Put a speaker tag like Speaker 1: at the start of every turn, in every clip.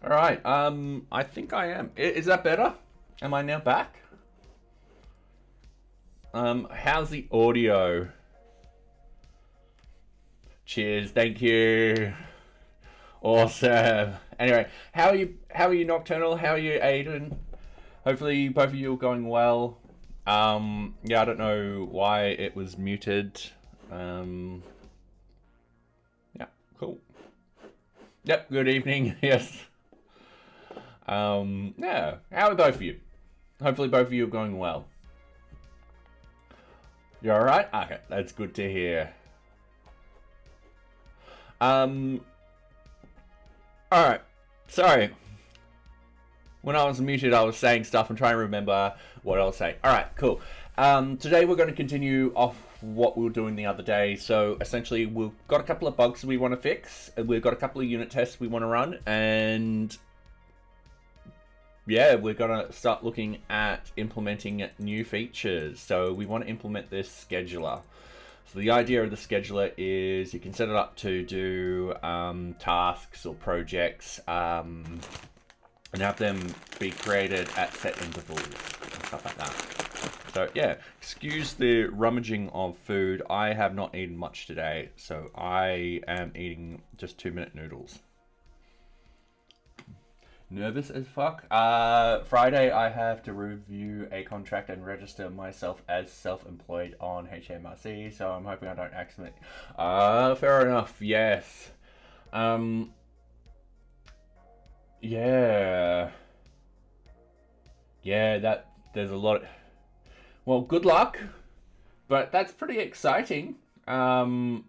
Speaker 1: All right. I think I am. Is that better? Am I now back? How's the audio? Cheers. Thank you. Awesome. Anyway, how are you? How are you, Nocturnal? How are you, Aiden? Hopefully, both of you are going well. Yeah, I don't know why it was muted. Yeah, cool. Yep. Good evening. Yes. Yeah. How are both of you? Hopefully, both of you are going well. You're all right. Okay, that's good to hear. All right. Sorry. When I was muted, I was saying stuff. I'm trying to remember what I was saying. All right, cool. Today we're going to continue off what we were doing the other day. So essentially, we've got a couple of bugs we want to fix. We've got a couple of unit tests we want to run, and yeah, we're going to start looking at implementing new features. So we want to implement this scheduler. So the idea of the scheduler is you can set it up to do tasks or projects and have them be created at set intervals and stuff like that. So yeah, excuse the rummaging of food. I have not eaten much today, so I am eating just 2-minute noodles. Nervous as fuck. Friday I have to review a contract and register myself as self-employed on HMRC, so I'm hoping I don't accidentally. Fair enough. Yes. Yeah. Yeah, that there's a lot. Well, good luck. But that's pretty exciting. I'm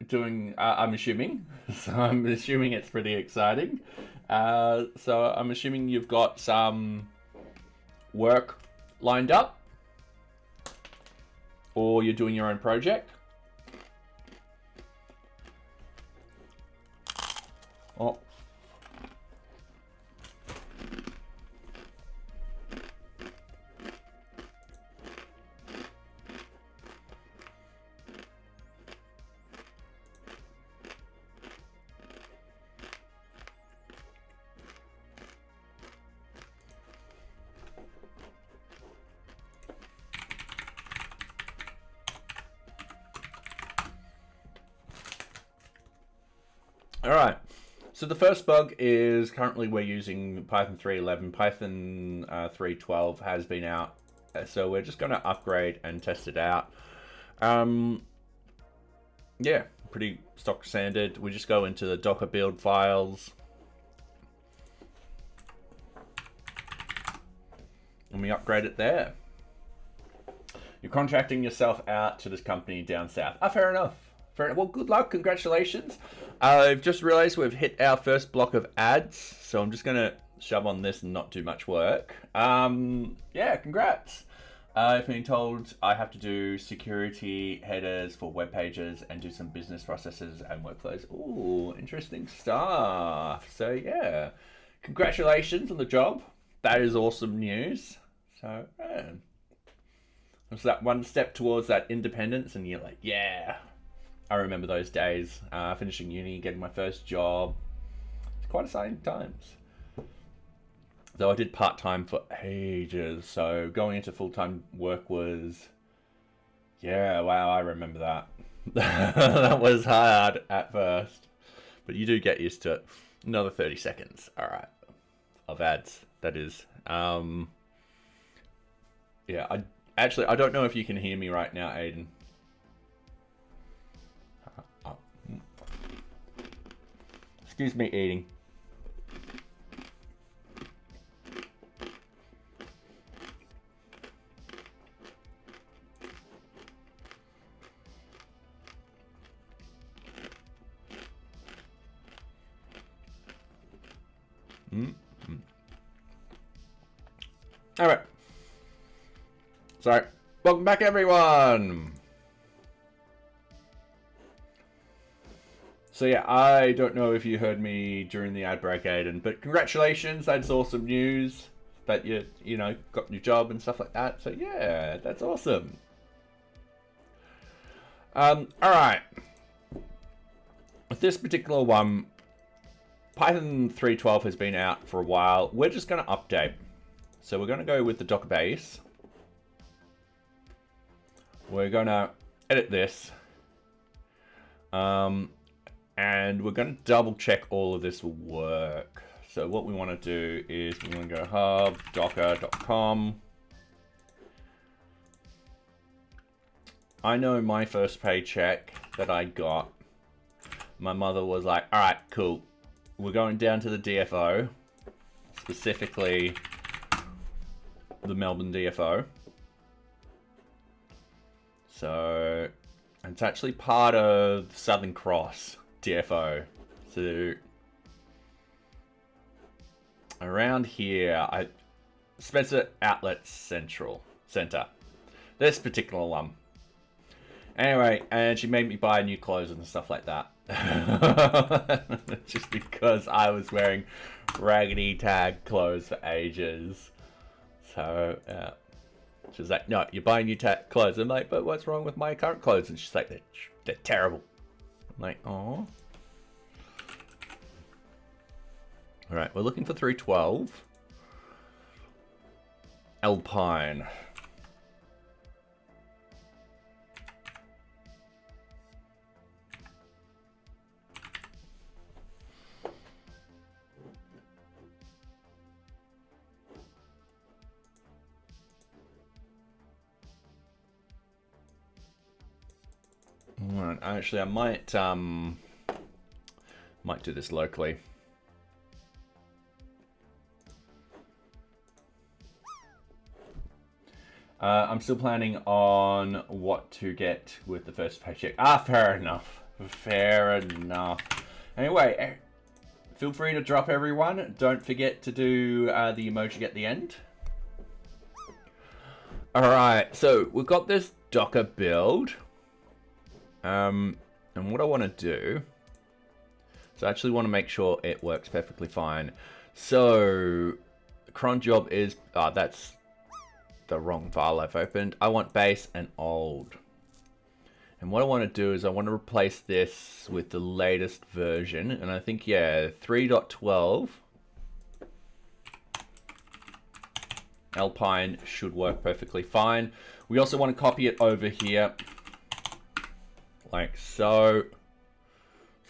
Speaker 1: assuming. So I'm assuming it's pretty exciting. So I'm assuming you've got some work lined up, or you're doing your own project. Oh. All right. So the first bug is currently we're using Python 3.11. Python 3.12 has been out. So we're just going to upgrade and test it out. Yeah, pretty stock standard. We just go into the Docker build files. And we upgrade it there. You're contracting yourself out to this company down south. Fair enough. Well, good luck. Congratulations. I've just realized we've hit our first block of ads, so I'm just going to shove on this and not do much work. Yeah, congrats. I've been told I have to do security headers for web pages and do some business processes and workflows. Ooh, interesting stuff. So yeah, congratulations on the job. That is awesome news. So yeah. It's that one step towards that independence, and you're like, yeah. I remember those days, finishing uni, getting my first job. It's quite exciting times. Though I did part-time for ages, so going into full-time work was... Yeah, wow, I remember that. That was hard at first. But you do get used to it. Another 30 seconds, alright. Of ads, that is. Yeah, I don't know if you can hear me right now, Aiden. Excuse me, eating. All right. Sorry. Welcome back, everyone. So yeah, I don't know if you heard me during the ad break, Aiden, but congratulations, that's awesome news that you know, got your job and stuff like that. So yeah, that's awesome. All right. With this particular one, Python 3.12 has been out for a while. We're just going to update. So we're going to go with the Docker base. We're going to edit this. And we're going to double check all of this will work. So what we want to do is we want to go hub docker.com. I know my first paycheck that I got, my mother was like, all right, cool. We're going down to the DFO, specifically the Melbourne DFO. So it's actually part of Southern Cross DFO. So around here, Spencer Outlet Center. This particular one. Anyway, and she made me buy new clothes and stuff like that. Just because I was wearing raggedy tag clothes for ages. So, she was like, no, you're buying new clothes. I'm like, but what's wrong with my current clothes? And she's like, they're terrible. I'm like, oh. Alright, we're looking for 312. Alpine. Alright, actually I might do this locally. I'm still planning on what to get with the first paycheck. Fair enough. Fair enough. Anyway, feel free to drop everyone. Don't forget to do the emoji at the end. Alright, so we've got this Docker build. And what I want to do, so I actually want to make sure it works perfectly fine. So the cron job is, that's the wrong file I've opened. I want base and old. And what I want to do is I want to replace this with the latest version. And I think, yeah, 3.12. Alpine should work perfectly fine. We also want to copy it over here. Like so.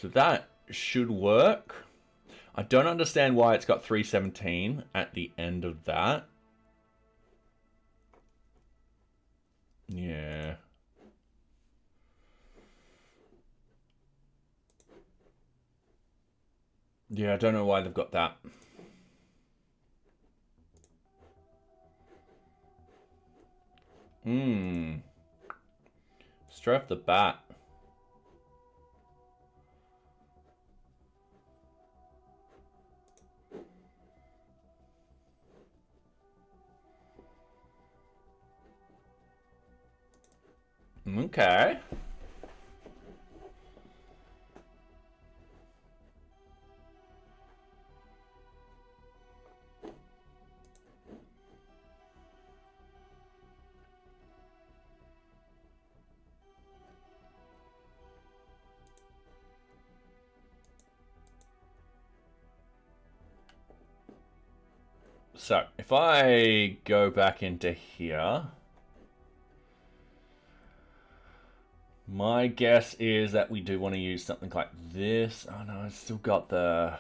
Speaker 1: So that should work. I don't understand why it's got 317 at the end of that. Yeah. Yeah, I don't know why they've got that. Straight off the bat. Okay. So, if I go back into here, my guess is that we do want to use something like this. Oh no, it's still got the...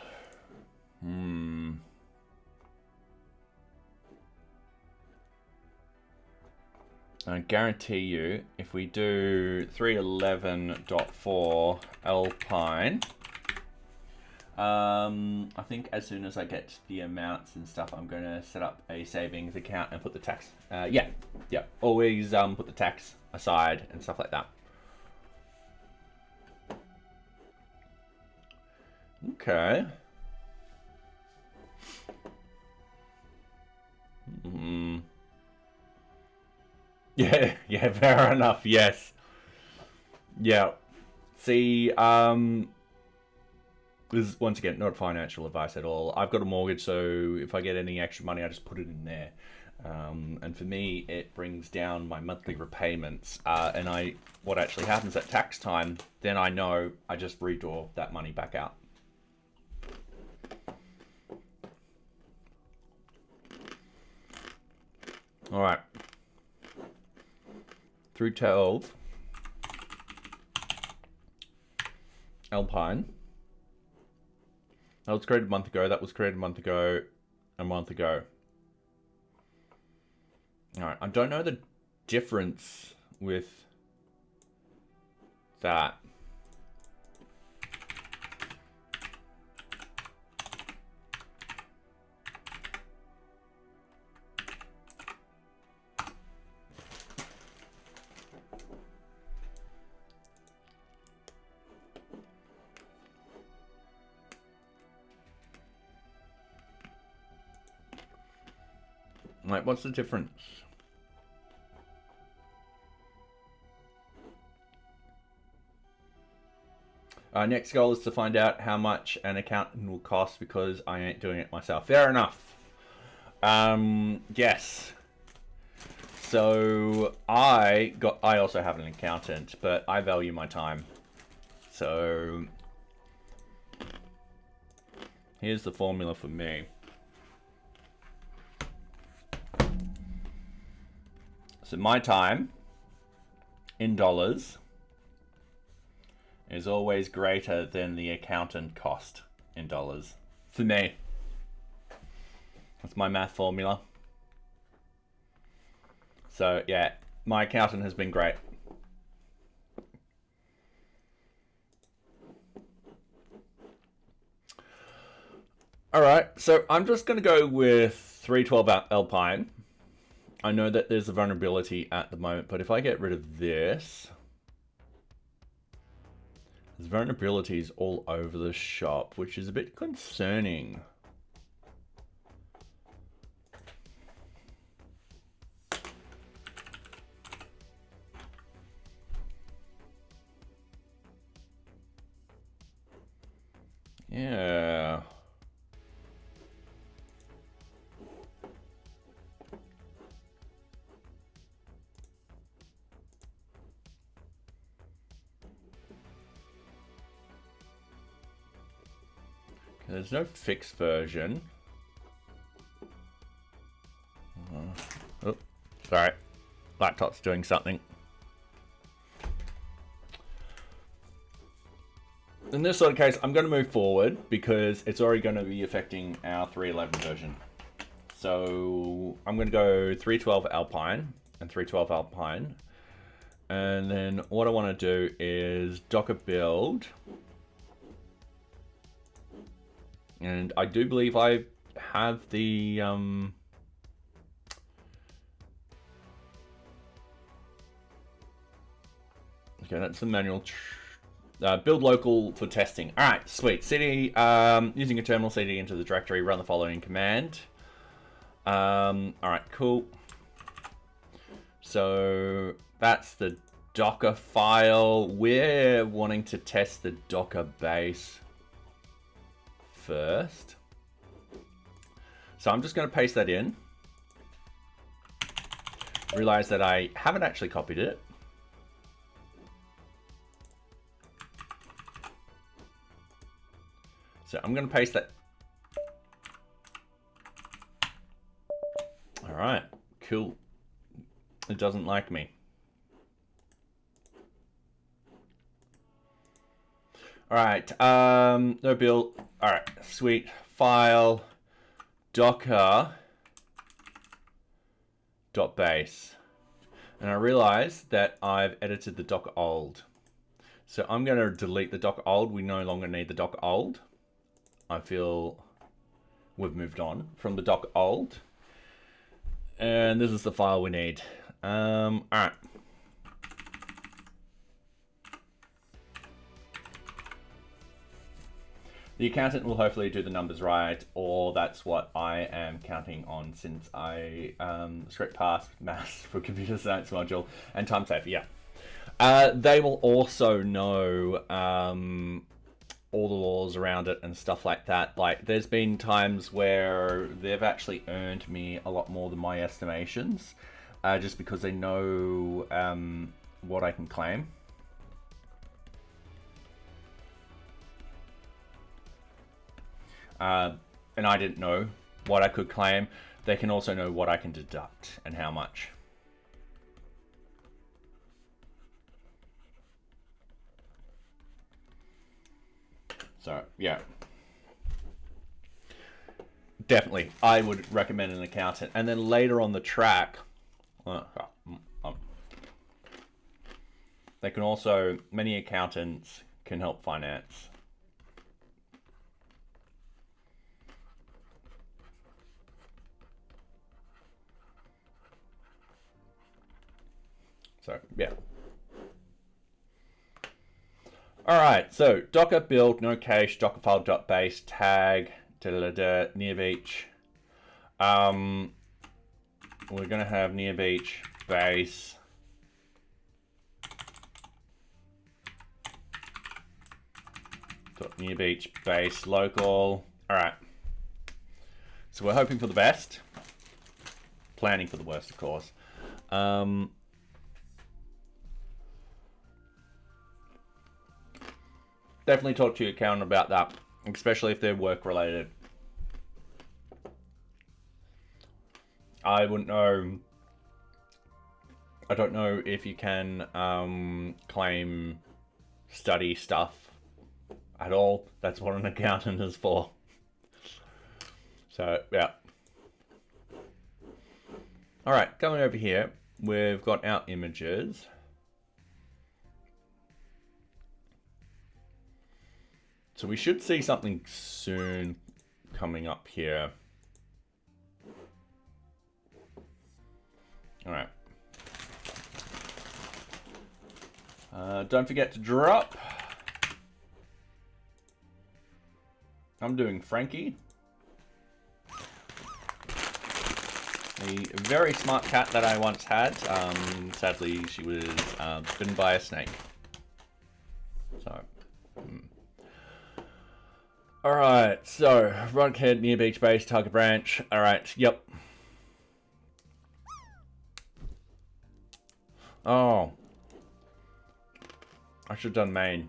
Speaker 1: I guarantee you, if we do 311.4 Alpine, I think as soon as I get the amounts and stuff, I'm going to set up a savings account and put the tax. Yeah, always put the tax aside and stuff like that. Okay. Yeah, fair enough. Yes. Yeah. See, this is, once again, not financial advice at all. I've got a mortgage, so if I get any extra money, I just put it in there. And for me, it brings down my monthly repayments. And what actually happens at tax time, then I know I just redraw that money back out. All right. Through 12. Alpine. That was created a month ago. That was created a month ago. A month ago. All right. I don't know the difference with that. Like, what's the difference? Next goal is to find out how much an accountant will cost because I ain't doing it myself. Fair enough. Yes. So I also have an accountant, but I value my time. So here's the formula for me. So my time in dollars is always greater than the accountant cost in dollars. For me. That's my math formula. So yeah, my accountant has been great. All right, so I'm just going to go with 312 Alpine. I know that there's a vulnerability at the moment, but if I get rid of this, there's vulnerabilities all over the shop, which is a bit concerning. Yeah. There's no fixed version. Oh, sorry. Laptop's doing something. In this sort of case, I'm going to move forward because it's already going to be affecting our 3.11 version. So I'm going to go 3.12 Alpine and 3.12 Alpine. And then what I want to do is Docker build. And I do believe I have the okay, that's the manual. Build local for testing. All right, sweet. CD using a terminal CD into the directory. Run the following command. All right, cool. So that's the Docker file. We're wanting to test the Docker base first. So I'm just going to paste that in. Realize that I haven't actually copied it. So I'm going to paste that. All right, cool. It doesn't like me. All right, no build. All right, sweet. File, Docker, .base. And I realize that I've edited the Docker old. So I'm going to delete the Docker old. We no longer need the Docker old. I feel we've moved on from the Docker old. And this is the file we need. All right. The accountant will hopefully do the numbers right, or that's what I am counting on since I script passed maths for computer science module and time safe. Yeah. They will also know all the laws around it and stuff like that. Like, there's been times where they've actually earned me a lot more than my estimations, just because they know what I can claim. And I didn't know what I could claim. they can also know what I can deduct and how much. So, yeah. Definitely, I would recommend an accountant. And then later on the track, they can also, many accountants can help finance. So, yeah. All right, so Docker build, no cache, dockerfile.base, tag, NearBeach. We're gonna have NearBeach base. NearBeach base local. All right. So we're hoping for the best, planning for the worst, of course. Definitely talk to your accountant about that, especially if they're work related. I wouldn't know. I don't know if you can claim study stuff at all. That's what an accountant is for. So, yeah. All right, coming over here, we've got our images. So we should see something soon coming up here. All right. Don't forget to drop. I'm doing Frankie. A very smart cat that I once had. Sadly, she was bitten by a snake. So. All right. So, Rodhead, NearBeach base, target branch. All right. Yep. Oh. I should have done main.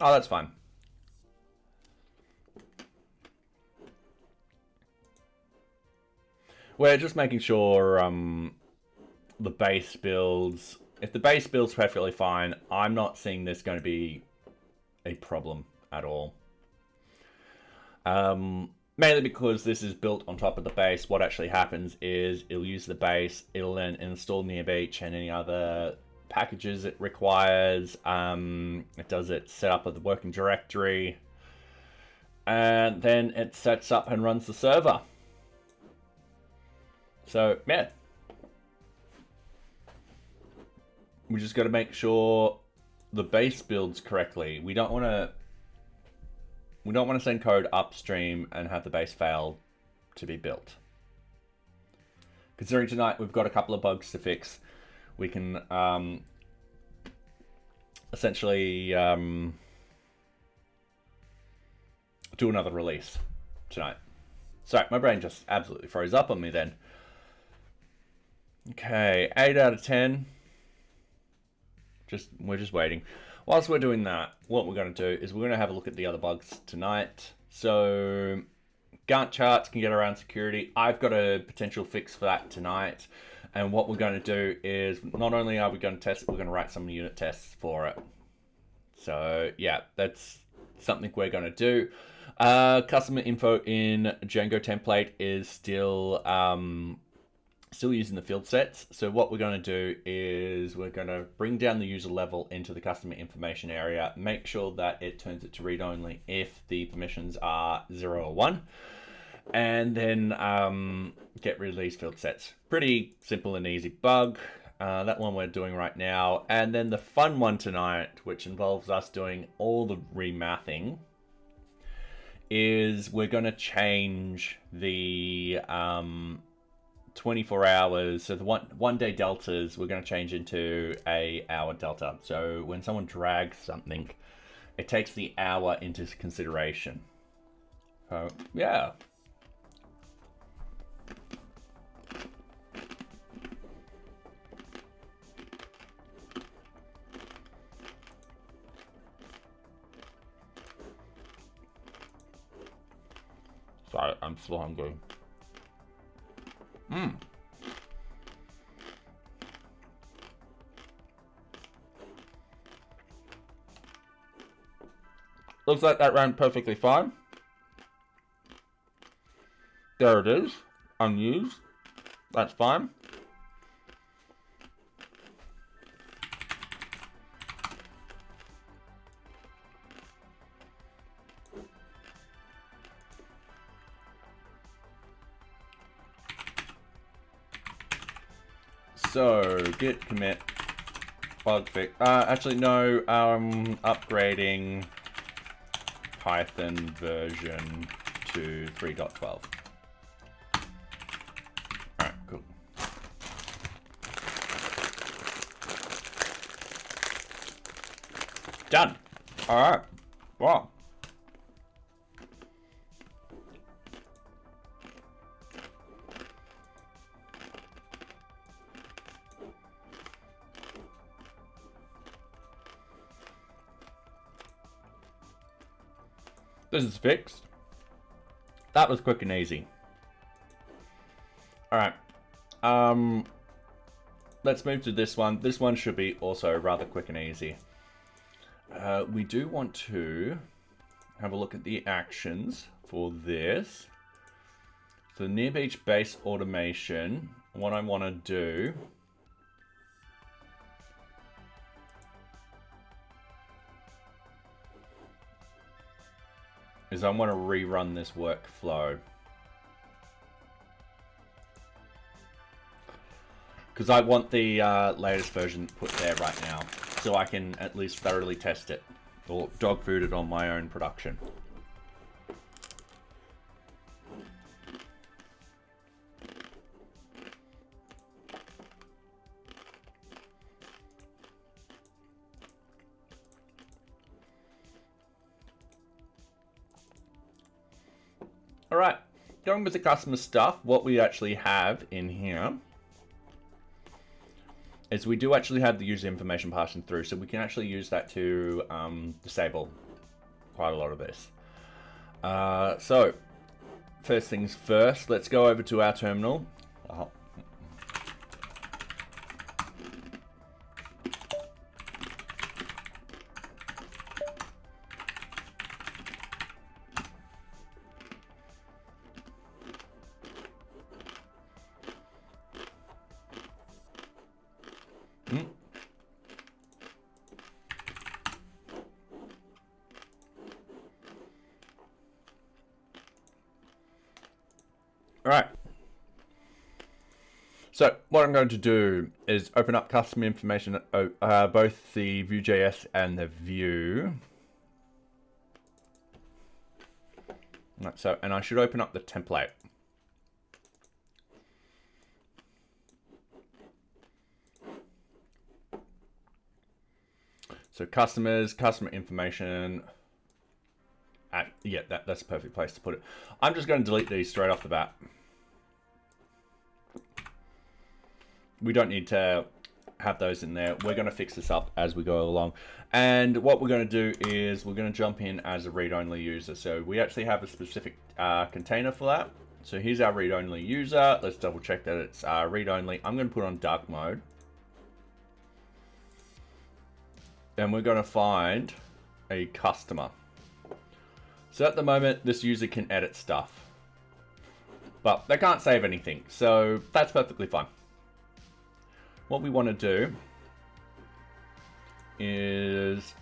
Speaker 1: Oh, that's fine. We're just making sure the base builds. If the base builds perfectly fine, I'm not seeing this going to be a problem at all. Mainly because this is built on top of the base. What actually happens is it'll use the base, it'll then install NearBeach and any other packages it requires. It does its setup of the working directory, and then it sets up and runs the server. So, yeah. We just got to make sure the base builds correctly. We don't want to send code upstream and have the base fail to be built. Considering tonight we've got a couple of bugs to fix, we can essentially do another release tonight. Sorry, my brain just absolutely froze up on me then. Okay, 8 out of 10. We're just waiting. Whilst we're doing that, what we're going to do is we're going to have a look at the other bugs tonight. So, Gantt charts can get around security. I've got a potential fix for that tonight. And what we're going to do is, not only are we going to test it, we're going to write some unit tests for it. So, yeah, that's something we're going to do. Customer info in Django template is still using the field sets. So what we're going to do is we're going to bring down the user level into the customer information area, make sure that it turns it to read only if the permissions are 0 or 1, and then get rid of these field sets. Pretty simple and easy bug. That one we're doing right now. And then the fun one tonight, which involves us doing all the remathing, is we're going to change the 24 hours, so the one day deltas we're going to change into a hour delta. So when someone drags something, it takes the hour into consideration. So yeah. Sorry, I'm still hungry. Looks like that ran perfectly fine. There it is, unused. That's fine. So git commit bug fix. Actually no. Upgrading Python version to 3.12. Alright, cool. Done. Alright. Wow. This is fixed. That was quick and easy. Alright. Let's move to this one. This one should be also rather quick and easy. We do want to have a look at the actions for this. So NearBeach base automation, what I want to do is I want to rerun this workflow. Because I want the latest version put there right now, so I can at least thoroughly test it, or dog food it on my own production. Alright, going with the customer stuff, what we actually have in here is we do actually have the user information passing through, so we can actually use that to disable quite a lot of this. So, first things first, let's go over to our terminal. Alright, so what I'm going to do is open up customer information, both the VueJS and the Vue. Like so, and I should open up the template. So customers, customer information. Yeah, that's a perfect place to put it. I'm just going to delete these straight off the bat. We don't need to have those in there. We're going to fix this up as we go along. And what we're going to do is we're going to jump in as a read-only user. So we actually have a specific container for that. So here's our read-only user. Let's double check that it's read-only. I'm going to put on dark mode. Then we're going to find a customer. So at the moment, this user can edit stuff, but they can't save anything. So that's perfectly fine. What we want to do is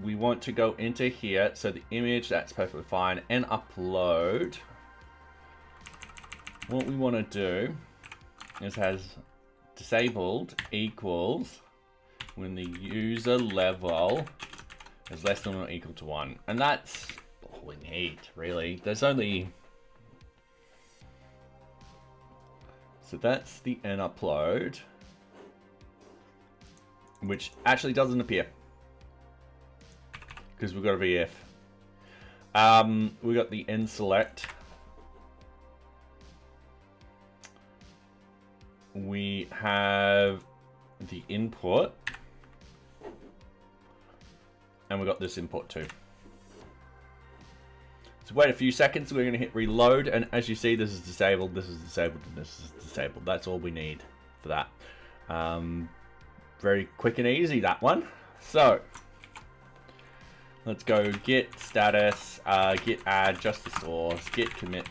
Speaker 1: we want to go into here. So the image, that's perfectly fine, and upload. What we want to do is has disabled equals when the user level is less than or equal to 1. And that's all we need, really. There's only... So that's the n upload, which actually doesn't appear because we've got a VF. We got the n select. We have the input, and we got this input too. So wait a few seconds, we're going to hit reload, and as you see, this is disabled, this is disabled, and this is disabled. That's all we need for that. Very quick and easy, that one. So, let's go git status, git add just the source, git commit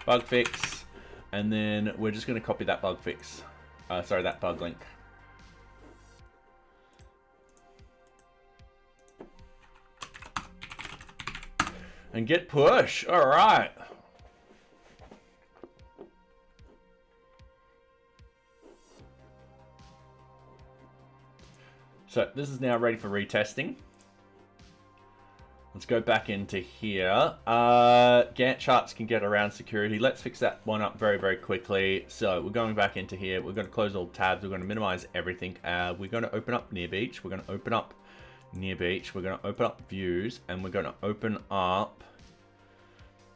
Speaker 1: bug fix, and then we're just going to copy that bug fix. Sorry, that bug link. And git push. All right. So this is now ready for retesting. Let's go back into here. Gantt charts can get around security. Let's fix that one up very, very quickly. So we're going back into here. We're going to close all tabs. We're going to minimize everything. We're going to open up NearBeach. We're going to open up NearBeach. We're going to open up views, and we're going to open up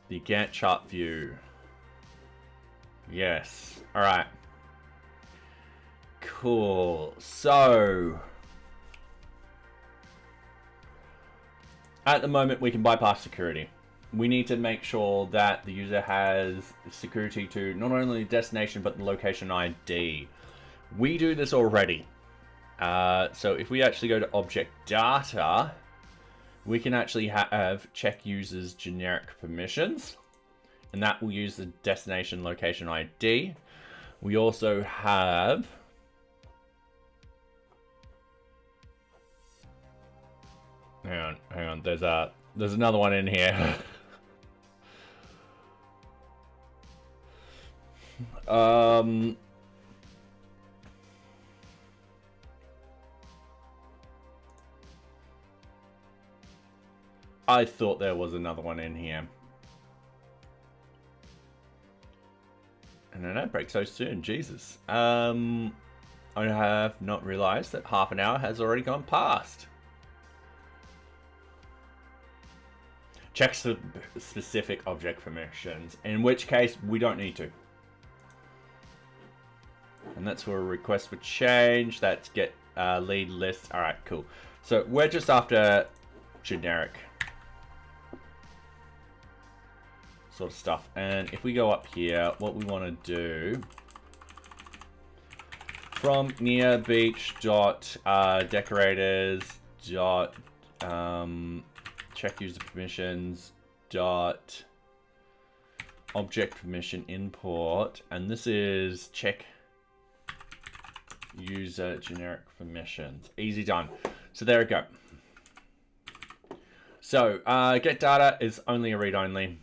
Speaker 1: the Gantt chart view. Yes. All right. Cool. So at the moment, we can bypass security. We need to make sure that the user has security to not only the destination, but the location ID. We do this already. So if we actually go to object data, we can actually have check users generic permissions, and that will use the destination location ID. We also have hang on, there's another one in here. I thought there was another one in here. And an ad break so soon, Jesus. I have not realized that half an hour has already gone past. Checks the specific object permissions, in which case we don't need to. And that's for a request for change. That's get lead list. All right, cool. So we're just after generic sort of stuff. And if we go up here, what we want to do from NearBeach dot decorators dot check user permissions dot object permission import, and this is check user generic permissions. Easy done. So there we go. So get data is only a read only.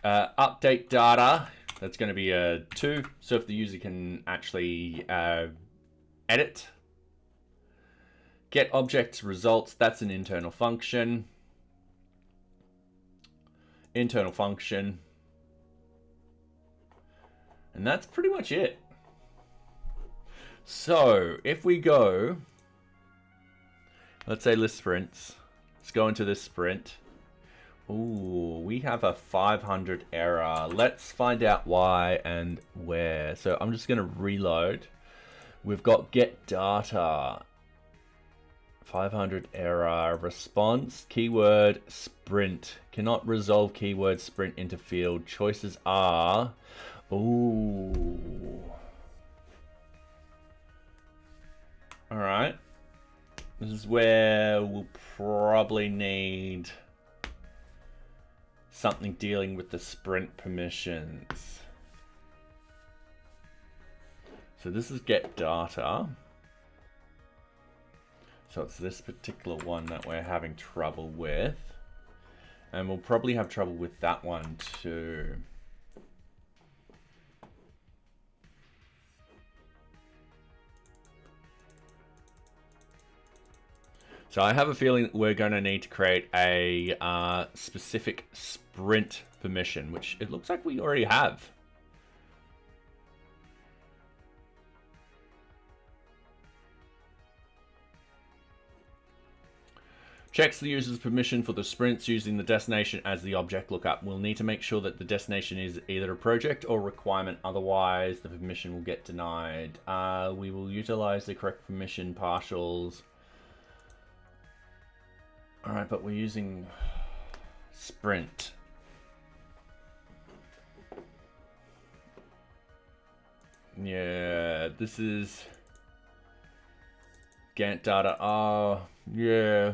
Speaker 1: Update data, that's going to be a 2, so if the user can actually edit. Get objects results, that's an internal function. Internal function. And that's pretty much it. So if we go, let's say list sprints. Let's go into this sprint. Ooh, we have a 500 error. Let's find out why and where. So I'm just going to reload. We've got get data. 500 error. Response, keyword, sprint. Cannot resolve keyword sprint into field. Choices are... Ooh. Alright. This is where we'll probably need something dealing with the sprint permissions. So this is get data. So it's this particular one that we're having trouble with. And we'll probably have trouble with that one too. So I have a feeling that we're going to need to create a specific sprint permission, which it looks like we already have. Checks the user's permission for the sprints using the destination as the object lookup. We'll need to make sure that the destination is either a project or requirement, otherwise the permission will get denied. We will utilize the correct permission partials. Alright, but we're using... sprint. Yeah, this is Gantt data. Oh, yeah.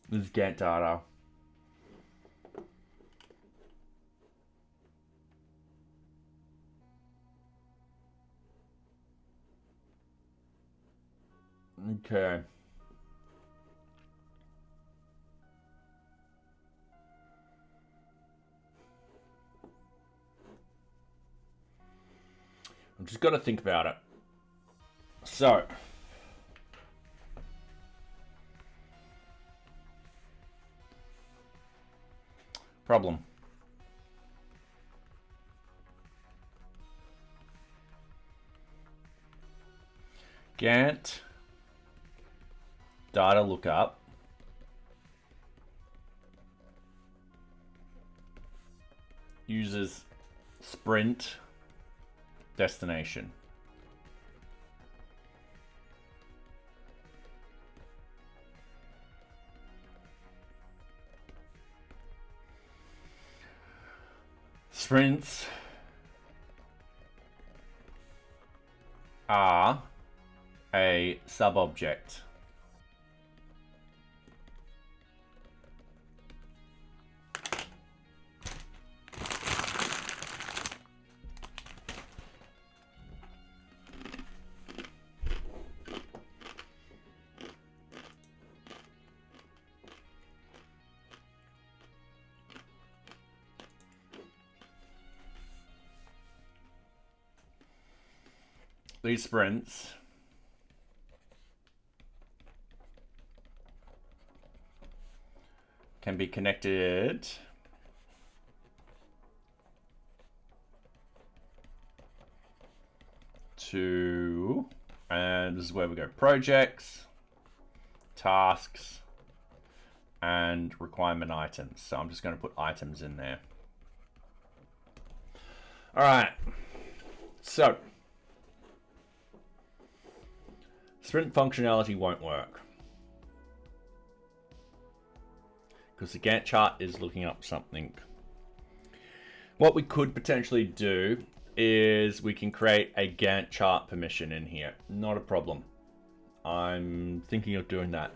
Speaker 1: This is Gantt data. Okay. I'm just got to think about it. So, problem. Gantt data lookup uses sprint destination. Sprints are a subobject. These sprints can be connected to, and this is where we go, projects, tasks, and requirement items. So I'm just going to put items in there. All right. So sprint functionality won't work because the Gantt chart is looking up something. What we could potentially do is we can create a Gantt chart permission in here. Not a problem. I'm thinking of doing that.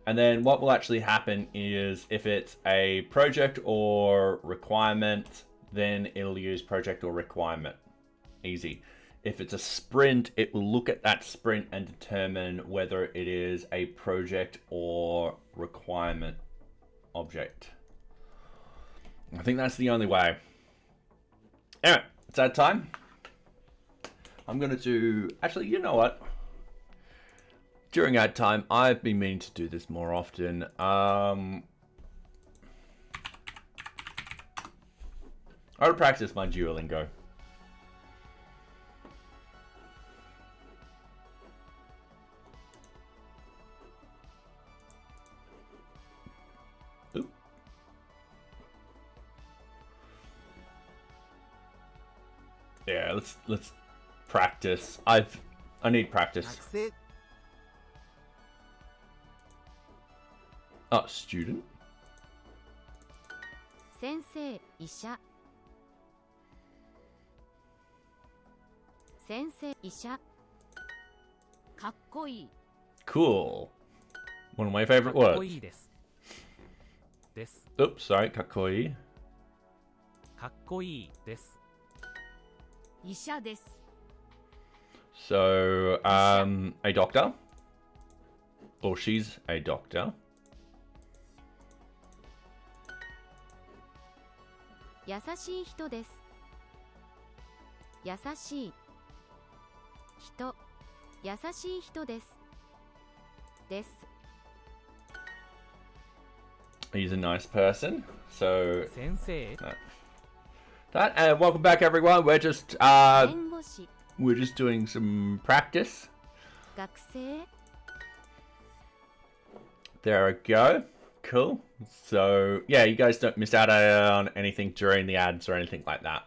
Speaker 1: And then what will actually happen is if it's a project or requirement, then it'll use project or requirement. Easy. If it's a sprint, it will look at that sprint and determine whether it is a project or requirement object. I think that's the only way. Anyway, it's that time. I'm going to do... Actually, you know what? During ad time, I've been meaning to do this more often. I would practice my Duolingo. Yeah, let's practice. I need practice. Oh, student.
Speaker 2: 先生、医者。先生、医者。かっこいい。
Speaker 1: Cool. One of my favorite words.
Speaker 3: かっこいいです。です。
Speaker 1: Oops, sorry, かっこいい。
Speaker 3: かっこいいです。
Speaker 2: 医者です。
Speaker 1: So, a doctor. Or she's a doctor.
Speaker 2: 優しい人です。優しい人。優しい人です。です。
Speaker 1: He's a nice person. So,
Speaker 3: 先生。
Speaker 1: that and welcome back everyone. We're just
Speaker 2: 弁護士。
Speaker 1: we're just doing some practice.
Speaker 2: 学生。
Speaker 1: There we go. Cool. So, yeah, you guys don't miss out on anything during the ads or anything like that.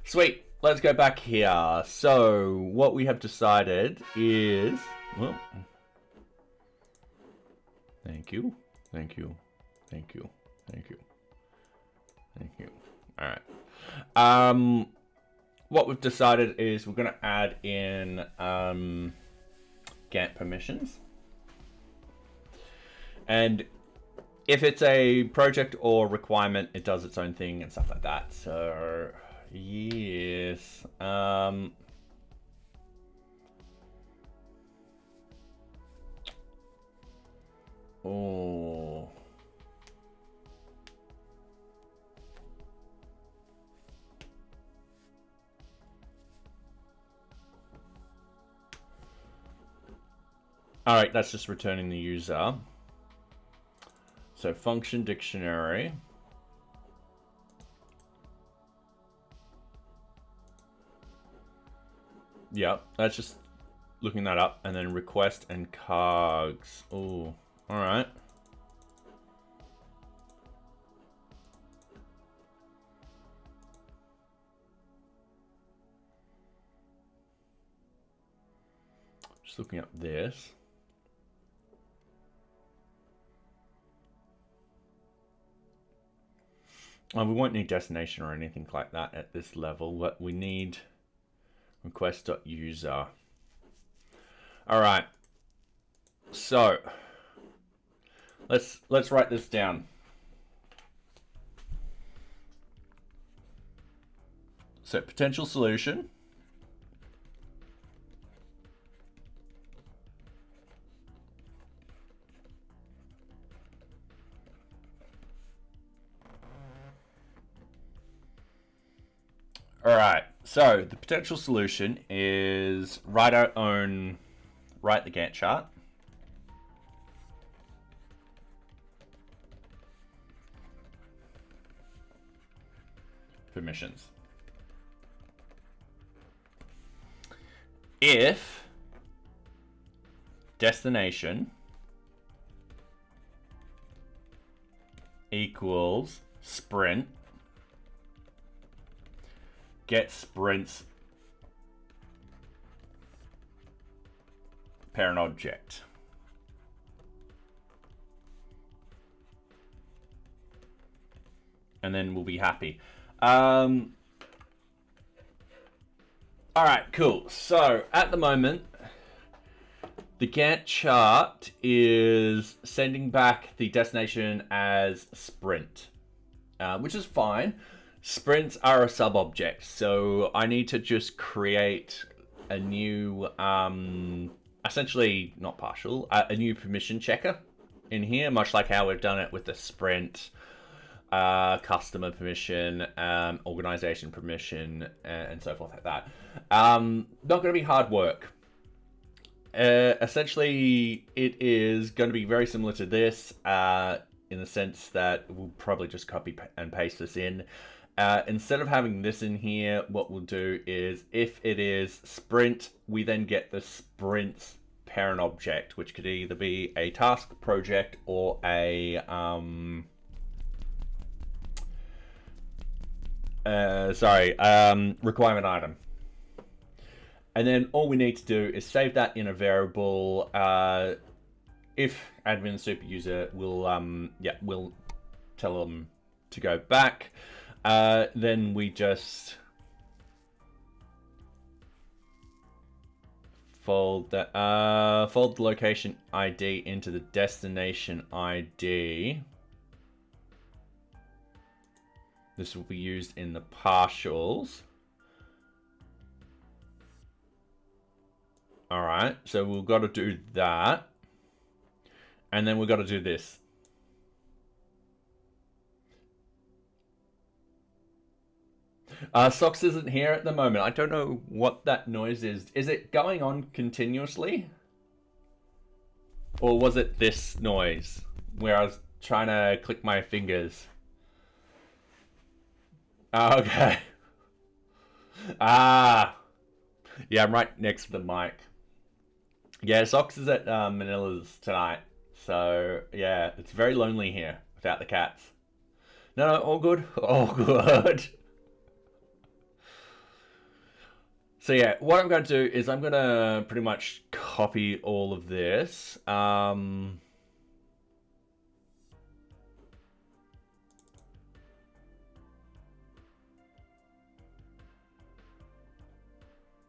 Speaker 1: Sweet. Let's go back here. So, what we have decided is... Well, thank you. Thank you. Thank you. Thank you. Thank you. All right. What we've decided is we're going to add in Gantt permissions. And if it's a project or requirement, it does its own thing and stuff like that. So, yes. Oh. All right, that's just returning the user. So function dictionary. Yep, that's just looking that up, and then request and cargs. Oh, all right. Just looking up this. We won't need destination or anything like that at this level, but we need request.user. All right. So let's write this down. So potential solution. All right, so the potential solution is write the Gantt chart. Permissions. If destination equals sprint, get sprints parent object. And then we'll be happy. All right, cool. So at the moment, the Gantt chart is sending back the destination as sprint, which is fine. Sprints are a sub-object, so I need to just create a new, essentially not partial, a new permission checker in here, much like how we've done it with the sprint, customer permission, organization permission, and so forth like that. Not going to be hard work. Essentially, it is going to be very similar to this, in the sense that we'll probably just copy and paste this in. Instead of having this in here, what we'll do is if it is sprint, we then get the sprint's parent object, which could either be a task project or a requirement item. And then all we need to do is save that in a variable. If admin super user will will tell them to go back. Then we just fold the location ID into the destination ID. This will be used in the partials. All right, so we've got to do that, and then we've got to do this. Socks isn't here at the moment. I don't know what that noise is. Is it going on continuously? Or was it this noise where I was trying to click my fingers? Oh, okay. Yeah, I'm right next to the mic. Yeah, Socks is at Manila's tonight. So, yeah, it's very lonely here without the cats. No, all good. All good. So yeah, what I'm going to do is I'm going to pretty much copy all of this.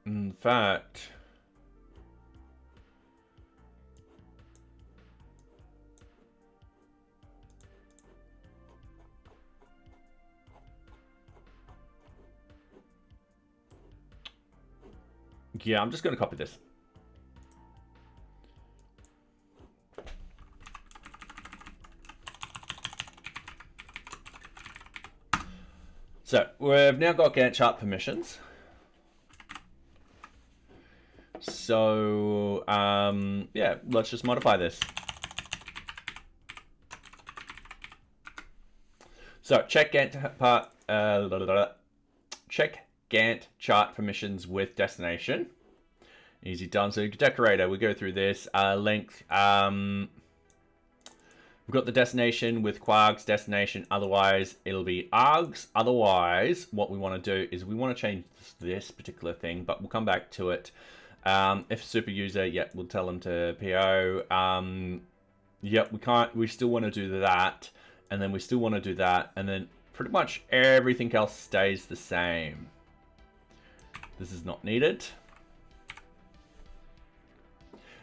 Speaker 1: In fact, yeah, I'm just going to copy this. So we've now got Gantt chart permissions. So yeah, let's just modify this. So check check Gantt chart permissions with destination. Easy done. So decorator, we go through this length. We've got the destination with quarks destination. Otherwise, it'll be args. Otherwise, what we want to do is we want to change this particular thing, but we'll come back to it. If super user, yeah, we'll tell them to PO. Yep, we still want to do that. And then we still want to do that. And then pretty much everything else stays the same. This is not needed.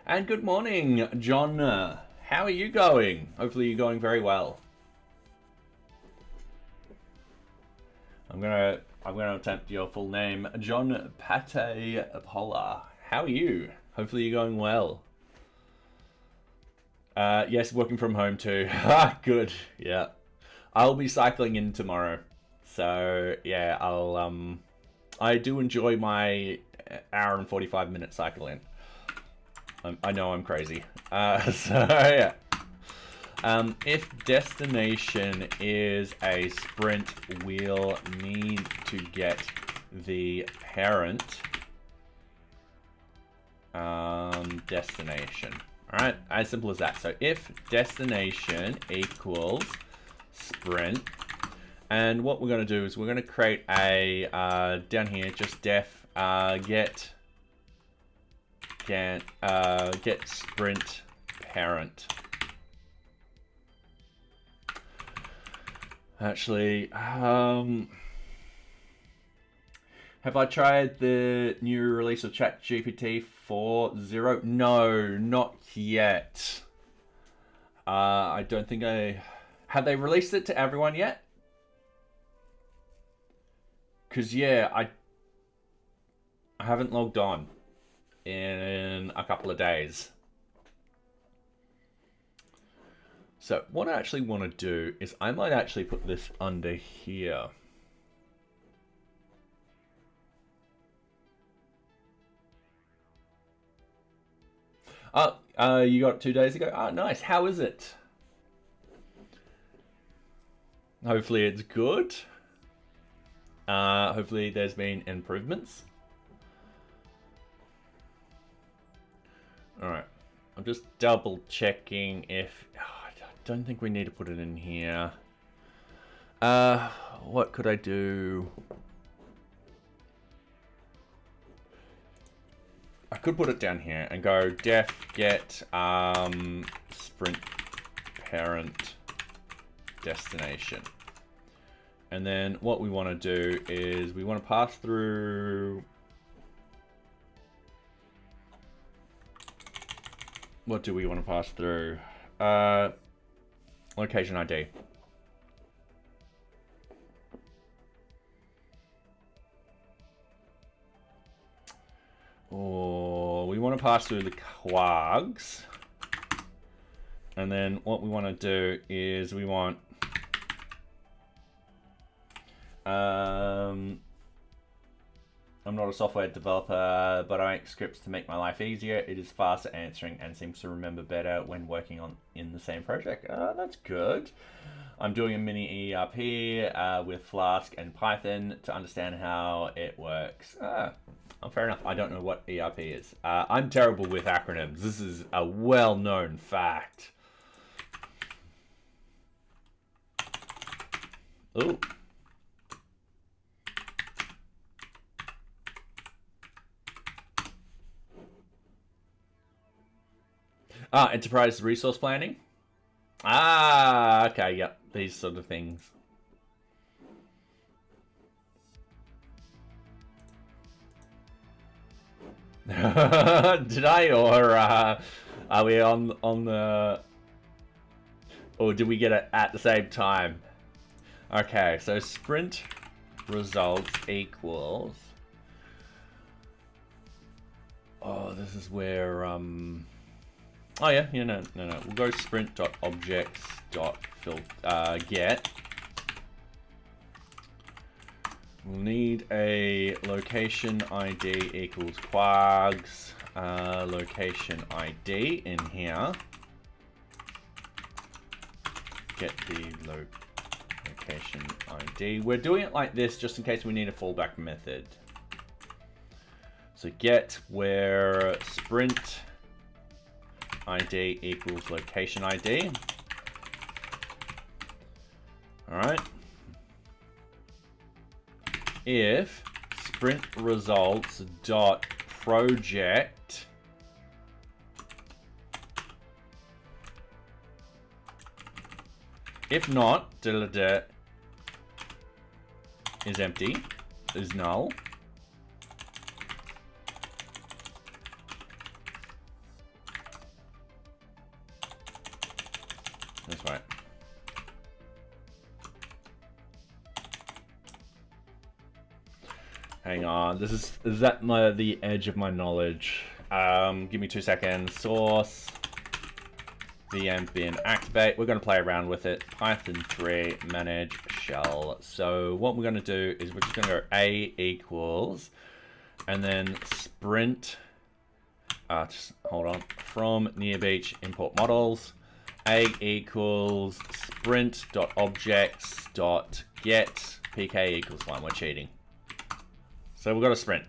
Speaker 1: And good morning, John. How are you going? Hopefully you're going very well. I'm gonna attempt your full name, John Pate Pola. How are you? Hopefully you're going well. Yes, working from home too. Good. Yeah, I'll be cycling in tomorrow. So yeah, I do enjoy my hour and 45-minute cycle in. I know I'm crazy. So yeah. If destination is a sprint, we'll need to get the parent destination. All right, as simple as that. So if destination equals sprint, and what we're going to do is we're going to create a down here just def get sprint parent. Actually, have I tried the new release of ChatGPT 4.0? No, not yet. I don't think have they released it to everyone yet? Because yeah, I haven't logged on in a couple of days. So what I actually want to do is I might actually put this under here. You got it 2 days ago? Oh, nice. How is it? Hopefully it's good. Hopefully there's been improvements. All right. I'm just double checking if... Oh, I don't think we need to put it in here. What could I do? I could put it down here and go def get sprint parent destination. And then what we want to do is we want to pass through... What do we want to pass through? Location ID. Or we want to pass through the quarks. And then what we want to do is we want I'm not a software developer, but I make scripts to make my life easier. It is faster answering and seems to remember better when working in the same project. That's good. I'm doing a mini ERP with Flask and Python to understand how it works. Fair enough. I don't know what ERP is. I'm terrible with acronyms. This is a well-known fact. Ooh. Enterprise resource planning. Okay, yep, these sort of things. Did I, or are we on the, or did we get it at the same time? Okay, so sprint results equals. Oh, this is where oh yeah, no. We'll go sprint.objects.get. We'll need a location ID equals quags location ID in here. Get the location ID. We're doing it like this just in case we need a fallback method. So get where sprint ID equals location ID. All right. If sprint results dot project if not is empty, is null. That's right. Hang on, this is that the edge of my knowledge. Give me 2 seconds. Source VM bin activate. We're going to play around with it. Python 3 manage shell. So what we're going to do is we're just going to go a equals and then sprint. Just hold on. From NearBeach import models. A equals sprint.objects.get pk equals 1. We're cheating. So we've got a sprint.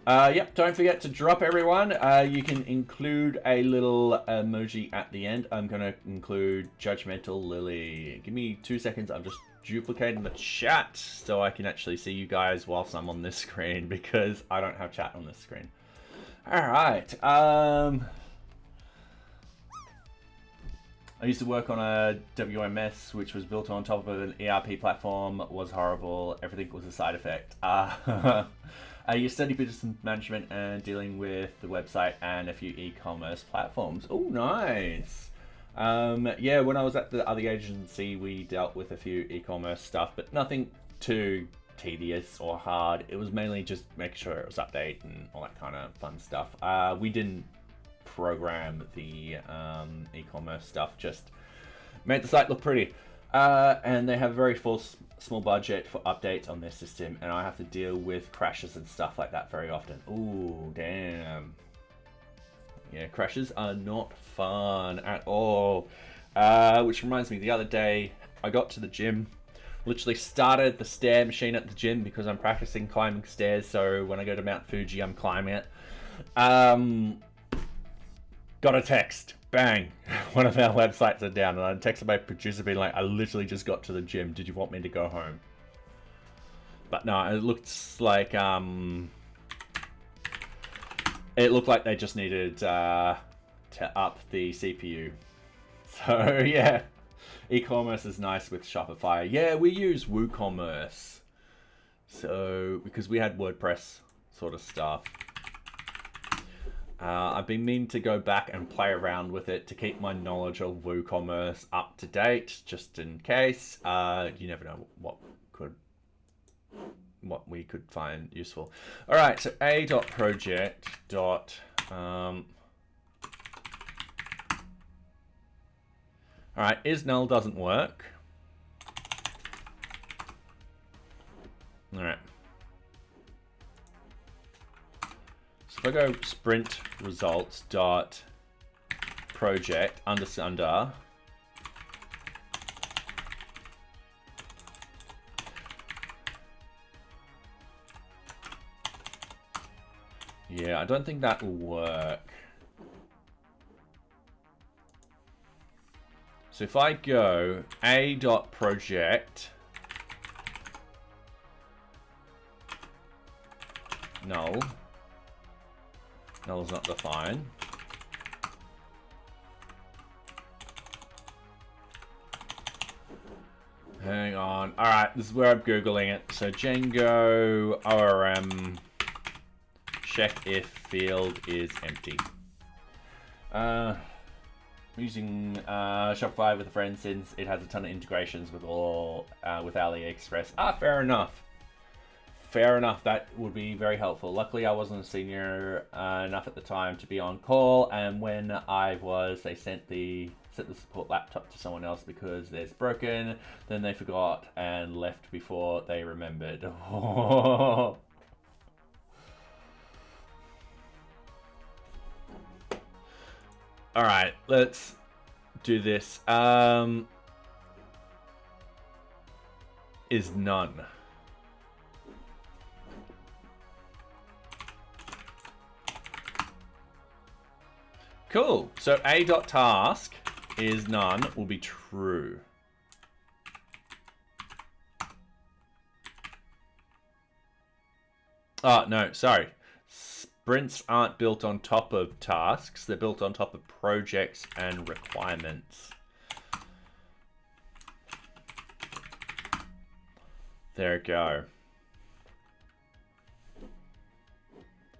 Speaker 1: Yep, don't forget to drop everyone. You can include a little emoji at the end. I'm going to include Judgmental Lily. Give me 2 seconds. I'm just duplicating the chat so I can actually see you guys whilst I'm on this screen because I don't have chat on this screen. All right. I used to work on a WMS, which was built on top of an ERP platform. Was horrible. Everything was a side effect. I study business management and dealing with the website and a few e-commerce platforms. Oh, nice. Yeah, when I was at the other agency, we dealt with a few e-commerce stuff, but nothing too tedious or hard. It was mainly just making sure it was update and all that kind of fun stuff. We didn't program the e-commerce stuff, just made the site look pretty. And they have a very small budget for updates on their system, and I have to deal with crashes and stuff like that very often. Ooh, damn. Yeah, crashes are not fun at all. Which reminds me, the other day I got to the gym, literally started the stair machine at the gym because I'm practicing climbing stairs, so when I go to Mount Fuji I'm climbing it. Got a text, bang, one of our websites are down, and I texted my producer being like, I literally just got to the gym, did you want me to go home? But no, it looks like they just needed to up the CPU. So yeah, e-commerce is nice with Shopify. Yeah, we use WooCommerce, so because we had WordPress sort of stuff. I've been meaning to go back and play around with it to keep my knowledge of WooCommerce up to date, just in case. You never know what we could find useful. All right, so a.project. All right, is null doesn't work. All right. So if I go sprint results dot project under yeah, I don't think that will work. So if I go a.project null is not defined. Hang on. All right, this is where I'm Googling it. So Django ORM check if field is empty. Using Shopify with a friend since it has a ton of integrations with with AliExpress. Fair enough. Fair enough. That would be very helpful. Luckily, I wasn't a senior enough at the time to be on call, and when I was, they sent the support laptop to someone else because theirs broken. Then they forgot and left before they remembered. All right, let's do this. Is none. Cool. So a.task is none will be true. Oh, no, sorry. Sprints aren't built on top of tasks. They're built on top of projects and requirements. There we go.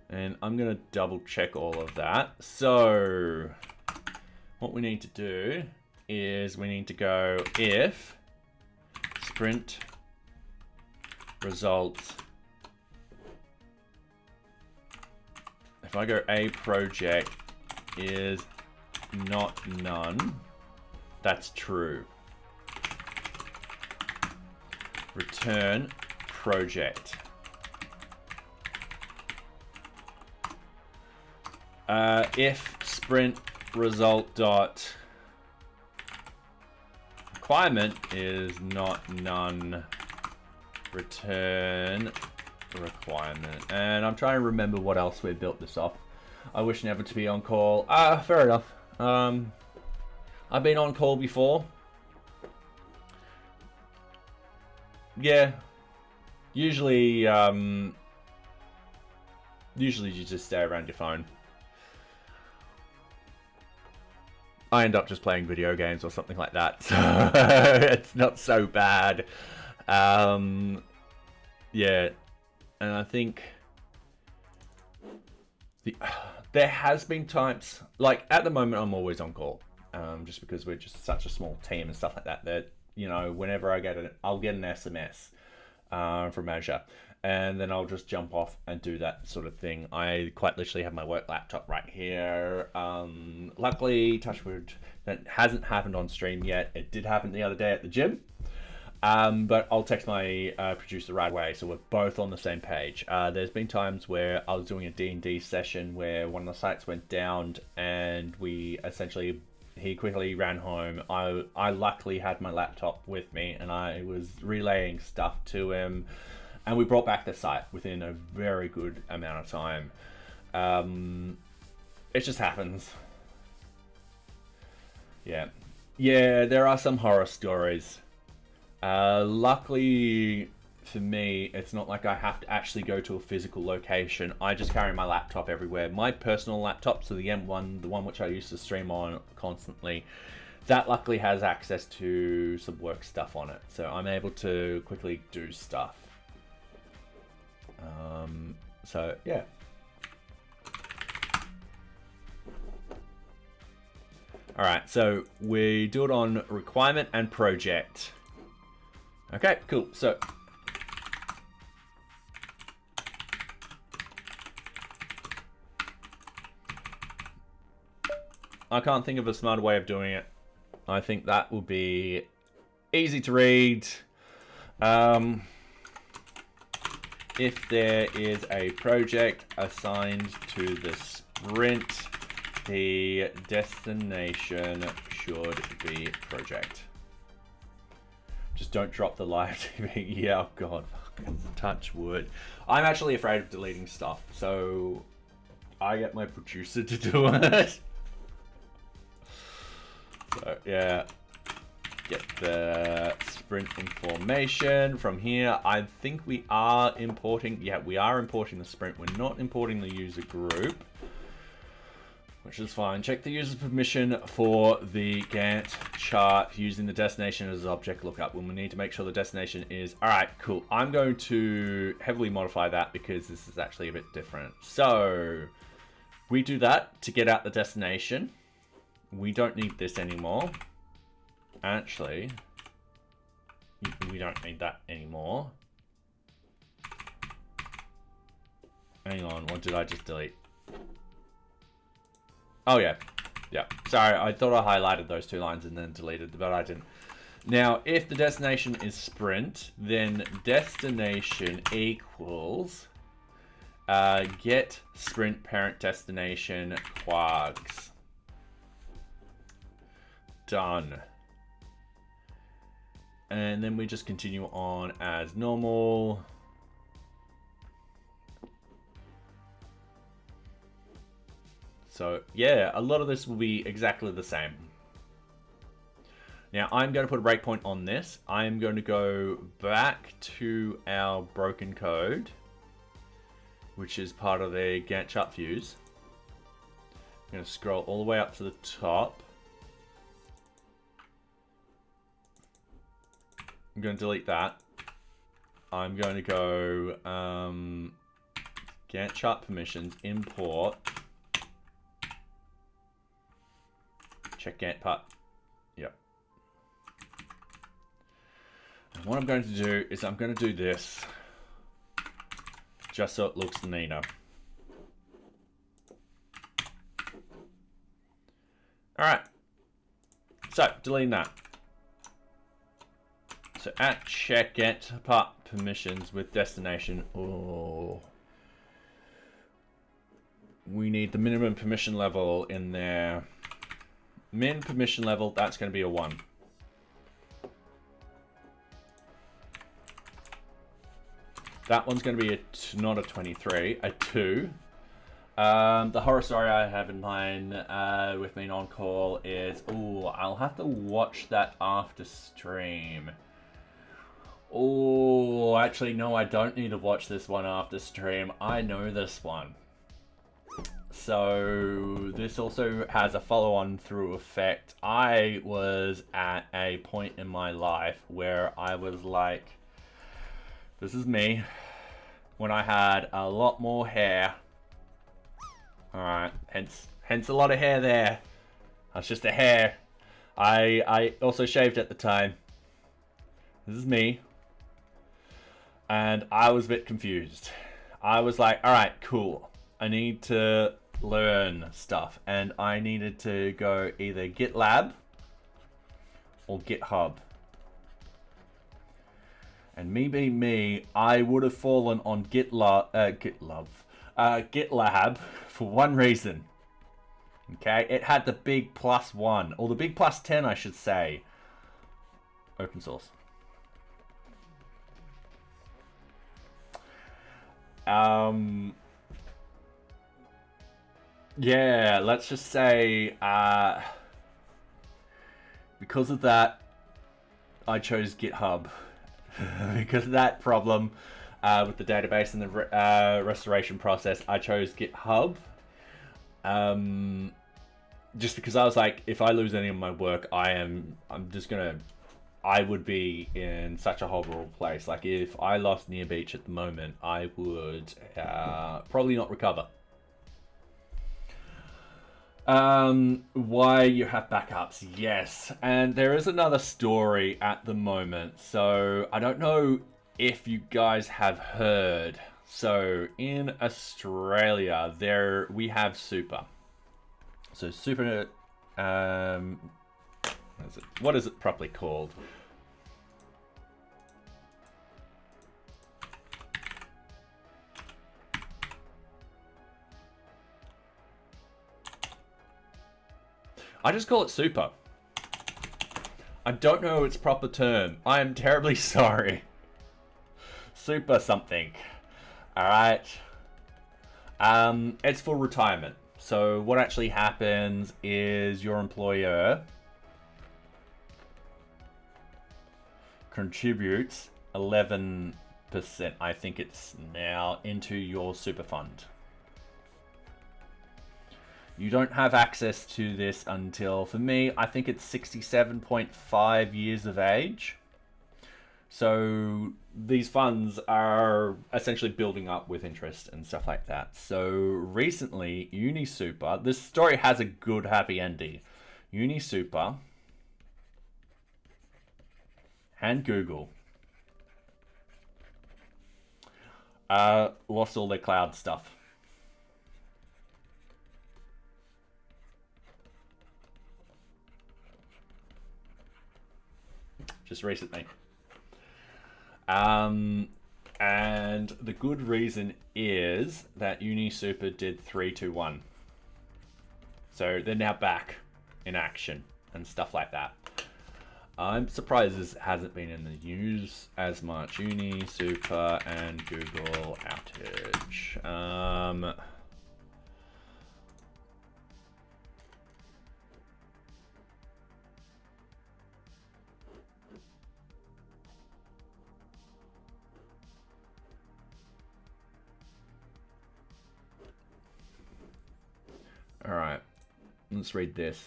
Speaker 1: And I'm going to double check all of that. So what we need to do is we need to go if sprint results. If I go a project is not none, that's true. Return project. If sprint result dot requirement is not none, return requirement. And I'm trying to remember what else we built this off. I wish never to be on call. Fair enough. I've been on call before. Yeah. Usually you just stay around your phone. I end up just playing video games or something like that, so it's not so bad. Yeah, and I think there has been times, like at the moment I'm always on call, just because we're just such a small team and stuff like that, that, you know, whenever I get it, I'll get an SMS from Azure, and then I'll just jump off and do that sort of thing. I quite literally have my work laptop right here. Luckily, touch wood, that hasn't happened on stream yet. It did happen the other day at the gym. But I'll text my producer right away, so we're both on the same page. There's been times where I was doing a D&D session where one of the sites went down, and he quickly ran home. I luckily had my laptop with me, and I was relaying stuff to him, and we brought back the site within a very good amount of time. It just happens. Yeah, there are some horror stories. Luckily for me, it's not like I have to actually go to a physical location. I just carry my laptop everywhere. My personal laptop, so the M1, the one which I used to stream on constantly, that luckily has access to some work stuff on it. So I'm able to quickly do stuff. So yeah. All right, so we do it on requirement and project. Okay, cool. So I can't think of a smarter way of doing it. I think that will be easy to read. If there is a project assigned to the sprint, the destination should be project. Just don't drop the live TV. Yeah, oh God, fucking touch wood. I'm actually afraid of deleting stuff, so I get my producer to do it. So yeah, get the sprint information from here. I think we are importing. Yeah, we are importing the sprint. We're not importing the user group. which is fine. Check the user permission for the Gantt chart using the destination as object lookup when we need to make sure the destination is... All right, cool. I'm going to heavily modify that because this is actually a bit different. So we do that to get out the destination. We don't need this anymore. Actually, we don't need that anymore. Hang on, what did I just delete? Oh yeah, yeah. Sorry, I thought I highlighted those 2 lines and then deleted, but I didn't. Now, if the destination is sprint, then destination equals get sprint parent destination quargs. Done. And then we just continue on as normal. So yeah, a lot of this will be exactly the same. Now I'm going to put a breakpoint on this. I'm going to go back to our broken code, which is part of the Gantt chart views. I'm going to scroll all the way up to the top. I'm going to delete that. I'm going to go Gantt chart permissions, import. Check Gantt part. Yep. And what I'm going to do is I'm going to do this just so it looks neater. All right. So deleting that. So at check Gantt part permissions with destination. Oh. We need the minimum permission level in there. Min permission level, that's going to be a 1. That one's going to be not a 23, a 2. The horror story I have in mind with me on call is, oh, I'll have to watch that after stream. Oh, actually, no, I don't need to watch this one after stream. I know this one. So this also has a follow-on through effect. I was at a point in my life where I was like, this is me, when I had a lot more hair. Alright, hence a lot of hair there. That's just a hair. I also shaved at the time. This is me. And I was a bit confused. I was like, alright, cool. I need to learn stuff, and I needed to go either GitLab or GitHub. And me being me, I would have fallen on GitLab for one reason. Okay, it had the big +1, or the big +10, I should say. Open source. Yeah, let's just say, because of that, I chose GitHub. Because of that problem with the database and the restoration process, I chose GitHub. Just because I was like, if I lose any of my work, I would be in such a horrible place. Like, if I lost NearBeach at the moment, I would probably not recover. Why you have backups? Yes, and there is another story at the moment. So I don't know if you guys have heard. So in Australia, we have super. So super. What is it properly called? I just call it super. I don't know its proper term. I am terribly sorry. Super something. Alright. It's for retirement. So what actually happens is your employer contributes 11%, I think it's now, into your super fund. You don't have access to this until, for me, I think it's 67.5 years of age. So these funds are essentially building up with interest and stuff like that. So recently, UniSuper, this story has a good happy ending. UniSuper and Google lost all their cloud stuff. Just recently. And the good reason is that UniSuper did 3-2-1. So they're now back in action and stuff like that. I'm surprised this hasn't been in the news as much. UniSuper and Google outage. All right, let's read this.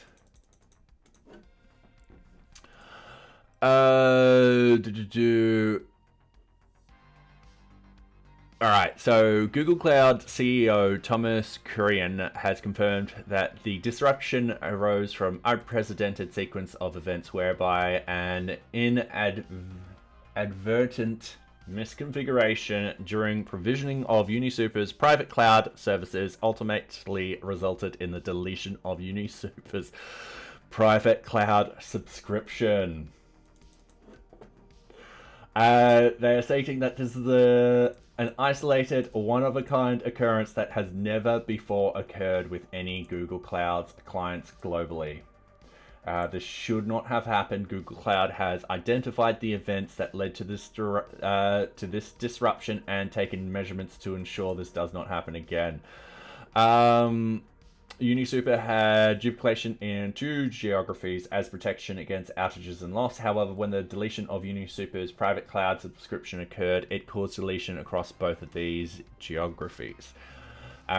Speaker 1: All right, so Google Cloud CEO Thomas Kurian has confirmed that the disruption arose from unprecedented sequence of events whereby an inadvertent misconfiguration during provisioning of UniSuper's private cloud services ultimately resulted in the deletion of UniSuper's private cloud subscription. They are stating that this is an isolated, one-of-a-kind occurrence that has never before occurred with any Google Cloud's clients globally. This should not have happened. Google Cloud has identified the events that led to this disruption and taken measurements to ensure this does not happen again. UniSuper had duplication in 2 geographies as protection against outages and loss. However, when the deletion of UniSuper's private cloud subscription occurred, it caused deletion across both of these geographies.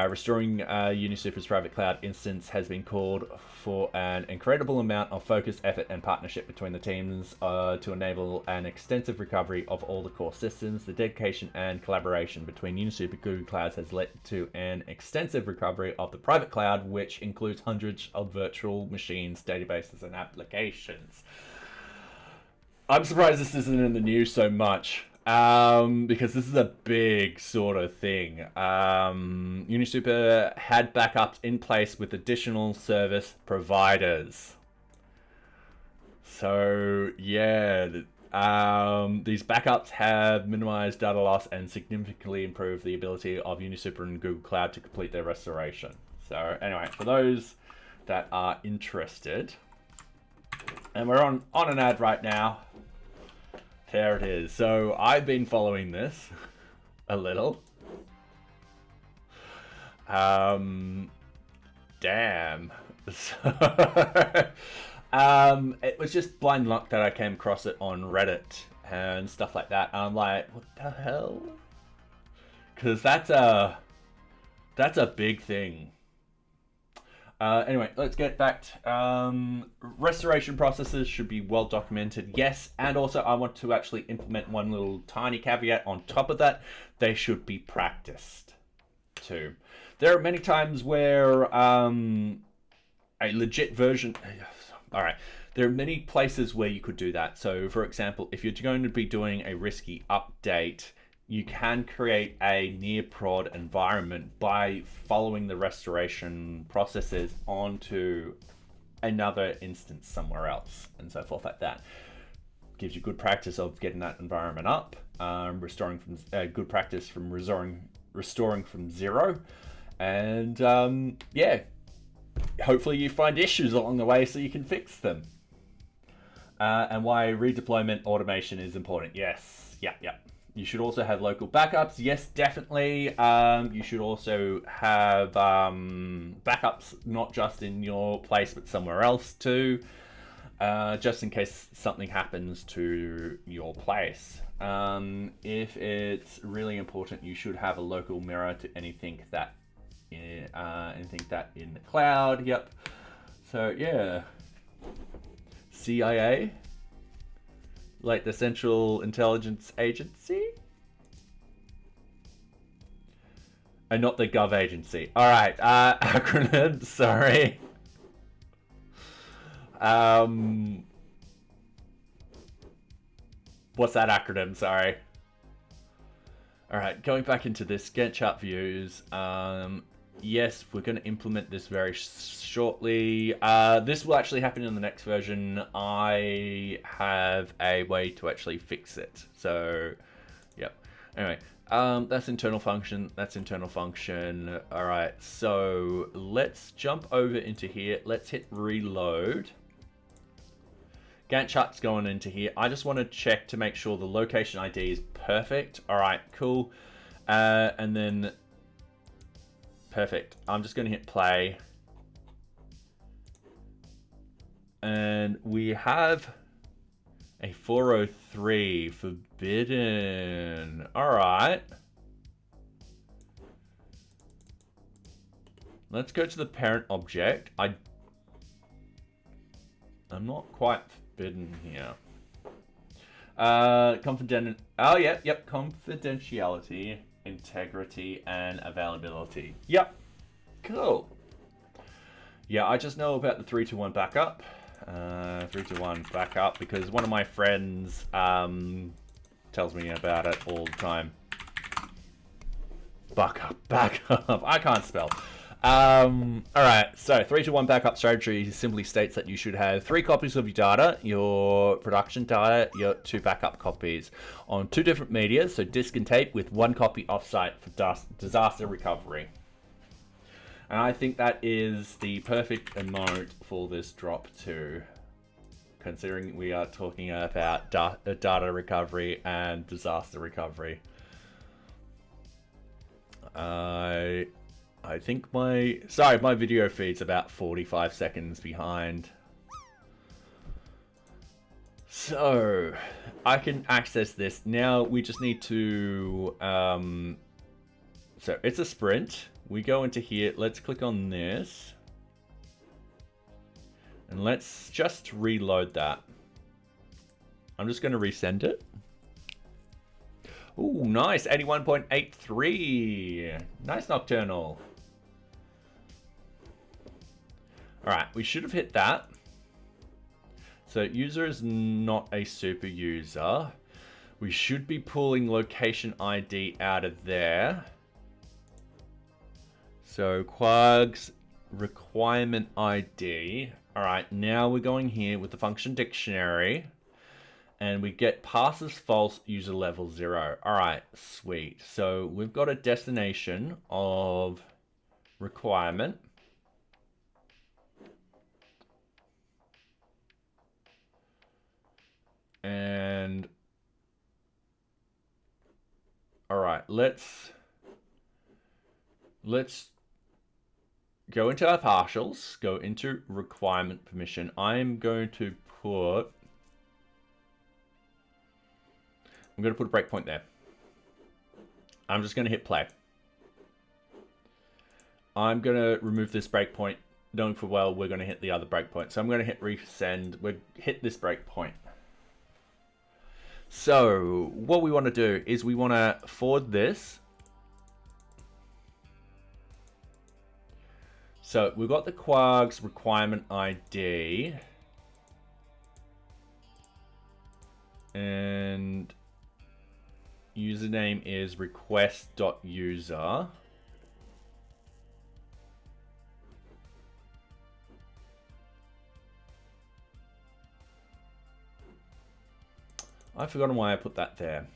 Speaker 1: Restoring UniSuper's private cloud instance has been called for an incredible amount of focus, effort, and partnership between the teams to enable an extensive recovery of all the core systems. The dedication and collaboration between UniSuper and Google Clouds has led to an extensive recovery of the private cloud, which includes hundreds of virtual machines, databases, and applications. I'm surprised this isn't in the news so much. Because this is a big sort of thing. UniSuper had backups in place with additional service providers. So yeah, these backups have minimized data loss and significantly improved the ability of UniSuper and Google Cloud to complete their restoration. So anyway, for those that are interested, and we're on an ad right now. There it is. So I've been following this a little. Damn. So, it was just blind luck that I came across it on Reddit and stuff like that. I'm like, what the hell? Because that's a big thing. Anyway, let's get back to restoration processes should be well documented, yes, and also I want to actually implement one little tiny caveat on top of that. They should be practiced too. There are many times where a legit version, all right, there are many places where you could do that. So for example, if you're going to be doing a risky update, you can create a near prod environment by following the restoration processes onto another instance somewhere else and so forth like that. Gives you good practice of getting that environment up, restoring from good practice from restoring from zero, and yeah, hopefully you find issues along the way so you can fix them. And why redeployment automation is important. Yes, yeah. You should also have local backups. Yes, definitely. You should also have backups, not just in your place, but somewhere else too, just in case something happens to your place. If it's really important, you should have a local mirror to anything that anything that in the cloud. Yep. So yeah, CIA, like the Central Intelligence Agency, and not the Gov Agency. All right, acronym. Sorry. What's that acronym? Sorry. All right, going back into this Gantt chart views. Yes, we're going to implement this very shortly. This will actually happen in the next version. I have a way to actually fix it. So, yep. Anyway, that's internal function. That's internal function. All right, so let's jump over into here. Let's hit reload. Gantt chart's going into here. I just want to check to make sure the location ID is perfect. All right, cool. And then, perfect. I'm just going to hit play. And we have a 403 forbidden. All right. Let's go to the parent object. I'm not quite forbidden here. Confidentiality, integrity, and availability. Yep. Cool. Yeah, I just know about the 3-2-1 backup. 3-2-1 backup because one of my friends tells me about it all the time. Backup. I can't spell. Alright, so 3-2-1 backup strategy simply states that you should have 3 copies of your data, your production data, your 2 backup copies on 2 different media, so disk and tape, with 1 copy offsite for disaster recovery. And I think that is the perfect emote for this drop too, considering we are talking about data recovery and disaster recovery. I think my video feed's about 45 seconds behind. So, I can access this. Now, we just need to, so it's a sprint. We go into here, let's click on this. And let's just reload that. I'm just going to resend it. Ooh, nice, 81.83. Nice Nocturnal. Alright, we should have hit that. So user is not a super user. We should be pulling location ID out of there. So Quag's requirement ID. Alright, now we're going here with the function dictionary. And we get passes false user level 0. Alright, sweet. So we've got a destination of requirement. And all right, let's go into our partials, go into requirement permission. I'm going to put a breakpoint there. I'm just going to hit play. I'm going to remove this breakpoint, knowing full well we're going to hit the other breakpoint. So I'm going to hit resend. We'll hit this breakpoint. So what we want to do is we want to forward this. So we've got the Quag's requirement ID. And username is request.user. I've forgotten why I put that there.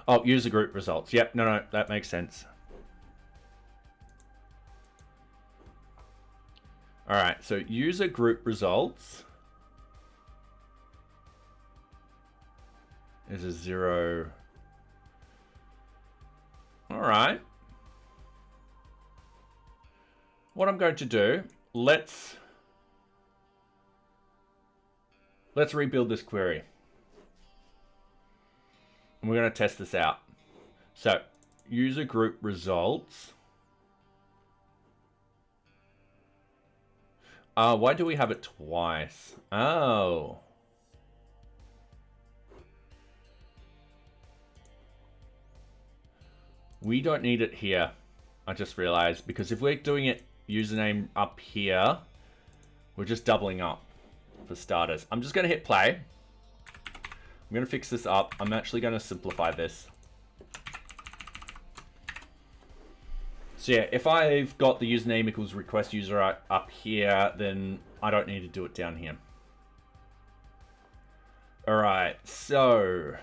Speaker 1: Oh, user group results. Yep, no, that makes sense. All right, so user group results is a 0. All right. What I'm going to do, let's let's rebuild this query. And we're going to test this out. So, user group results. Why do we have it twice? Oh. We don't need it here. I just realized, because if we're doing it username up here, we're just doubling up for starters. I'm just going to hit play. I'm going to fix this up. I'm actually going to simplify this. So yeah, if I've got the username equals request user up here, then I don't need to do it down here. All right, so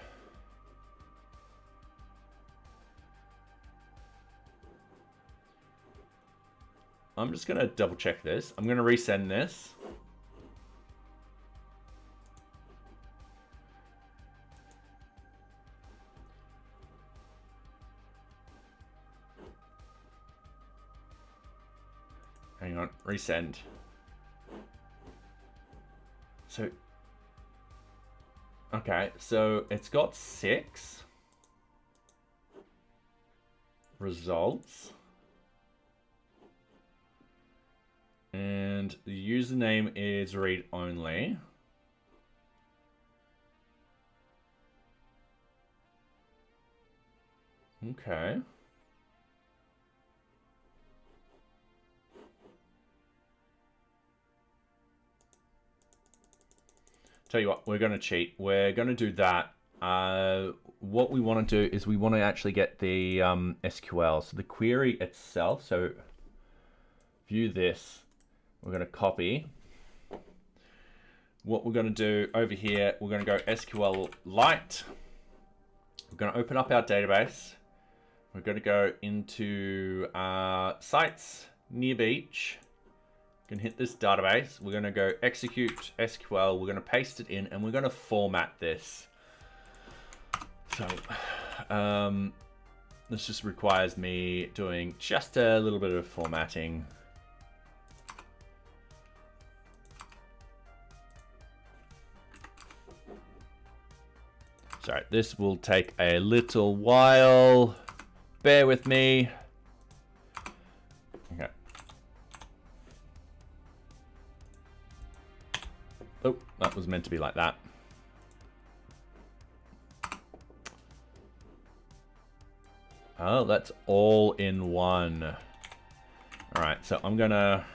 Speaker 1: I'm just going to double check this. I'm going to resend this. Hang on, resend. So, okay, so it's got 6 results. And the username is read only. Okay. Tell you what, we're going to cheat. We're going to do that. What we want to do is we want to actually get the SQL. So the query itself. So view this. We're going to copy. What we're going to do over here, we're going to go SQLite. We're going to open up our database. We're going to go into sites, NearBeach. Can hit this database. We're going to go execute SQL. We're going to paste it in, and we're going to format this. So this just requires me doing just a little bit of formatting. Sorry, this will take a little while. Bear with me. Okay. Oh, that was meant to be like that. Oh, that's all in one. All right, so I'm gonna...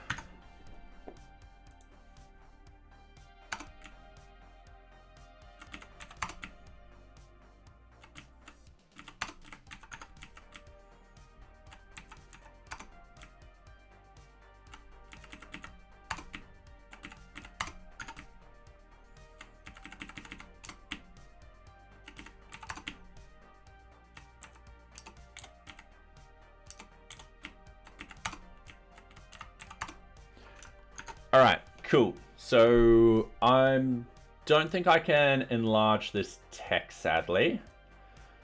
Speaker 1: All right, cool. So I don't think I can enlarge this text, sadly.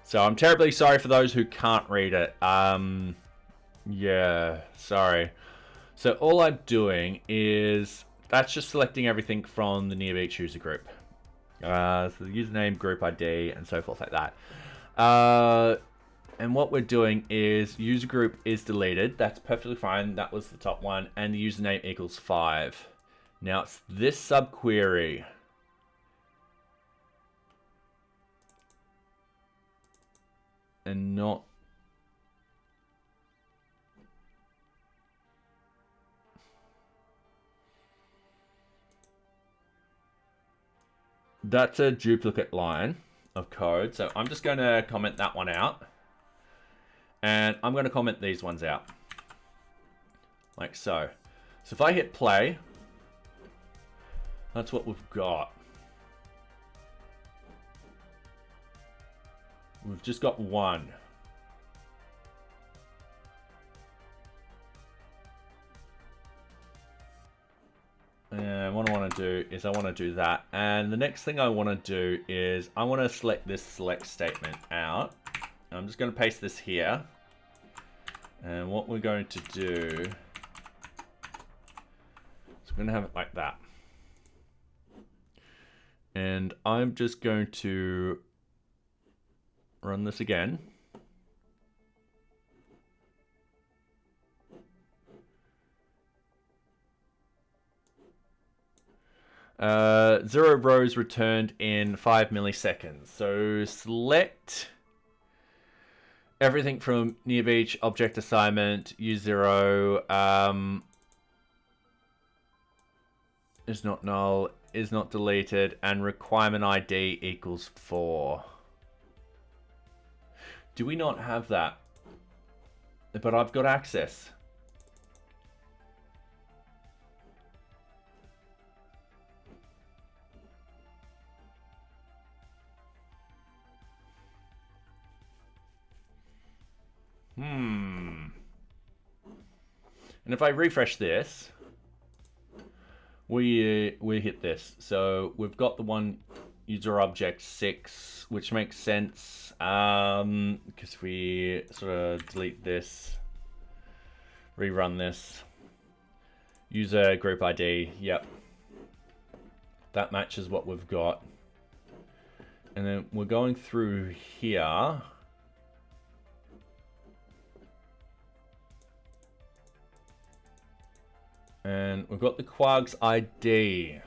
Speaker 1: So I'm terribly sorry for those who can't read it. Yeah, sorry. So all I'm doing is, that's just selecting everything from the NearBeach user group. So the username, group ID, and so forth like that. And what we're doing is user group is deleted. That's perfectly fine. That was the top one. And the username equals 5. Now it's this subquery. And not... That's a duplicate line of code. So I'm just going to comment that one out. And I'm going to comment these ones out. Like so. So if I hit play, that's what we've got. We've just got one. And what I want to do is I want to do that. And the next thing I want to do is I want to select this select statement out. I'm just going to paste this here. And what we're going to do is we're going to have it like that. And I'm just going to run this again. Zero rows returned in 5 milliseconds. So select everything from NearBeach, object assignment, use zero, is not null, is not deleted, and requirement ID equals 4. Do we not have that? But I've got access. And if I refresh this, we hit this. So we've got the one user object 6, which makes sense because we sort of delete this, rerun this. User group ID, yep. That matches what we've got. And then we're going through here. And we've got the Quags ID.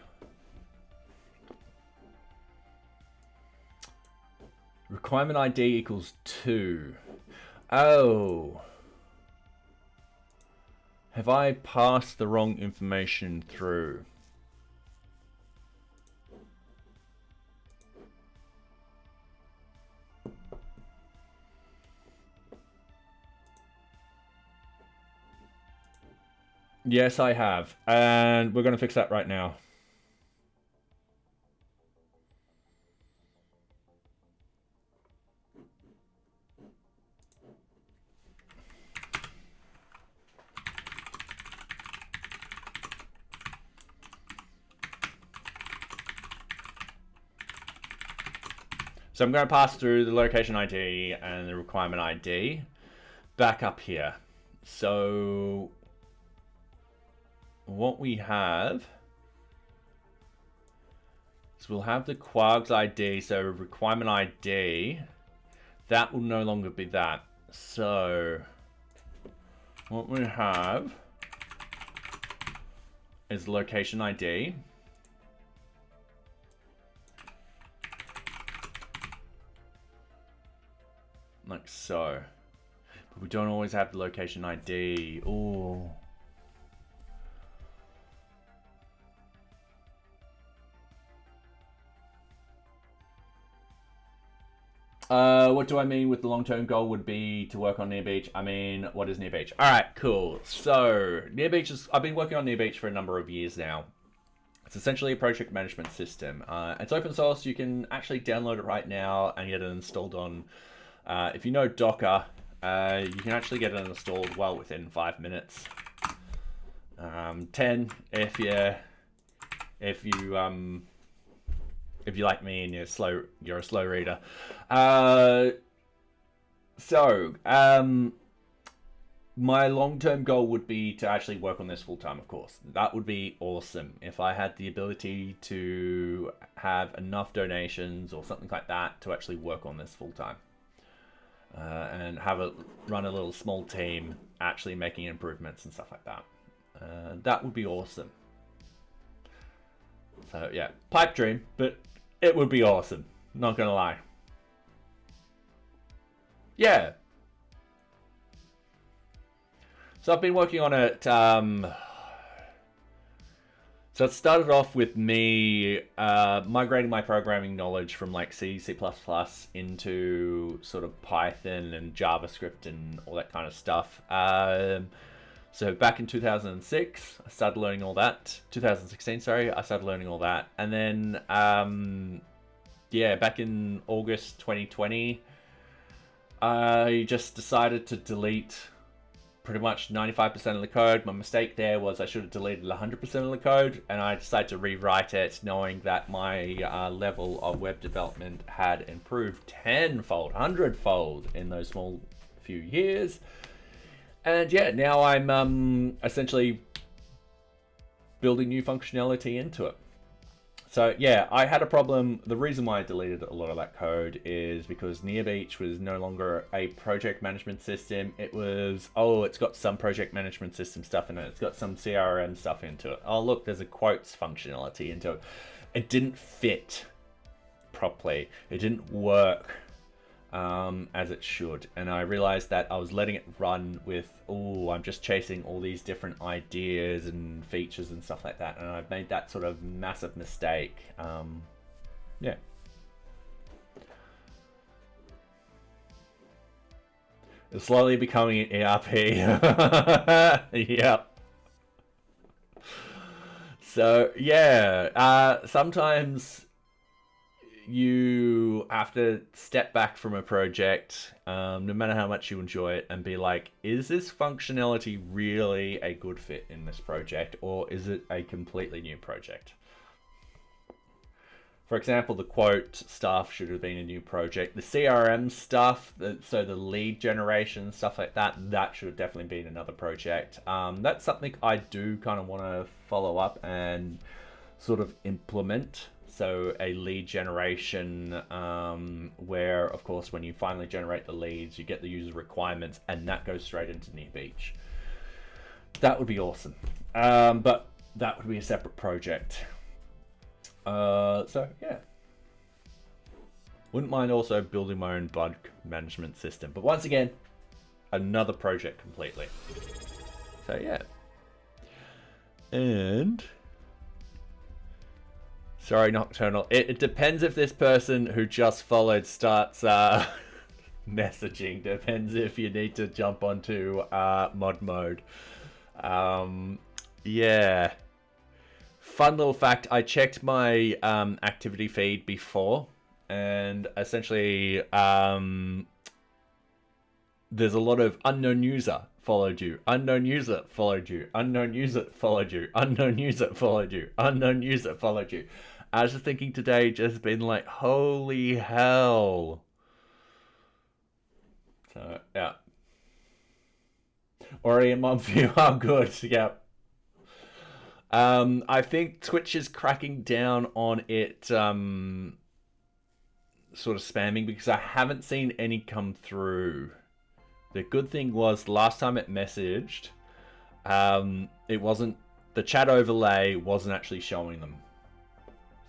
Speaker 1: Requirement ID equals 2. Oh. Have I passed the wrong information through? Yes, I have. And we're going to fix that right now. So I'm going to pass through the location ID and the requirement ID back up here. So what we have is we'll have the Quags ID, so requirement ID, that will no longer be that. So what we have is location ID. Like so. But we don't always have the location ID. Oh. What do I mean with the long-term goal would be to work on NearBeach? I mean, what is NearBeach? All right, cool. So NearBeach is, I've been working on NearBeach for a number of years now. It's essentially a project management system. It's open source. You can actually download it right now and get it installed on, if you know Docker, you can actually get it installed well within 5 minutes. 10 if you like me and you're a slow reader. My long-term goal would be to actually work on this full-time, of course. That would be awesome if I had the ability to have enough donations or something like that to actually work on this full-time. And have it run a little small team actually making improvements and stuff like that. That would be awesome. So yeah, pipe dream, but it would be awesome. Not gonna lie. Yeah. So I've been working on it. So it started off with me migrating my programming knowledge from like C, C++ into sort of Python and JavaScript and all that kind of stuff. So back in 2006, I started learning all that. 2016, sorry, I started learning all that. And then, yeah, back in August 2020, I just decided to delete pretty much 95% of the code. My mistake there was I should have deleted 100% of the code, and I decided to rewrite it knowing that my level of web development had improved tenfold, 100-fold in those small few years. And yeah, now I'm essentially building new functionality into it. So yeah, I had a problem. The reason why I deleted a lot of that code is because NearBeach was no longer a project management system. It was, oh, it's got some project management system stuff in it. It's got some CRM stuff into it. Oh, look, there's a quotes functionality into it. It didn't fit properly. It didn't work as it should. And I realized that I was letting it run with, oh, I'm just chasing all these different ideas and features and stuff like that. And I've made that sort of massive mistake. Yeah. It's slowly becoming an ERP. Yep. So, yeah, sometimes you have to step back from a project, no matter how much you enjoy it, and be like, is this functionality really a good fit in this project, or is it a completely new project? For example, the quote stuff should have been a new project. The CRM stuff, so the lead generation, stuff like that, that should have definitely been another project. That's something I do kind of want to follow up and sort of implement. So a lead generation where, of course, when you finally generate the leads, you get the user requirements, and that goes straight into NearBeach. That would be awesome. But that would be a separate project. So yeah, wouldn't mind also building my own bug management system, but once again, another project completely. So yeah, and sorry, Nocturnal, it depends if this person who just followed starts messaging. Depends if you need to jump onto mod mode. Yeah. Fun little fact, I checked my activity feed before, and essentially there's a lot of unknown user followed you, unknown user followed you, unknown user followed you, unknown user followed you, unknown user followed you. I was just thinking today, just been like, holy hell. So, yeah. Already a month view, oh good, yeah. I think Twitch is cracking down on it sort of spamming, because I haven't seen any come through. The good thing was last time it messaged, it wasn't, the chat overlay wasn't actually showing them.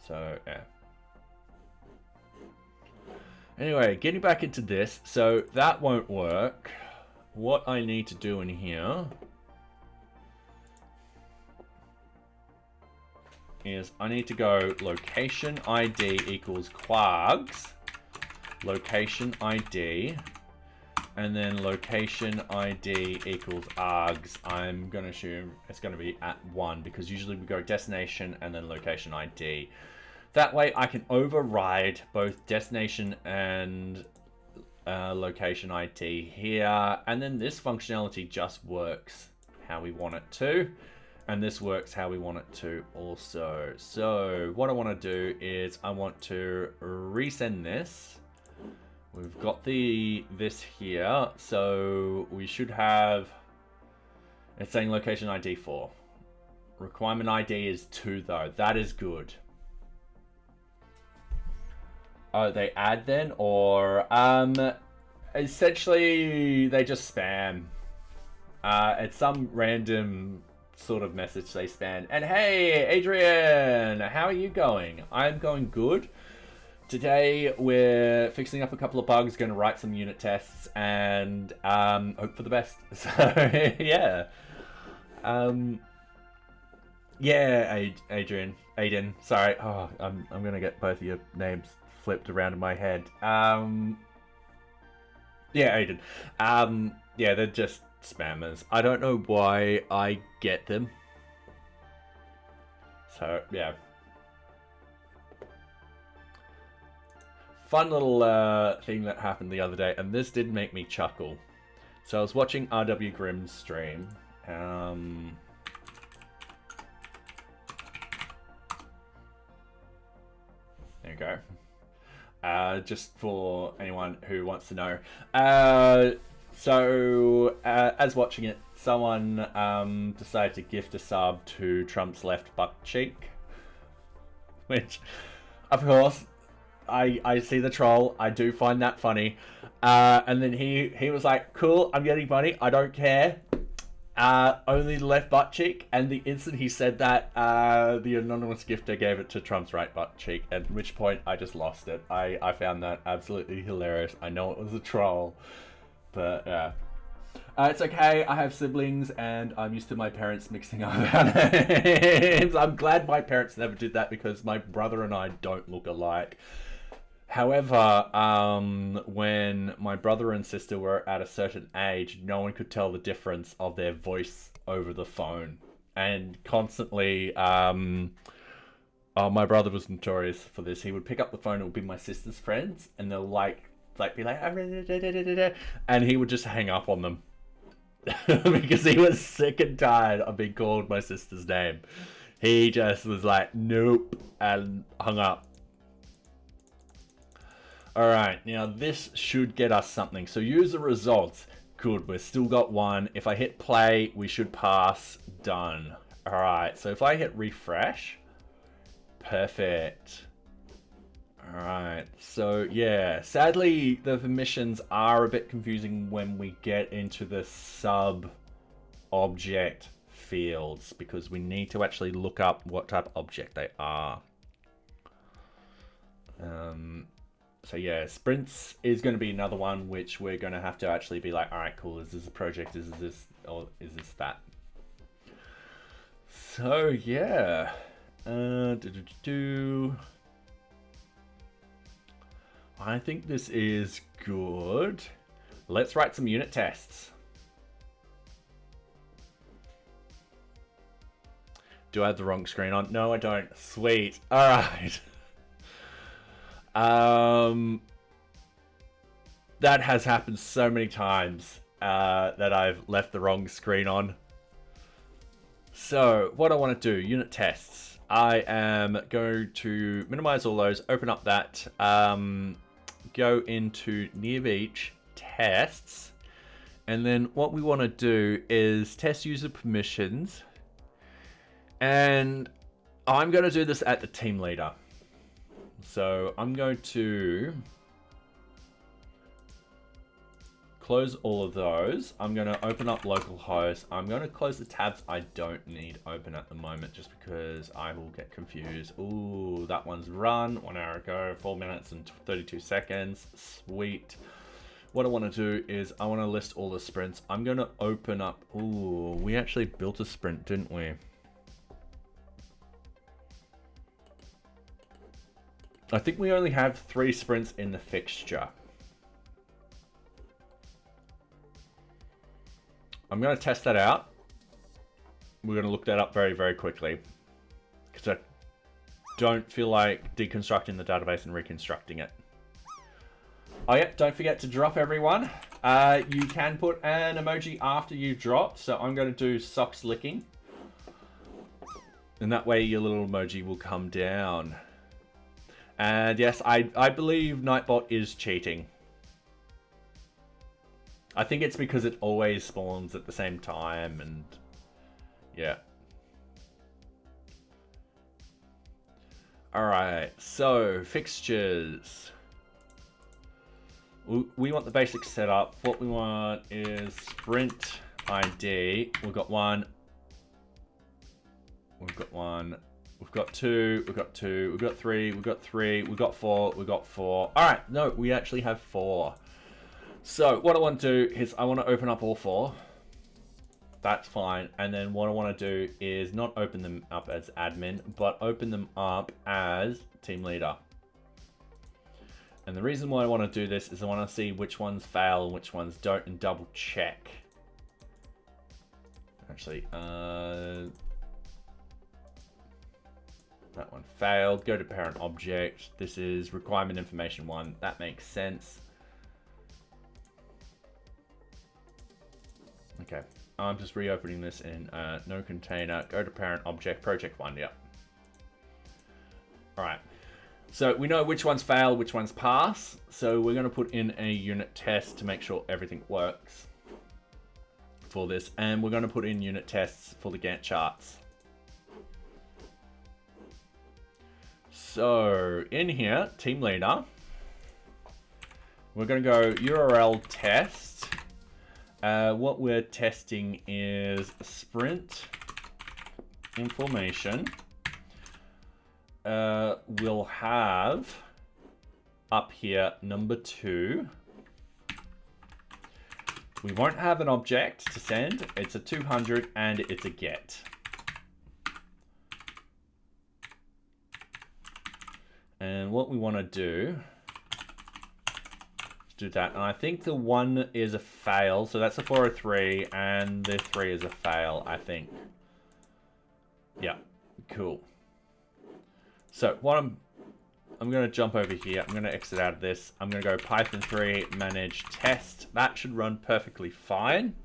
Speaker 1: So, yeah. Anyway, getting back into this, so that won't work. What I need to do in here is I need to go location ID equals quargs, location ID, and then location ID equals args. I'm going to assume it's going to be at 1, because usually we go destination and then location ID. That way I can override both destination and location ID here, and then this functionality just works how we want it to. And this works how we want it to also. So what I want to do is I want to resend this. We've got this here. So we should have, it's saying location ID 4. Requirement ID is 2 though. That is good. Oh, they add then? Or essentially they just spam. It's some random sort of message they spam. And hey, Adrian, how are you going? I'm going good. Today we're fixing up a couple of bugs, going to write some unit tests, and hope for the best. So yeah, yeah, Aiden. Sorry, oh, I'm gonna get both of your names flipped around in my head. Yeah, Aiden. Yeah, they're just spammers. I don't know why I get them. So, yeah. Fun little thing that happened the other day, and this did make me chuckle. So I was watching RW Grimm's stream. There you go. Just for anyone who wants to know. So, as watching it, someone decided to gift a sub to Trump's left butt cheek. Which, of course, I see the troll. I do find that funny. And then he was like, cool, I'm getting money. I don't care. Only the left butt cheek. And the instant he said that, the anonymous gifter gave it to Trump's right butt cheek. At which point, I just lost it. I found that absolutely hilarious. I know it was a troll. But, yeah. It's okay, I have siblings, and I'm used to my parents mixing up our names. I'm glad my parents never did that, because my brother and I don't look alike. However, when my brother and sister were at a certain age, no one could tell the difference of their voice over the phone. And constantly, my brother was notorious for this. He would pick up the phone, it would be my sister's friends, and they'll be like, and he would just hang up on them. Because he was sick and tired of being called my sister's name. He just was like, nope, and hung up. Alright, now this should get us something. So user results. Good, we've still got one. If I hit play, we should pass. Done. Alright, so if I hit refresh, perfect. Alright, so yeah, sadly the permissions are a bit confusing when we get into the sub-object fields, because we need to actually look up what type of object they are. So yeah, sprints is going to be another one which we're going to have to actually be like, alright, cool, is this a project, is this, or is this that? So yeah, I think this is good. Let's write some unit tests. Do I have the wrong screen on? No, I don't. Sweet. All right. That has happened so many times that I've left the wrong screen on. So what I want to do, unit tests. I am going to minimize all those, open up that, go into NearBeach tests, and then what we want to do is test user permissions, and I'm going to do this at the team leader. So I'm going to close all of those. I'm going to open up localhost. I'm going to close the tabs I don't need open at the moment, just because I will get confused. Ooh, that one's run 1 hour ago, 4 minutes and 32 seconds. Sweet. What I want to do is I want to list all the sprints. I'm going to open up. Ooh, we actually built a sprint, didn't we? I think we only have 3 sprints in the fixture. I'm going to test that out. We're going to look that up very, very quickly, because I don't feel like deconstructing the database and reconstructing it. Oh yeah, don't forget to drop, everyone. You can put an emoji after you drop, so I'm going to do socks licking. And that way your little emoji will come down. And yes, I believe Nightbot is cheating. I think it's because it always spawns at the same time, and yeah. Alright, so fixtures. We want the basic setup. What we want is sprint ID. We've got 1. We've got 1. We've got 2. We've got 2. We've got 3. We've got 3. We've got 4. We've got 4. Alright, no, we actually have 4. So what I want to do is I want to open up all 4. That's fine. And then what I want to do is not open them up as admin, but open them up as team leader. And the reason why I want to do this is I want to see which ones fail and which ones don't, and double check. Actually, that one failed. Go to parent object. This is requirement information 1. That makes sense. Okay, I'm just reopening this in no container. Go to parent object, project 1, yep. All right, so we know which ones fail, which ones pass. So we're going to put in a unit test to make sure everything works for this. And we're going to put in unit tests for the Gantt charts. So in here, team leader, we're going to go URL test. What we're testing is sprint information. We'll have up here number 2. We won't have an object to send. It's a 200 and it's a get. And what we want to do is do that. And I think the 1 is a fail. So that's a 403 and the 3 is a fail, I think. Yeah, cool. So what I'm going to jump over here. I'm going to exit out of this. I'm going to go Python 3 manage test. That should run perfectly fine.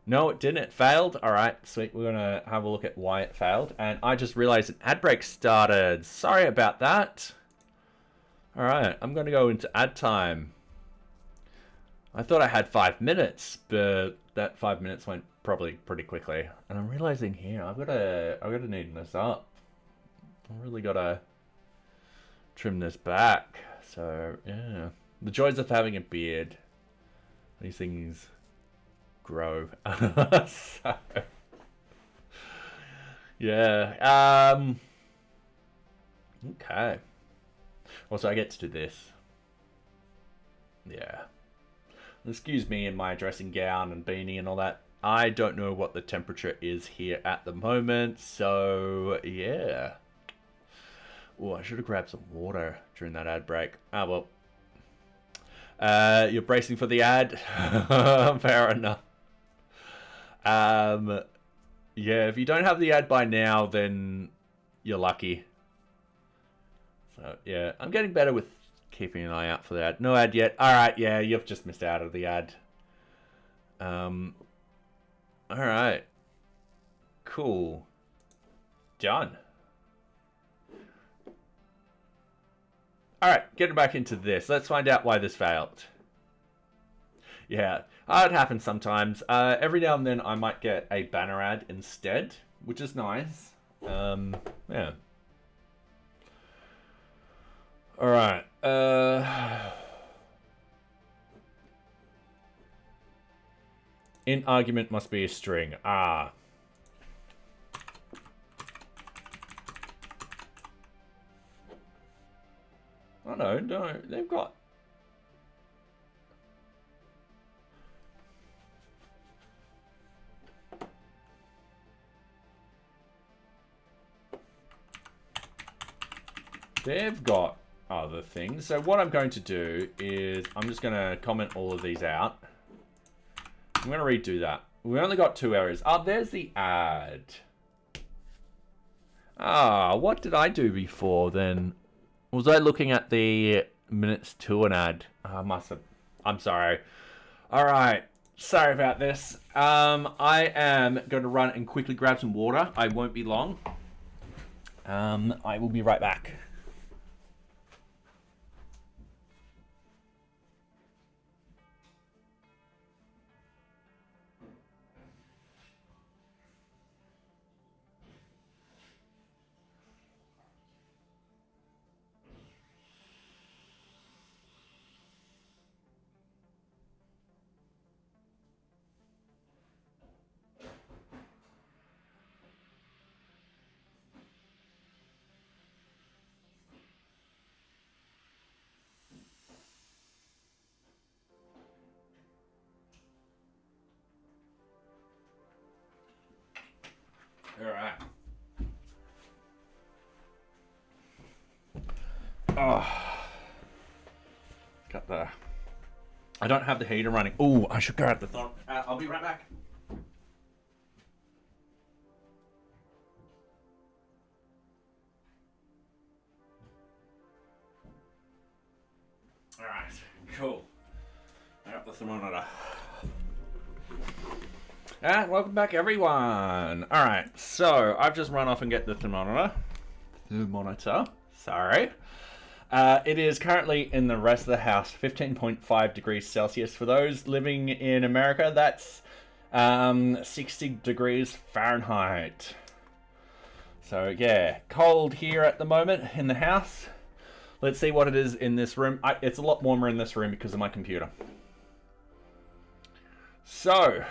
Speaker 1: No, it didn't. It failed. All right, sweet. We're going to have a look at why it failed. And I just realized an ad break started. Sorry about that. All right, I'm going to go into ad time. I thought I had 5 minutes, but that 5 minutes went probably pretty quickly. And I'm realizing here, I've got to neaten this up. I really got to trim this back. So yeah, the joys of having a beard. These things grow. So, yeah. Okay. Also, I get to do this. Yeah. Excuse me in my dressing gown and beanie and all that. I don't know what the temperature is here at the moment. So yeah. Oh, I should have grabbed some water during that ad break. Ah, well. You're bracing for the ad? Fair enough. Yeah, if you don't have the ad by now, then you're lucky. So, yeah, I'm getting better with keeping an eye out for the ad. No ad yet. All right, yeah, you've just missed out of the ad. All right. Cool. Done. All right, getting back into this. Let's find out why this failed. Yeah, it happens sometimes. Every now and then I might get a banner ad instead, which is nice. Yeah. All right. In argument must be a string. Ah. Oh, no, they've got... They've got other things. So what I'm going to do is I'm just going to comment all of these out. I'm going to redo that. We only got 2 errors. Oh, there's the ad. Ah, what did I do before then? Was I looking at the minutes to an ad? I must have. I'm sorry. All right. Sorry about this. I am going to run and quickly grab some water. I won't be long. I will be right back. All right. Oh, got the. I don't have the heater running. Oh, I should grab the thought. I'll be right back. All right, cool. I got the thermometer. Welcome back, everyone. All right, so I've just run off and get the thermometer. Sorry. It is currently in the rest of the house, 15.5 degrees Celsius. For those living in America, that's 60 degrees Fahrenheit. So yeah, cold here at the moment in the house. Let's see what it is in this room. It's a lot warmer in this room because of my computer. So,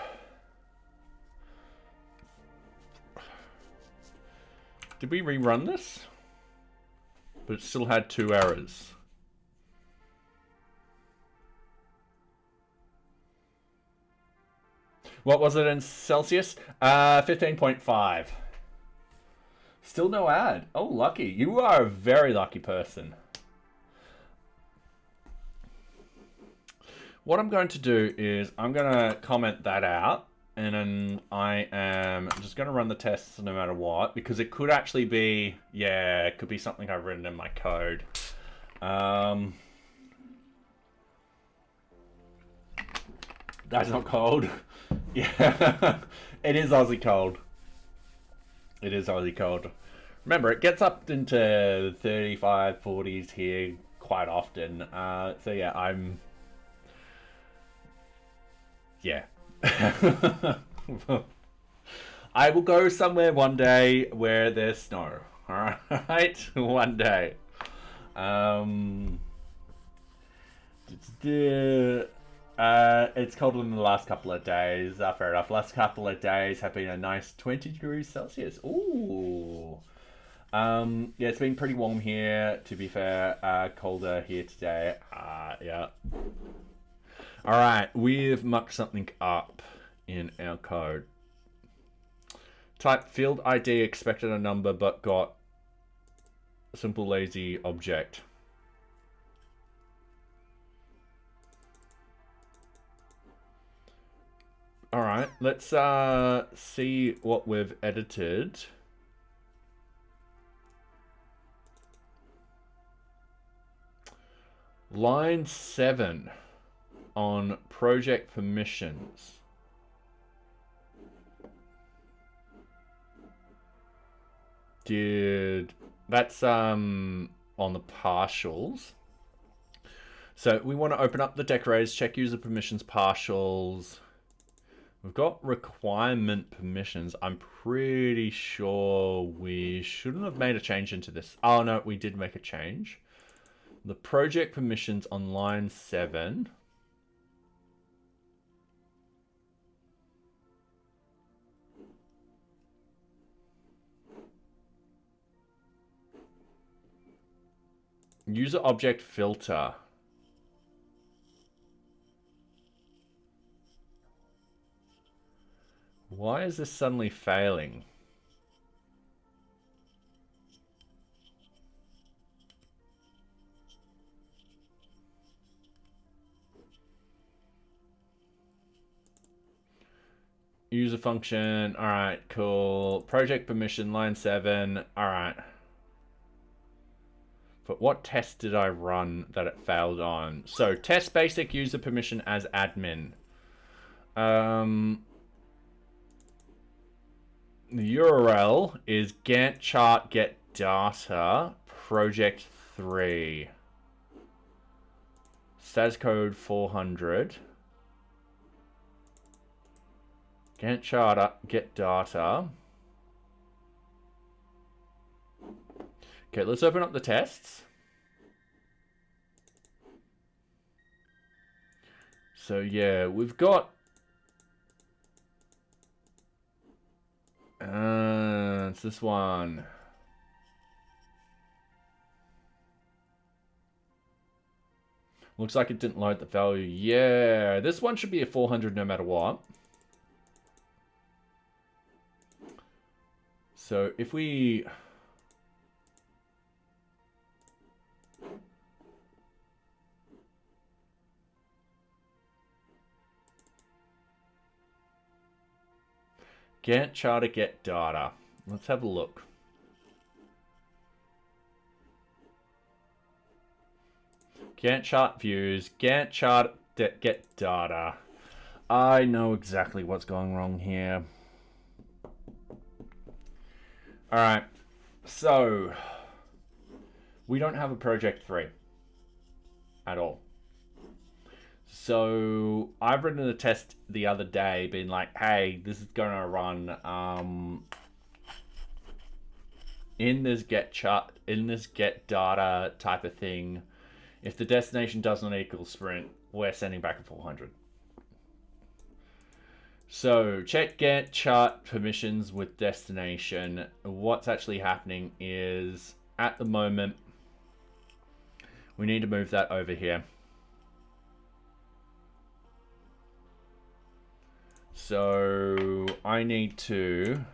Speaker 1: did we rerun this? But it still had 2 errors. What was it in Celsius? 15.5. Still no ad. Oh, lucky. You are a very lucky person. What I'm going to do is I'm going to comment that out. And then I am just going to run the tests no matter what. Because it could actually be... Yeah, it could be something I've written in my code. That's not cold. Yeah, it is Aussie cold. It is Aussie cold. Remember, it gets up into 35, 40s here quite often. So yeah, I'm... Yeah. I will go somewhere one day where there's snow. Alright? One day. It's colder than the last couple of days. Fair enough. Last couple of days have been a nice 20 degrees Celsius. Ooh. Yeah, it's been pretty warm here, to be fair. Colder here today. Yeah. Alright, we've mucked something up in our code. Type field ID, expected a number, but got a simple lazy object. Alright, let's see what we've edited. Line 7 on project permissions. That's on the partials. So we want to open up the decorators, check user permissions, partials. We've got requirement permissions. I'm pretty sure we shouldn't have made a change into this. Oh no, we did make a change. The project permissions on line 7. User object filter. Why is this suddenly failing? User function. All right, cool. Project permission, line 7. All right. But what test did I run that it failed on? So test basic user permission as admin. The URL is Gantt chart get data project 3. Status code 400. Gantt chart get data. Okay, let's open up the tests. So yeah, we've got it's this one. Looks like it didn't load the value. Yeah, this one should be a 400 no matter what. So if we... Gantt chart to get data. Let's have a look. Gantt chart views. Gantt chart get data. I know exactly what's going wrong here. Alright. So, we don't have a project 3 at all. So I've written a test the other day, being like, hey, this is going to run in this get chart, in this get data type of thing, if the destination does not equal sprint, we're sending back a 400. So check get chart permissions with destination. What's actually happening is at the moment, we need to move that over here. So I need to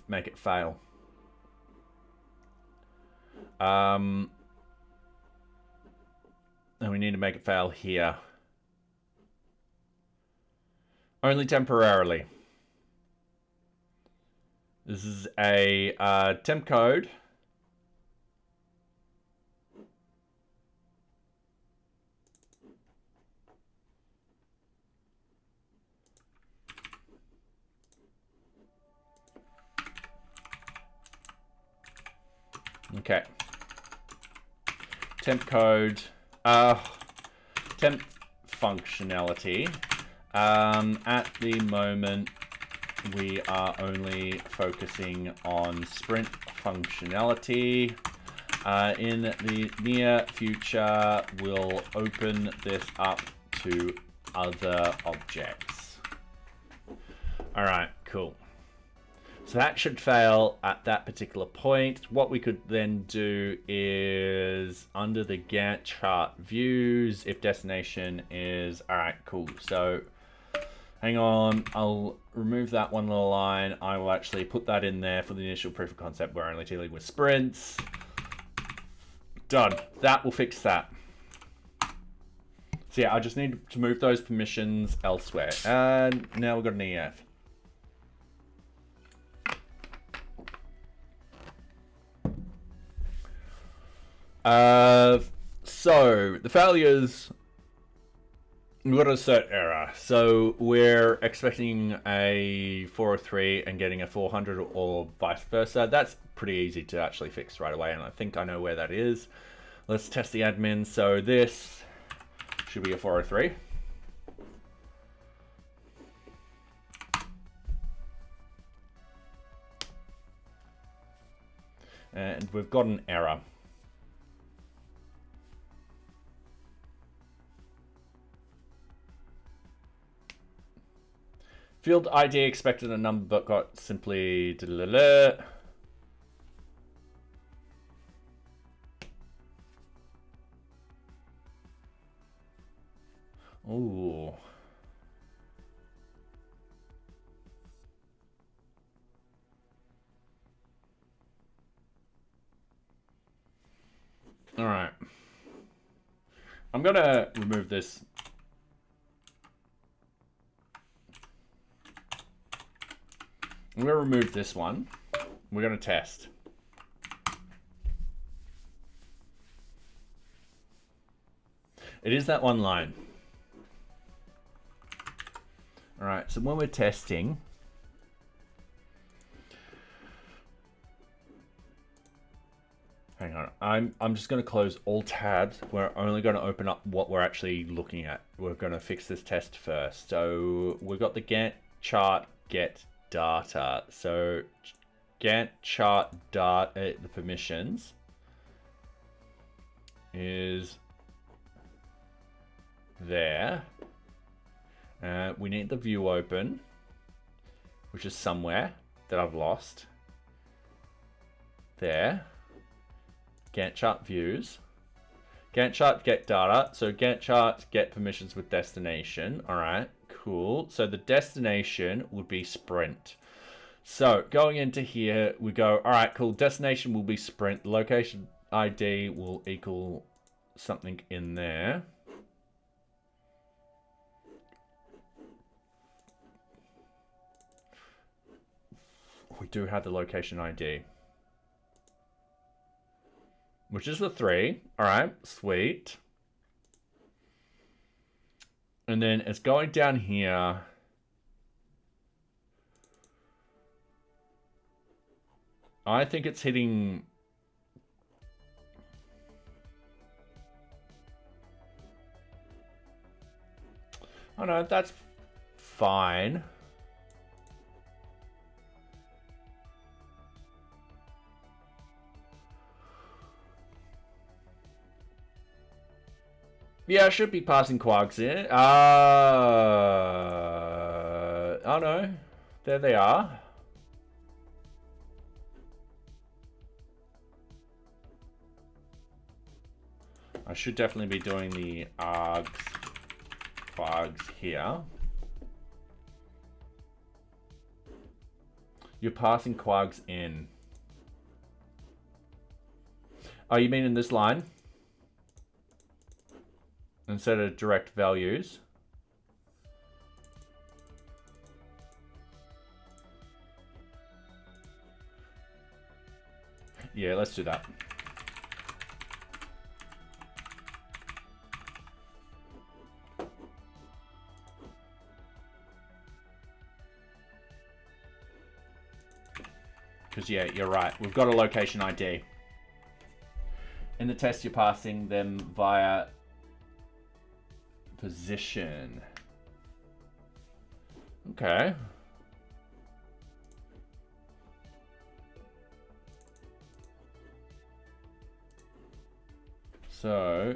Speaker 1: make it fail. And we need to make it fail here. Only temporarily. This is a temp code. Okay. Temp code. Temp functionality. At the moment, we are only focusing on sprint functionality. In the near future, we'll open this up to other objects. All right, cool. So that should fail at that particular point. What we could then do is under the Gantt chart views, if destination is, all right, cool. So hang on, I'll remove that one little line. I will actually put that in there for the initial proof of concept. We're only dealing with sprints. Done. That will fix that. So yeah, I just need to move those permissions elsewhere. And now we've got an EF. So the failures, we've got a cert error. So we're expecting a 403 and getting a 400 or vice versa. That's pretty easy to actually fix right away, and I think I know where that is. Let's test the admin. So this should be a 403. And we've got an error. Field ID expected a number but got simply Ooh. All right. I'm gonna remove this. I'm going to remove this one. We're going to test. It is that one line. All right, so when we're testing, hang on, I'm just going to close all tabs. We're only going to open up what we're actually looking at. We're going to fix this test first. So we've got the Gantt chart get data. So Gantt chart data, the permissions is there. We need the view open, which is somewhere that I've lost. There. Gantt chart views. Gantt chart get data. So Gantt chart get permissions with destination. All right. Cool. So the destination would be sprint. So going into here, we go, all right, cool. Destination will be sprint. Location ID will equal something in there. We do have the location ID, which is the 3. All right, sweet. And then it's going down here. I think it's hitting Oh no, that's fine. Yeah, I should be passing quarks in. Oh no. There they are. I should definitely be doing the args, quarks here. You're passing quarks in. Oh, you mean in this line? Instead of direct values. Yeah, let's do that. Because, yeah, you're right. We've got a location ID. In the test, you're passing them via position. Okay. So,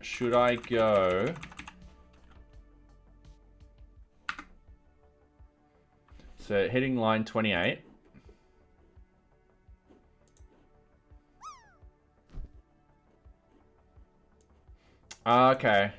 Speaker 1: should I go... So, hitting line 28. Okay.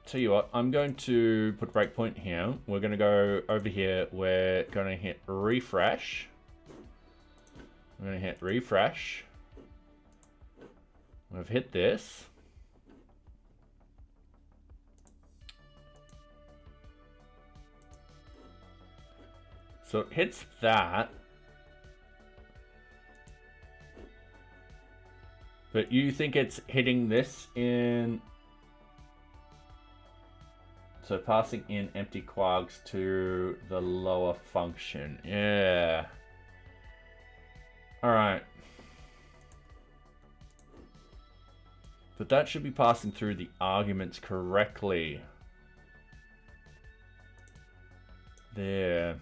Speaker 1: Tell you what, I'm going to put breakpoint here. We're going to go over here. We're going to hit refresh. We're going to hit refresh. We've hit this. So it hits that. But you think it's hitting this in... So passing in empty quarks to the lower function. Yeah. All right. But that should be passing through the arguments correctly. There.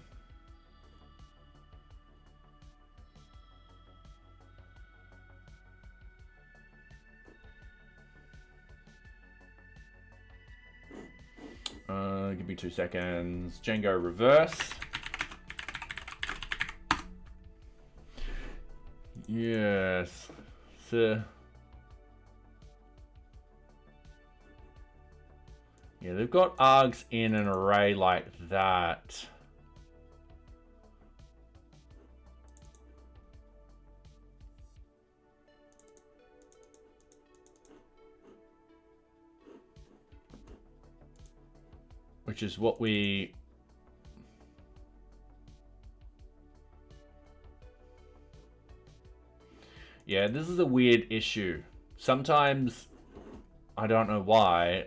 Speaker 1: Give me 2 seconds. Django reverse. Yes. So, yeah, they've got args in an array like that. Which is what we... Yeah, this is a weird issue. Sometimes, I don't know why,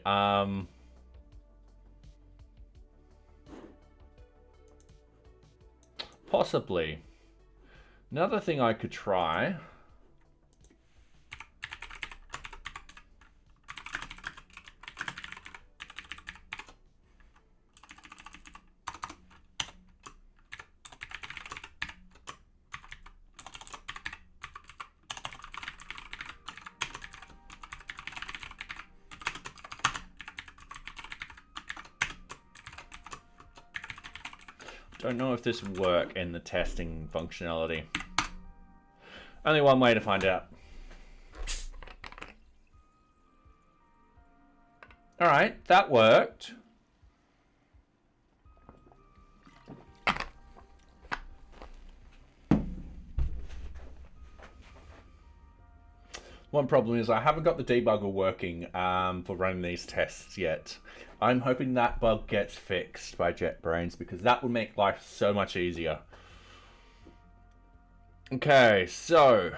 Speaker 1: possibly. Another thing I could try... Don't know if this will work in the testing functionality. Only one way to find out. All right, that worked. One problem is I haven't got the debugger working for running these tests yet. I'm hoping that bug gets fixed by JetBrains because that would make life so much easier. Okay, so...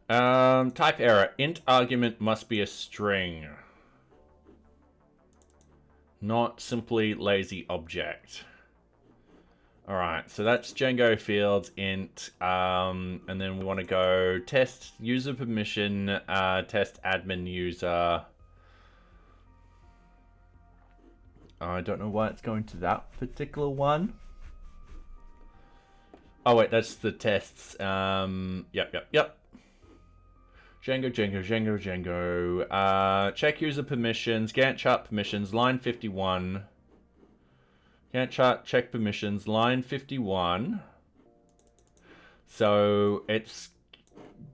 Speaker 1: Type error. Int argument must be a string. Not simply lazy object. Alright, so that's Django fields int, and then we want to go test user permission, test admin user. I don't know why it's going to that particular one. Oh wait, that's the tests. Yep. Django. Check user permissions, Gantt chart permissions, line 51. Gantt chart check permissions, line 51. So it's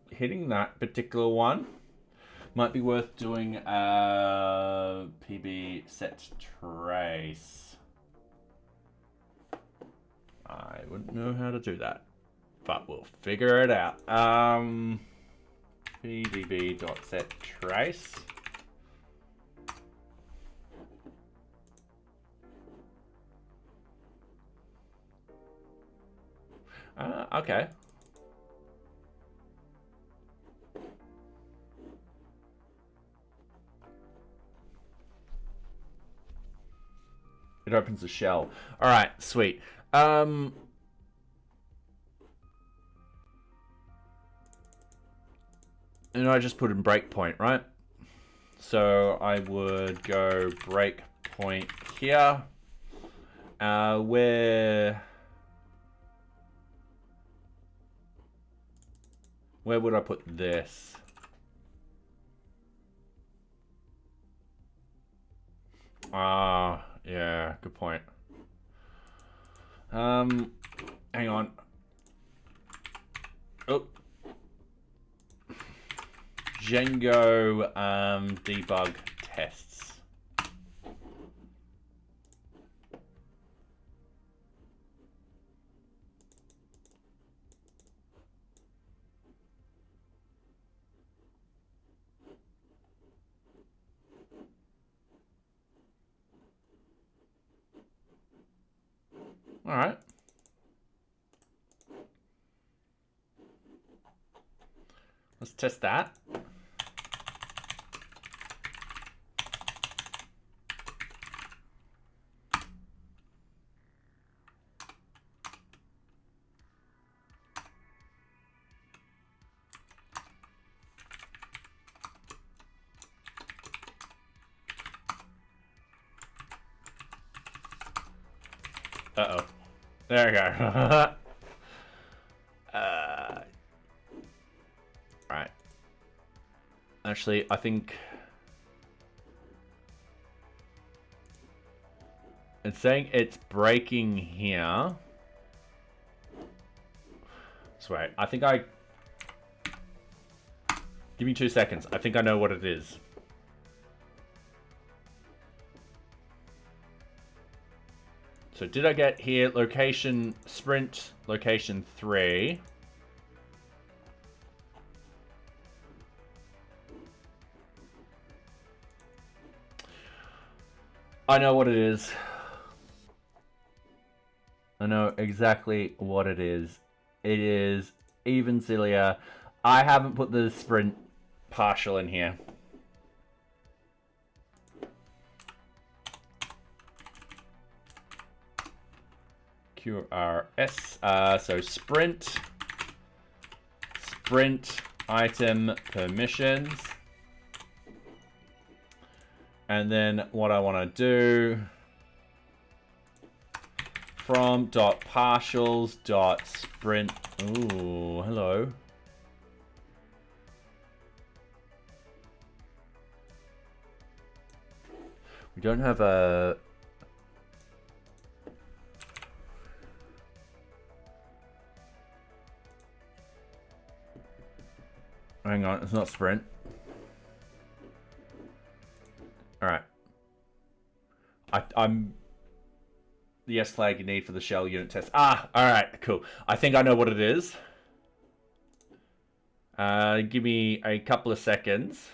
Speaker 1: hitting that particular one. Might be worth doing a PB set trace. I wouldn't know how to do that, but we'll figure it out. pdb.set trace. Okay. It opens the shell. All right, sweet. And I just put in breakpoint, right? So I would go breakpoint here. Where would I put this? Yeah, good point. Hang on. Oh. Django debug tests. All right. Let's test that. Uh-oh. There we go. Right. Actually, I think it's saying it's breaking here. So wait, I think give me 2 seconds. I think I know what it is. So did I get here location sprint location 3? I know what it is. I know exactly what it is. It is even sillier. I haven't put the sprint partial in here. QRS. So sprint item permissions. And then what I want to do from .partials.sprint. Ooh, hello. We don't have a hang on, it's not sprint. All right. I'm the S flag you need for the shell unit test. All right, cool. I think I know what it is. Give me a couple of seconds.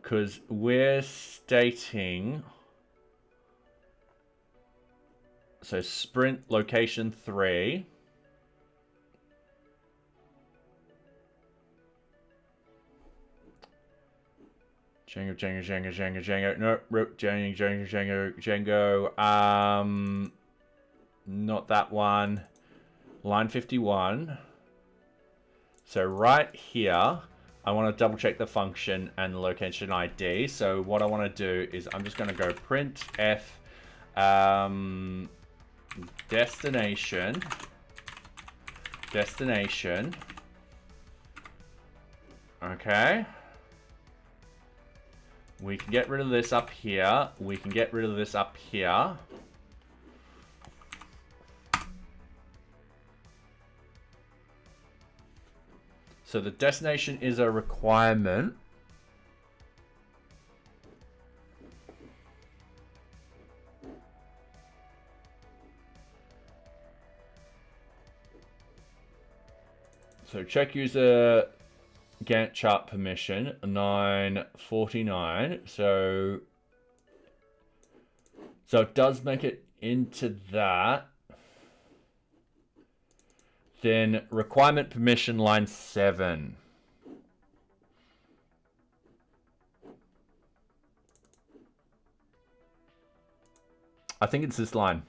Speaker 1: Because we're stating So sprint location 3. Django. No, Django. Not that one. Line 51. So right here, I want to double check the function and the location ID. So what I want to do is I'm just going to go printf destination. Okay. We can get rid of this up here. We can get rid of this up here. So the destination is a requirement. So check user Gantt chart permission 949. So it does make it into that. Then requirement permission line 7. I think it's this line.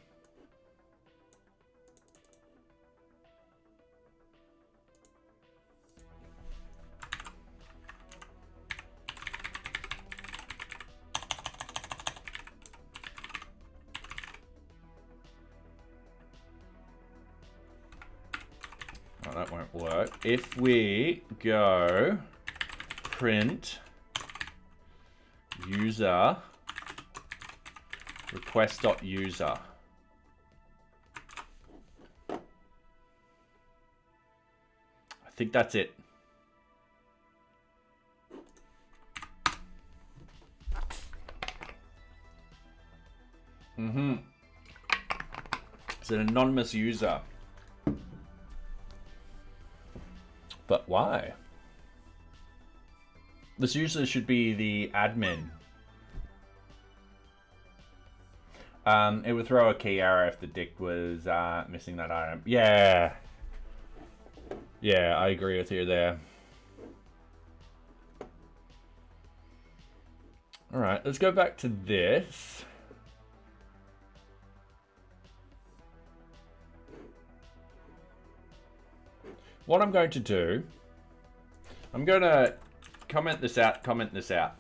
Speaker 1: Oh, that won't work. If we go print user request.user. I think that's it. It's an anonymous user. But why? This user should be the admin. It would throw a key error if the dict was missing that item. Yeah. Yeah, I agree with you there. All right, let's go back to this. What I'm going to do, I'm going to comment this out.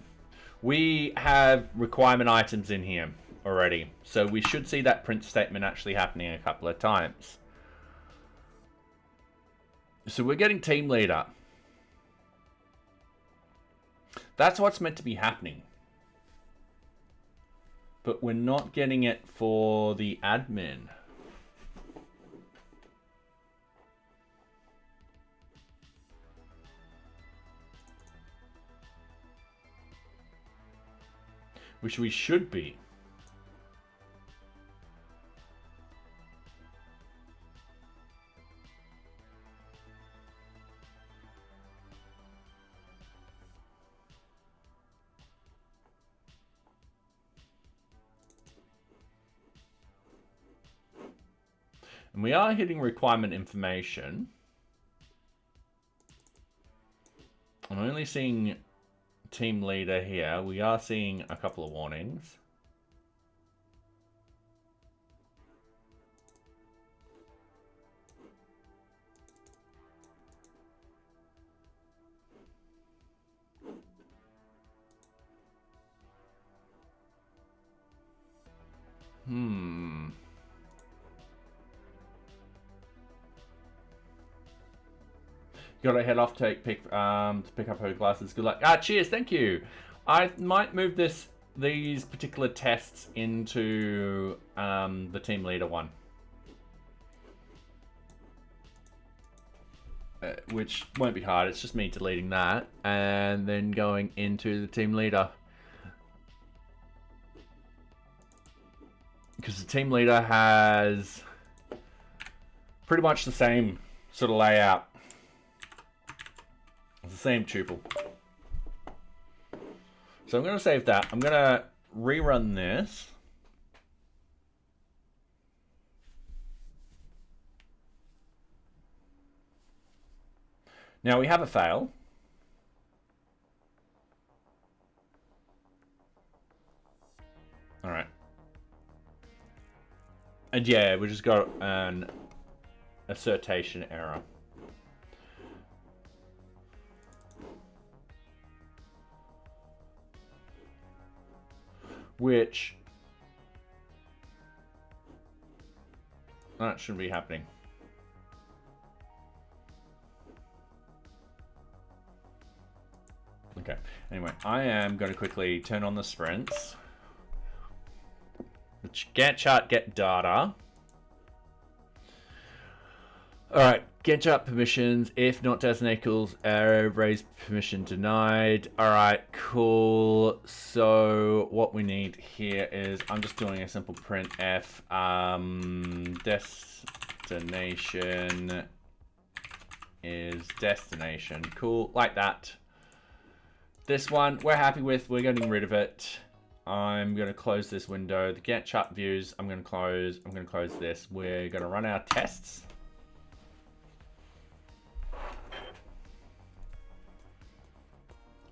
Speaker 1: We have requirement items in here already, so we should see that print statement actually happening a couple of times. So we're getting team leader. That's what's meant to be happening. But we're not getting it for the admin. Which we should be. And we are hitting requirement information. I'm only seeing team leader here. We are seeing a couple of warnings. Gotta head off to pick up her glasses. Good luck. Cheers, thank you. I might move these particular tests into the team leader one. Which won't be hard, it's just me deleting that and then going into the team leader. Because the team leader has pretty much the same sort of layout. It's the same tuple. So I'm going to save that. I'm going to rerun this. Now we have a fail. All right. And yeah, we just got an assertion error. Which that shouldn't be happening. Okay. Anyway, I am going to quickly turn on the sprints. Gantt chart get data. Alright, Gantt chart permissions. If not doesn't equals arrow, raise permission denied. Alright, cool. So what we need here is I'm just doing a simple printf. Destination is destination. Cool, like that. This one we're happy with. We're getting rid of it. I'm going to close this window. The Gantt chart views, I'm going to close. I'm going to close this. We're going to run our tests.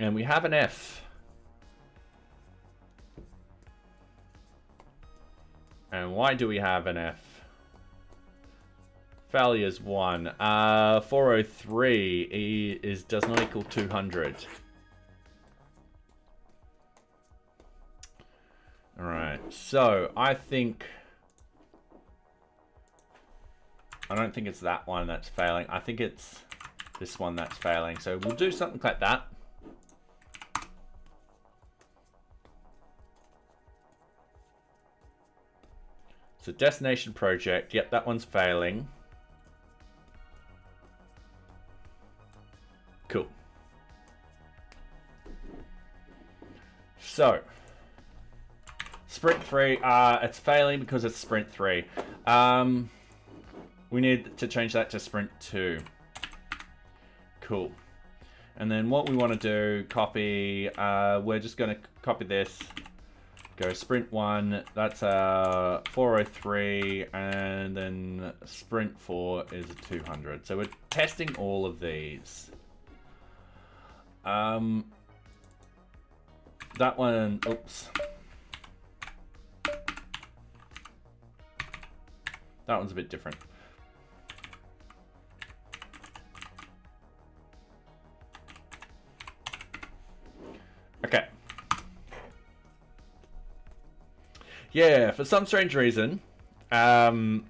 Speaker 1: And we have an F. And why do we have an F? Failures 1. 403 does not equal 200. Alright, so I don't think it's that one that's failing. I think it's this one that's failing. So we'll do something like that. So destination project, yep, that one's failing. Cool. So sprint 3, it's failing because it's sprint 3. We need to change that to sprint 2. Cool. And then what we want to do, copy, we're just going to copy this. Go sprint 1, that's 403, and then sprint 4 is 200. So we're testing all of these. That one, oops. That one's a bit different. Okay. Yeah, for some strange reason, ooh,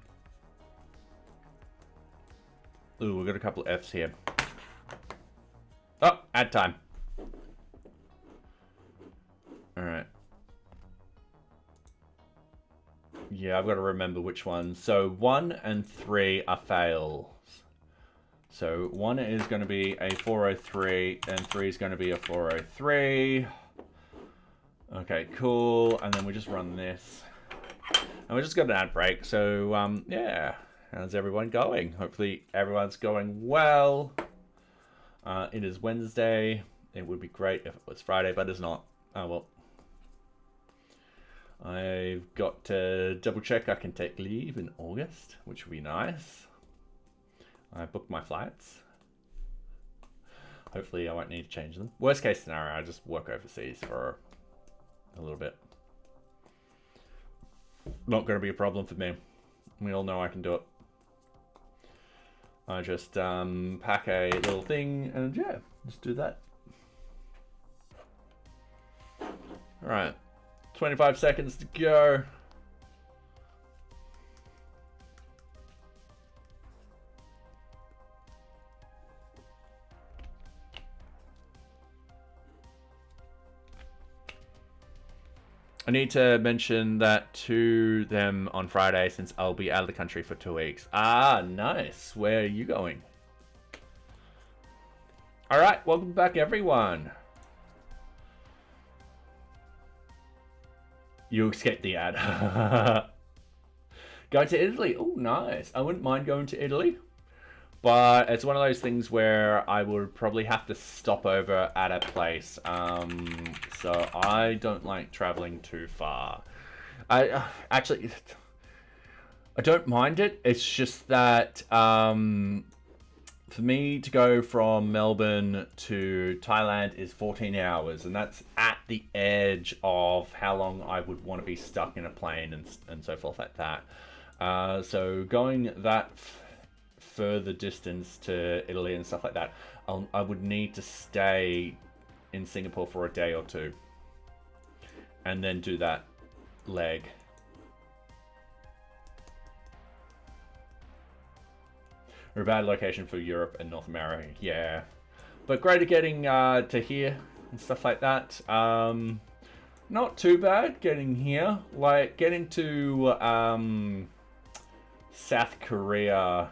Speaker 1: we've got a couple of Fs here. Oh, add time. All right. Yeah, I've got to remember which ones. So 1 and 3 are fails. So 1 is going to be a 403 and 3 is going to be a 403. Okay, cool. And then we just run this. And we just got an ad break. So, yeah. How's everyone going? Hopefully everyone's going well. It is Wednesday. It would be great if it was Friday, but it's not. Oh, well. I've got to double check I can take leave in August, which would be nice. I booked my flights. Hopefully I won't need to change them. Worst case scenario, I just work overseas for a little bit. Not going to be a problem for me. We all know I can do it. I just pack a little thing and yeah, just do that. All right. 25 seconds to go. I need to mention that to them on Friday since I'll be out of the country for 2 weeks. Ah, nice. Where are you going? All right, welcome back, everyone. You escaped the ad. Going to Italy. Oh, nice. I wouldn't mind going to Italy. But it's one of those things where I would probably have to stop over at a place. So I don't like traveling too far. I don't mind it. It's just that for me to go from Melbourne to Thailand is 14 hours, and that's at the edge of how long I would want to be stuck in a plane and so forth like that. So going that further distance to Italy and stuff like that, I would need to stay in Singapore for a day or two and then do that leg. Or a bad location for Europe and North America, yeah. But great at getting to here and stuff like that. Not too bad getting here. Like, getting to South Korea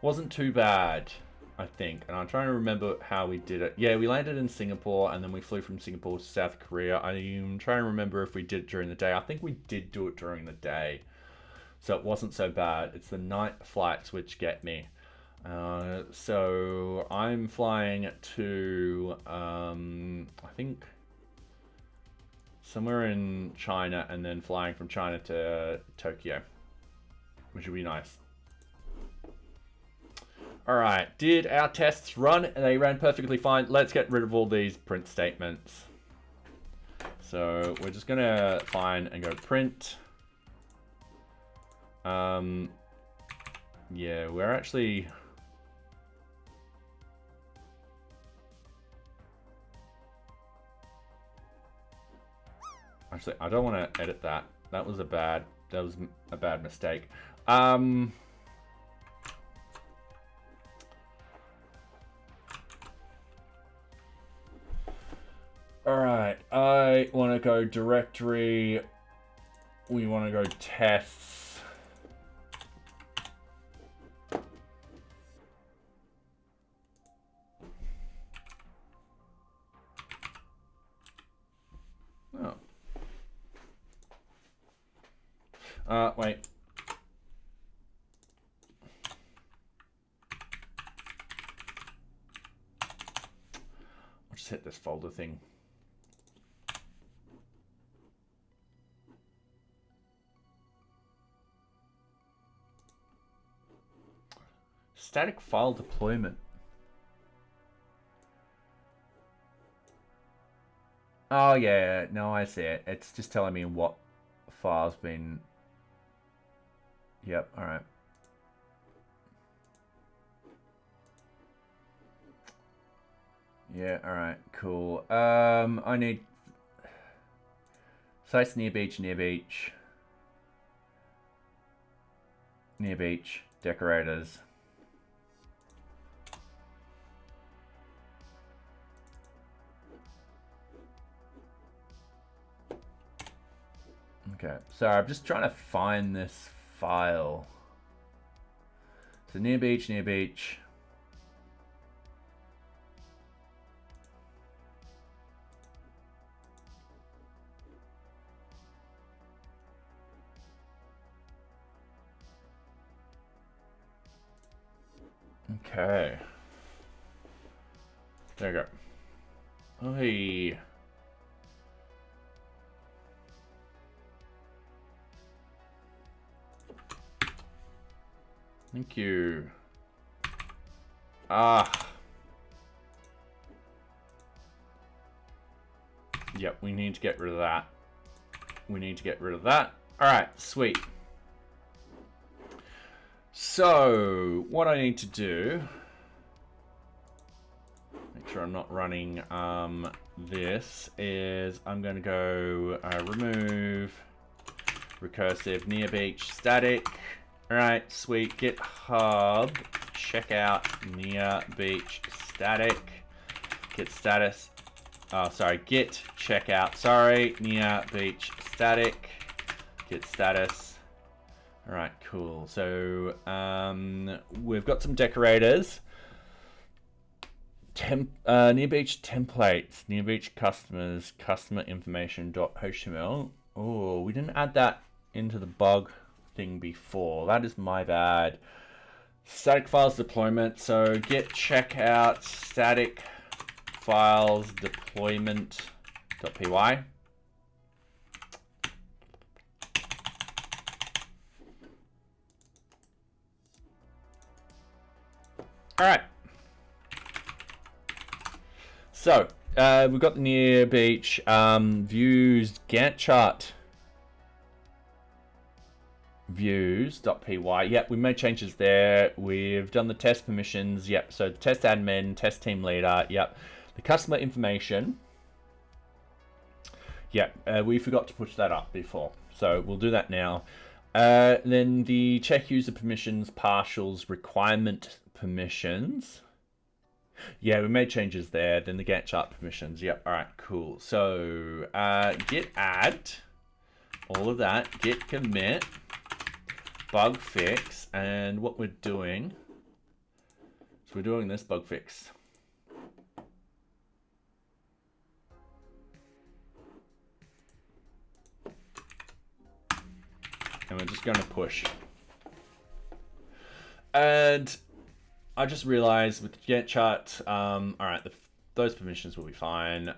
Speaker 1: wasn't too bad, I think. And I'm trying to remember how we did it. Yeah, we landed in Singapore and then we flew from Singapore to South Korea. I'm trying to remember if we did it during the day. I think we did do it during the day. So it wasn't so bad. It's the night flights which get me. So I'm flying to, I think, somewhere in China and then flying from China to Tokyo, which would be nice. Alright, did our tests run? They ran perfectly fine. Let's get rid of all these print statements. So we're just going to find and go print. Yeah, we're actually... Actually, I don't want to edit that. That was a bad mistake. Alright, I want to go directory. We want to go tests. Oh. Wait. I'll just hit this folder thing. Static file deployment. Oh yeah, no, I see it. It's just telling me what file's been... Yep, alright. Yeah, alright, cool. I need sites NearBeach, NearBeach, decorators. Okay, sorry, I'm just trying to find this file. So NearBeach. Okay. There you go. Hey. Thank you. Yep, we need to get rid of that. Alright, sweet. So, what I need to do... Make sure I'm not running this, is I'm going to go remove recursive NearBeach static. Alright, sweet. GitHub checkout NearBeach static. Git status. Oh, sorry. Git checkout. Sorry. NearBeach static. Git status. Alright, cool. So, we've got some decorators. NearBeach templates. NearBeach customers. Customer information.html. Oh, we didn't add that into the bug thing before. That is my bad. Static files deployment. So git checkout static files deployment.py. All right. So we've got the NearBeach views Gantt chart views.py. Yep, we made changes there. We've done the test permissions. Yep, so the test admin, test team leader. Yep, the customer information. Yep, we forgot to push that up before, so we'll do that now. Then the check user permissions, partials, requirement permissions. Yeah, we made changes there. Then the Gantt chart permissions. Yep. All right. Cool. So git add, all of that. Git commit, bug fix, and what we're doing. So we're doing this bug fix. And we're just going to push. And I just realized with the Gantt chart, all right, those permissions will be fine.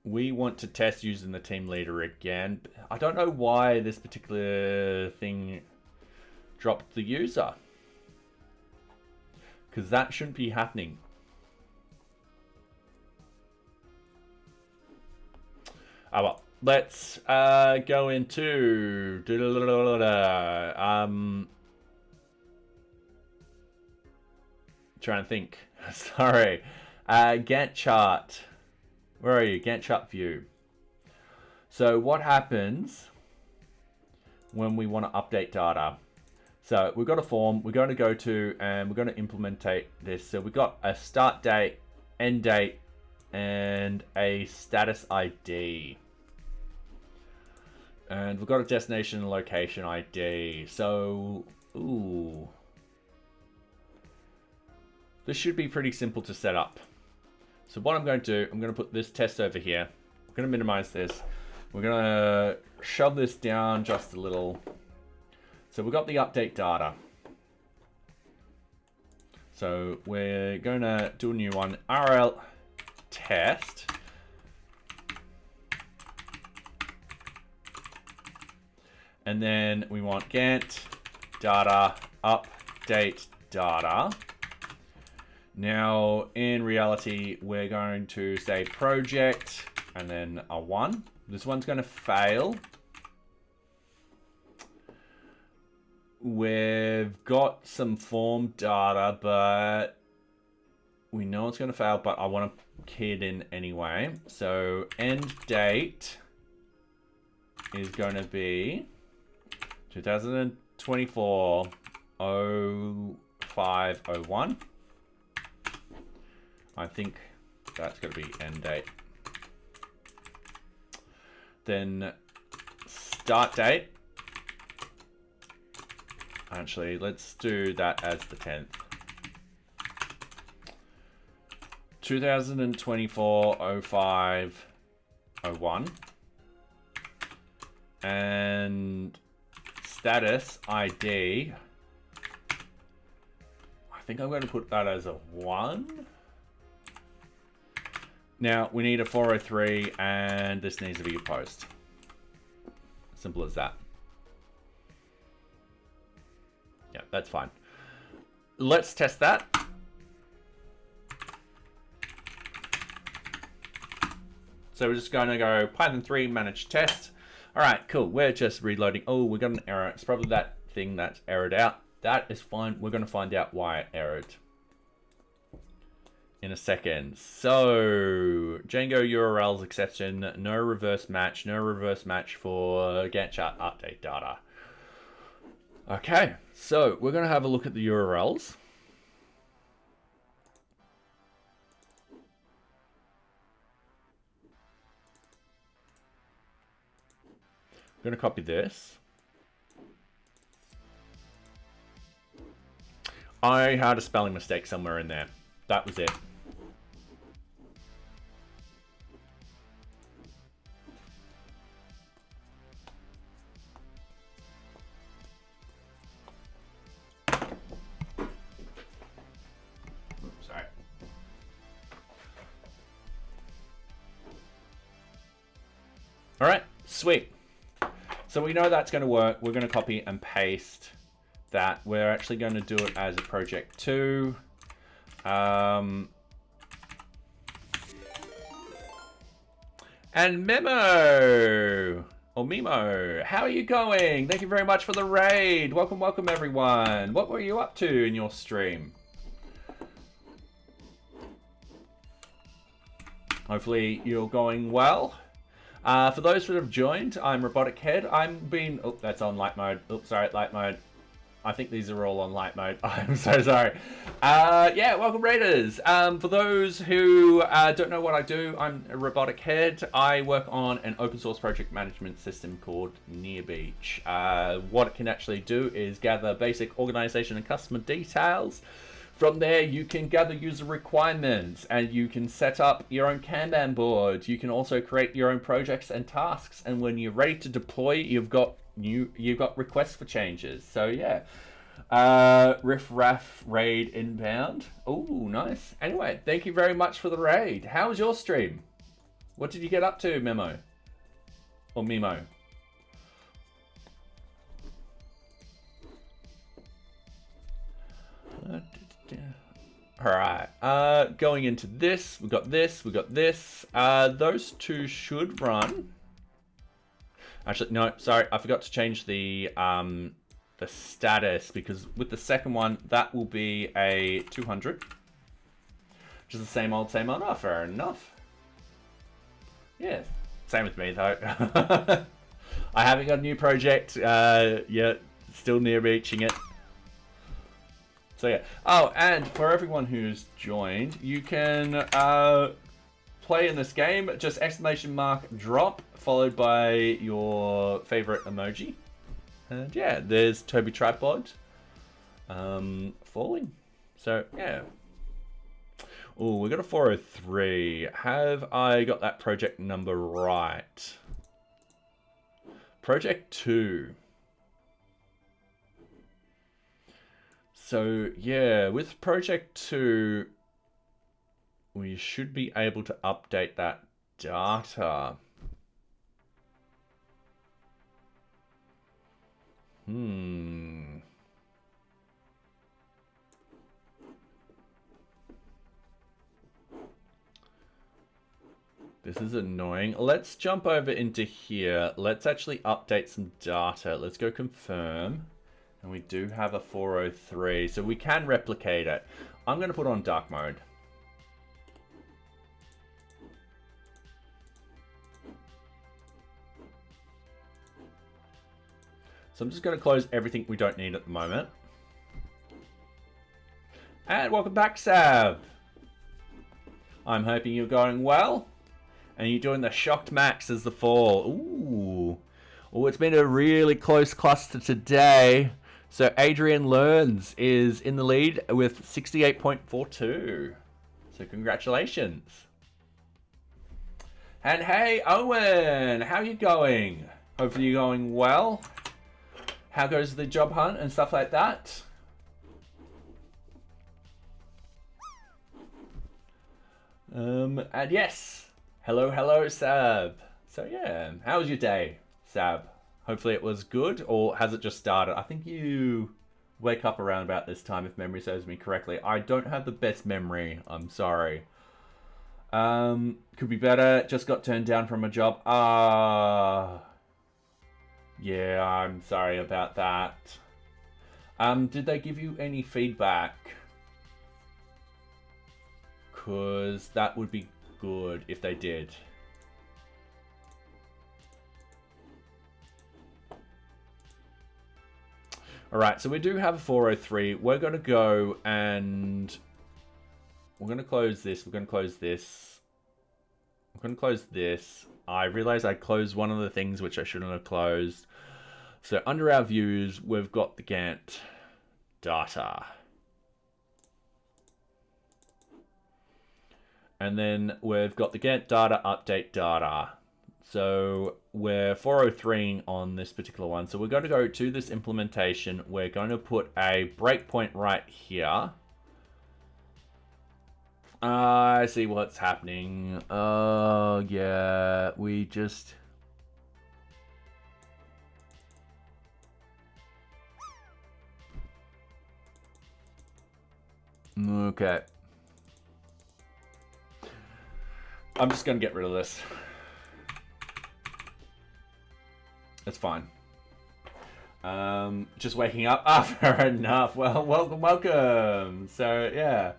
Speaker 1: We want to test using the team leader again. I don't know why this particular thing dropped the user, because that shouldn't be happening. Oh well, let's go into trying to think. Sorry. Gantt chart. Where are you? Gantt chart view. So what happens when we want to update data? So we've got a form we're going to go to, and we're going to implement this. So we've got a start date, end date, and a status ID. And we've got a destination and location ID. So, ooh. This should be pretty simple to set up. So what I'm going to do, I'm going to put this test over here. I'm going to minimize this. We're going to shove this down just a little. So we've got the update data. So we're going to do a new one, RL test. And then we want Gantt data update data. Now, in reality, we're going to say project and then a 1. This one's going to fail. We've got some form data, but we know it's going to fail, but I want to key it in anyway. So end date is going to be 2024 0501. I think that's going to be end date. Then start date. Actually, let's do that as the 10th. 2024 05 01. And status ID. I think I'm going to put that as a 1. Now, we need a 403, and this needs to be a post. Simple as that. Yeah, that's fine. Let's test that. So we're just going to go Python 3 manage test. All right, cool. We're just reloading. Oh, we got an error. It's probably that thing that's errored out. That is fine. We're going to find out why it errored in a second. So Django URLs exception, no reverse match for Gantt chart update data. Okay, so we're going to have a look at the URLs. I'm going to copy this. I had a spelling mistake somewhere in there. That was it. Sorry. All right, sweet. So we know that's going to work. We're going to copy and paste that. We're actually going to do it as a project 2. And Memo, or Mimo, how are you going? Thank you very much for the raid. Welcome, welcome everyone. What were you up to in your stream? Hopefully you're going well. For those that have joined, I'm Robotic Head. Oh, that's on light mode. Oops, sorry, light mode. I think these are all on light mode. I'm so sorry. Yeah, welcome Raiders. For those who don't know what I do, I'm a Robotic Head. I work on an open source project management system called NearBeach. What it can actually do is gather basic organization and customer details. From there, you can gather user requirements and you can set up your own Kanban board. You can also create your own projects and tasks. And when you're ready to deploy, you've got requests for changes. So yeah, riff raff raid inbound. Oh, nice. Anyway, thank you very much for the raid. How was your stream? What did you get up to, Memo? Or Mimo? Alright, going into this, we got this. Those two should run. Actually, no, sorry, I forgot to change the status, because with the second one, that will be a 200. Which is the same old, same old. Oh, fair enough. Yeah, same with me, though. I haven't got a new project yet. Still near reaching it. So yeah. Oh, and for everyone who's joined, you can play in this game. Just exclamation mark drop followed by your favorite emoji. And yeah, there's Toby Tripod falling. So yeah. Oh, we got a 403. Have I got that project number right? Project 2. So yeah, with Project 2, we should be able to update that data. This is annoying. Let's jump over into here. Let's actually update some data. Let's go confirm. And we do have a 403, so we can replicate it. I'm going to put on dark mode. So I'm just going to close everything we don't need at the moment. And welcome back, Sab. I'm hoping you're going well. And you're doing the shocked max as the fall. Ooh. Oh, it's been a really close cluster today. So Adrian Learns is in the lead with 68.42. So congratulations. And hey, Owen, how are you going? Hopefully you're going well. How goes the job hunt and stuff like that? And yes, hello, Sab. So yeah, how was your day, Sab? Hopefully it was good, or has it just started? I think you wake up around about this time, if memory serves me correctly. I don't have the best memory, I'm sorry. Could be better, just got turned down from a job. Yeah, I'm sorry about that. Did they give you any feedback? 'Cause that would be good if they did. Alright, so we do have a 403. We're going to go and... We're going to close this. We're going to close this. We're going to close this. I realized I closed one of the things which I shouldn't have closed. So under our views, we've got the Gantt data. And then we've got the Gantt data, update data. So we're 403 on this particular one. So we're going to go to this implementation. We're going to put a breakpoint right here. I see what's happening. Oh, yeah. We just... Okay. I'm just going to get rid of this. It's fine. Just waking up. Ah, fair enough. Well, welcome. So yeah,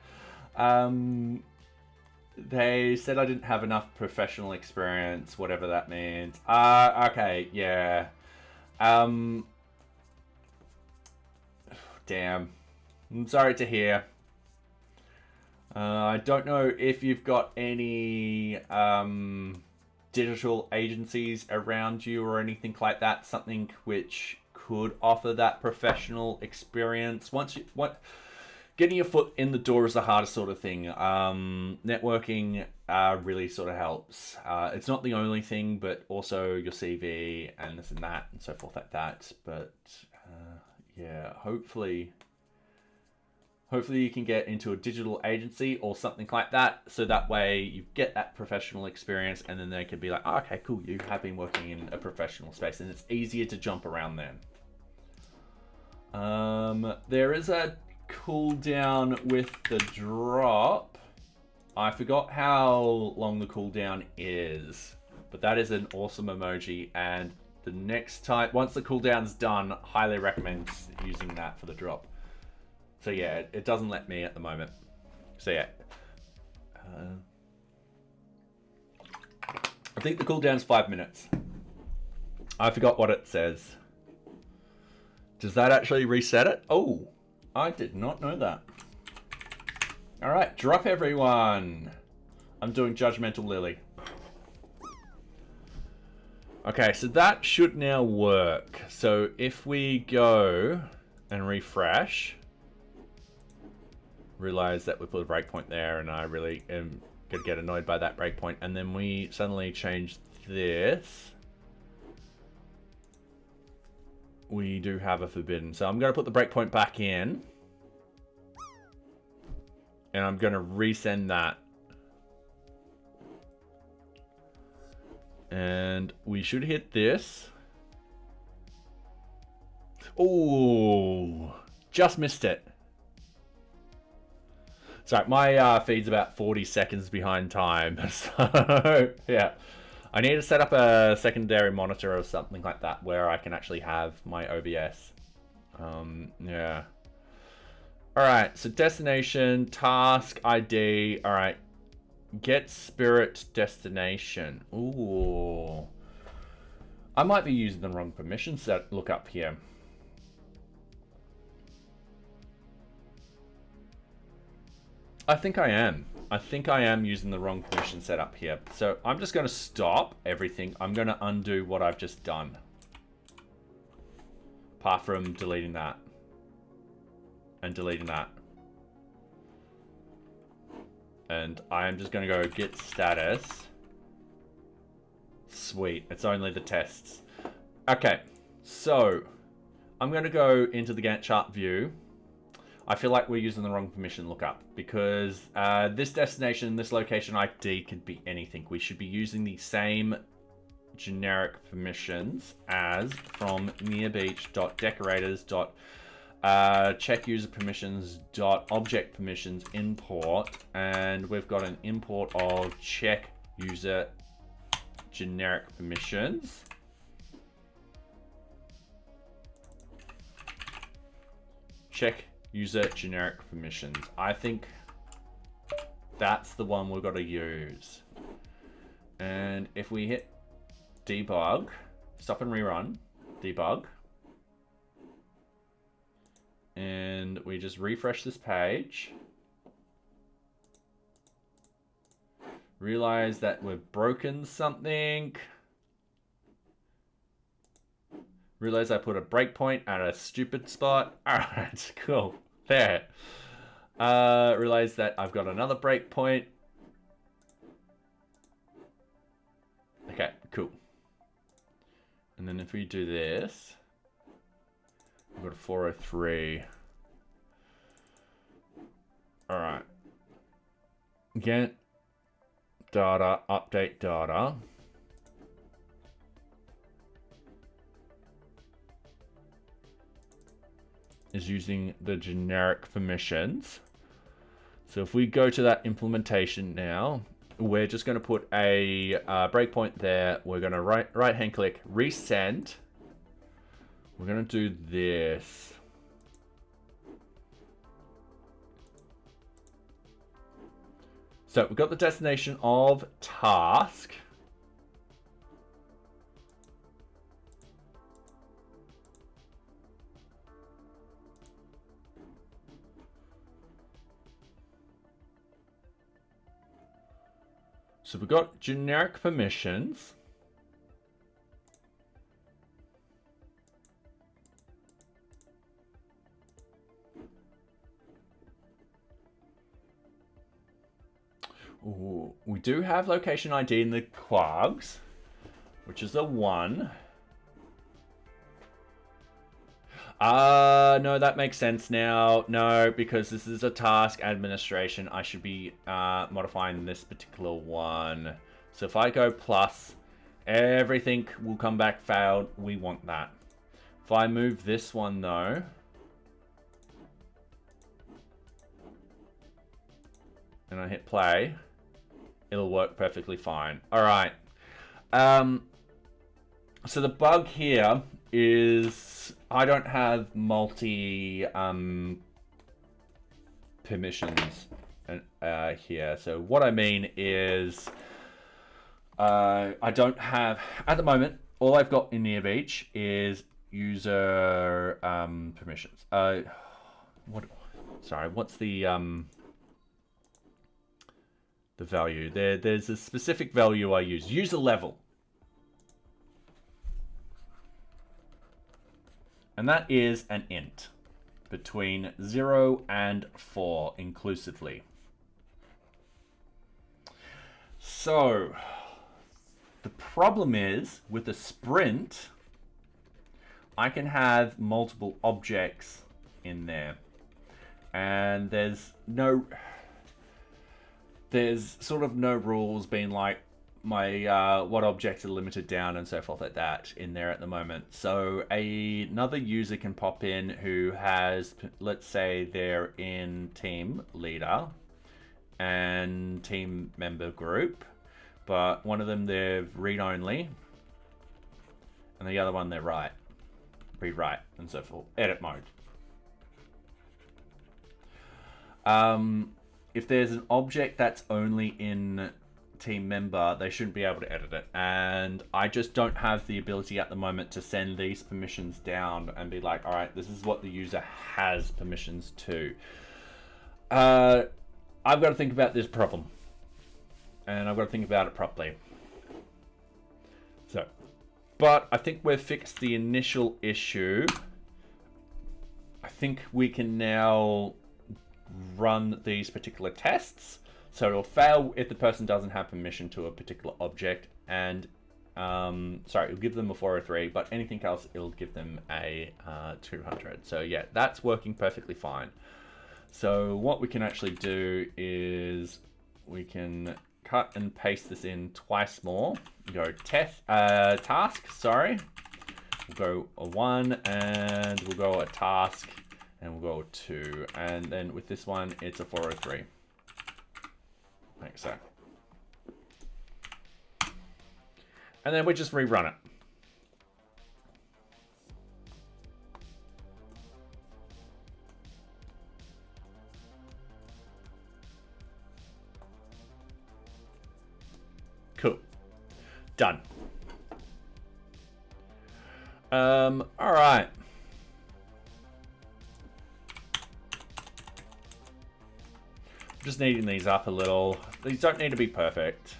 Speaker 1: they said I didn't have enough professional experience, whatever that means. Okay, yeah. Damn. I'm sorry to hear. I don't know if you've got any digital agencies around you or anything like that. Something which could offer that professional experience. Getting your foot in the door is the hardest sort of thing. Networking really sort of helps. It's not the only thing, but also your CV and this and that and so forth like that. But yeah, hopefully you can get into a digital agency or something like that, so that way you get that professional experience, and then they can be like, oh, okay, cool, you have been working in a professional space, and it's easier to jump around then. There is a cooldown with the drop. I forgot how long the cooldown is, but that is an awesome emoji, and the next time, once the cooldown's done, highly recommend using that for the drop. So yeah, it doesn't let me at the moment. So yeah. I think the cooldown's 5 minutes. I forgot what it says. Does that actually reset it? Oh, I did not know that. All right, drop everyone. I'm doing Judgmental Lily. Okay, so that should now work. So if we go and refresh, realize that we put a breakpoint there, and I really am gonna get annoyed by that breakpoint, and then we suddenly change this. We do have a forbidden, so I'm gonna put the breakpoint back in, and I'm gonna resend that, and we should hit this. Oh, just missed it. Sorry, my feed's about 40 seconds behind time, so yeah. I need to set up a secondary monitor or something like that where I can actually have my OBS. Yeah. Alright, so destination, task, ID, alright. Get spirit destination. Ooh. I might be using the wrong permission set. Look up here. I think I am. I think I am using the wrong permission setup here. So I'm just going to stop everything. I'm going to undo what I've just done. Apart from deleting that. And deleting that. And I am just going to go get status. Sweet. It's only the tests. Okay. So I'm going to go into the Gantt chart view. I feel like we're using the wrong permission lookup because this destination, this location ID could be anything. We should be using the same generic permissions as from nearbeach.decorators.checkuserpermissions.object permissions import, and we've got an import of check user generic permissions. Check user generic permissions. I think that's the one we've got to use. And if we hit debug, stop and rerun, debug, and we just refresh this page, realize that we've broken something. Realize I put a breakpoint at a stupid spot. Alright, cool. There. Realize that I've got another breakpoint. Okay, cool. And then if we do this, we've got a 403. Alright. Get data, update data. Is using the generic permissions. So if we go to that implementation now, we're just going to put a breakpoint there. We're going to right hand click, resend, We're going to do this. So we've got the destination of task. So we've got generic permissions. Ooh, we do have location ID in the clogs, which is a 1. No, that makes sense now. No, because this is a task administration, I should be modifying this particular one. So if I go plus, everything will come back failed. We want that. If I move this one though, and I hit play, it'll work perfectly fine. All right. So the bug here is I don't have multi permissions here. So what I mean is I don't have, at the moment, all I've got in NearBeach is user permissions. What's the value? There's a specific value I use. User level. And that is an int between 0 and 4 inclusively. So the problem is with a sprint, I can have multiple objects in there. And there's sort of no rules being like my what objects are limited down and so forth like that in there at the moment. So another user can pop in who has, let's say they're in team leader and team member group, but one of them they're read only and the other one they're read write and so forth, edit mode. If there's an object that's only in team member, they shouldn't be able to edit it. And I just don't have the ability at the moment to send these permissions down and be like, all right, this is what the user has permissions to. I've got to think about this problem. And I've got to think about it properly. So, but I think we've fixed the initial issue. I think we can now run these particular tests. So it'll fail if the person doesn't have permission to a particular object, and it'll give them a 403, but anything else it'll give them a 200. So yeah, that's working perfectly fine. So what we can actually do is we can cut and paste this in twice more. Go task, sorry. We'll go a 1 and we'll go a task and we'll go a 2. And then with this one, it's a 403. Like so. And then we just rerun it. Cool. Done. All right. Just neating these up a little. These don't need to be perfect.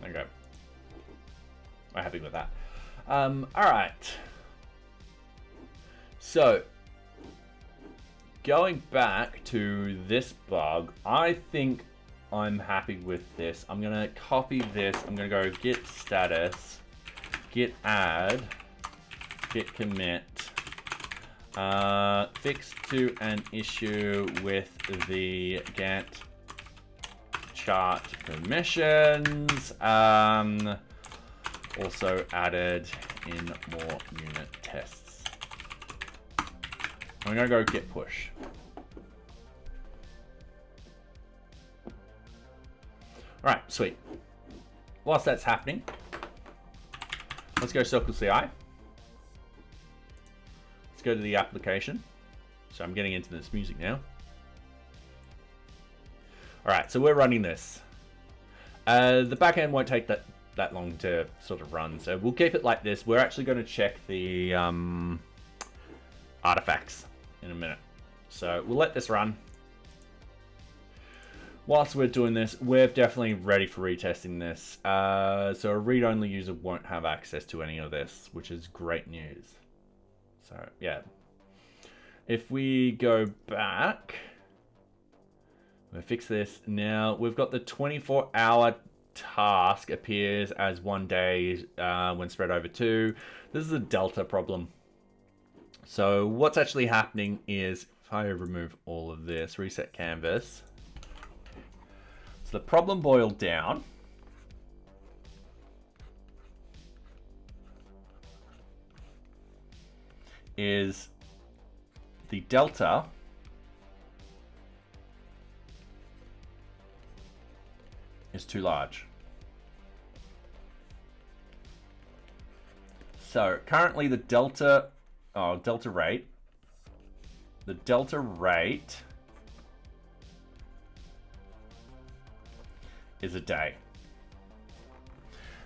Speaker 1: There we go. I'm happy with that. All right. So, going back to this bug, I think I'm happy with this. I'm gonna copy this. I'm gonna go git status, git add, git commit. Fix to an issue with the Gantt chart permissions. Also added in more unit tests. I'm gonna go git push. All right, sweet. Whilst that's happening, Let's go Circle CI. Let's go to the application. So I'm getting into this music now. All right, so we're running this. The backend won't take that long to sort of run, so we'll keep it like this. We're actually going to check the artifacts in a minute. So we'll let this run. Whilst we're doing this, we're definitely ready for retesting this. So a read-only user won't have access to any of this, which is great news. So yeah, if we go back, we'll fix this. Now we've got the 24-hour task appears as 1 day when spread over 2. This is a delta problem. So what's actually happening is, if I remove all of this, reset canvas. So the problem boiled down is the delta is too large. So currently the delta rate is a day.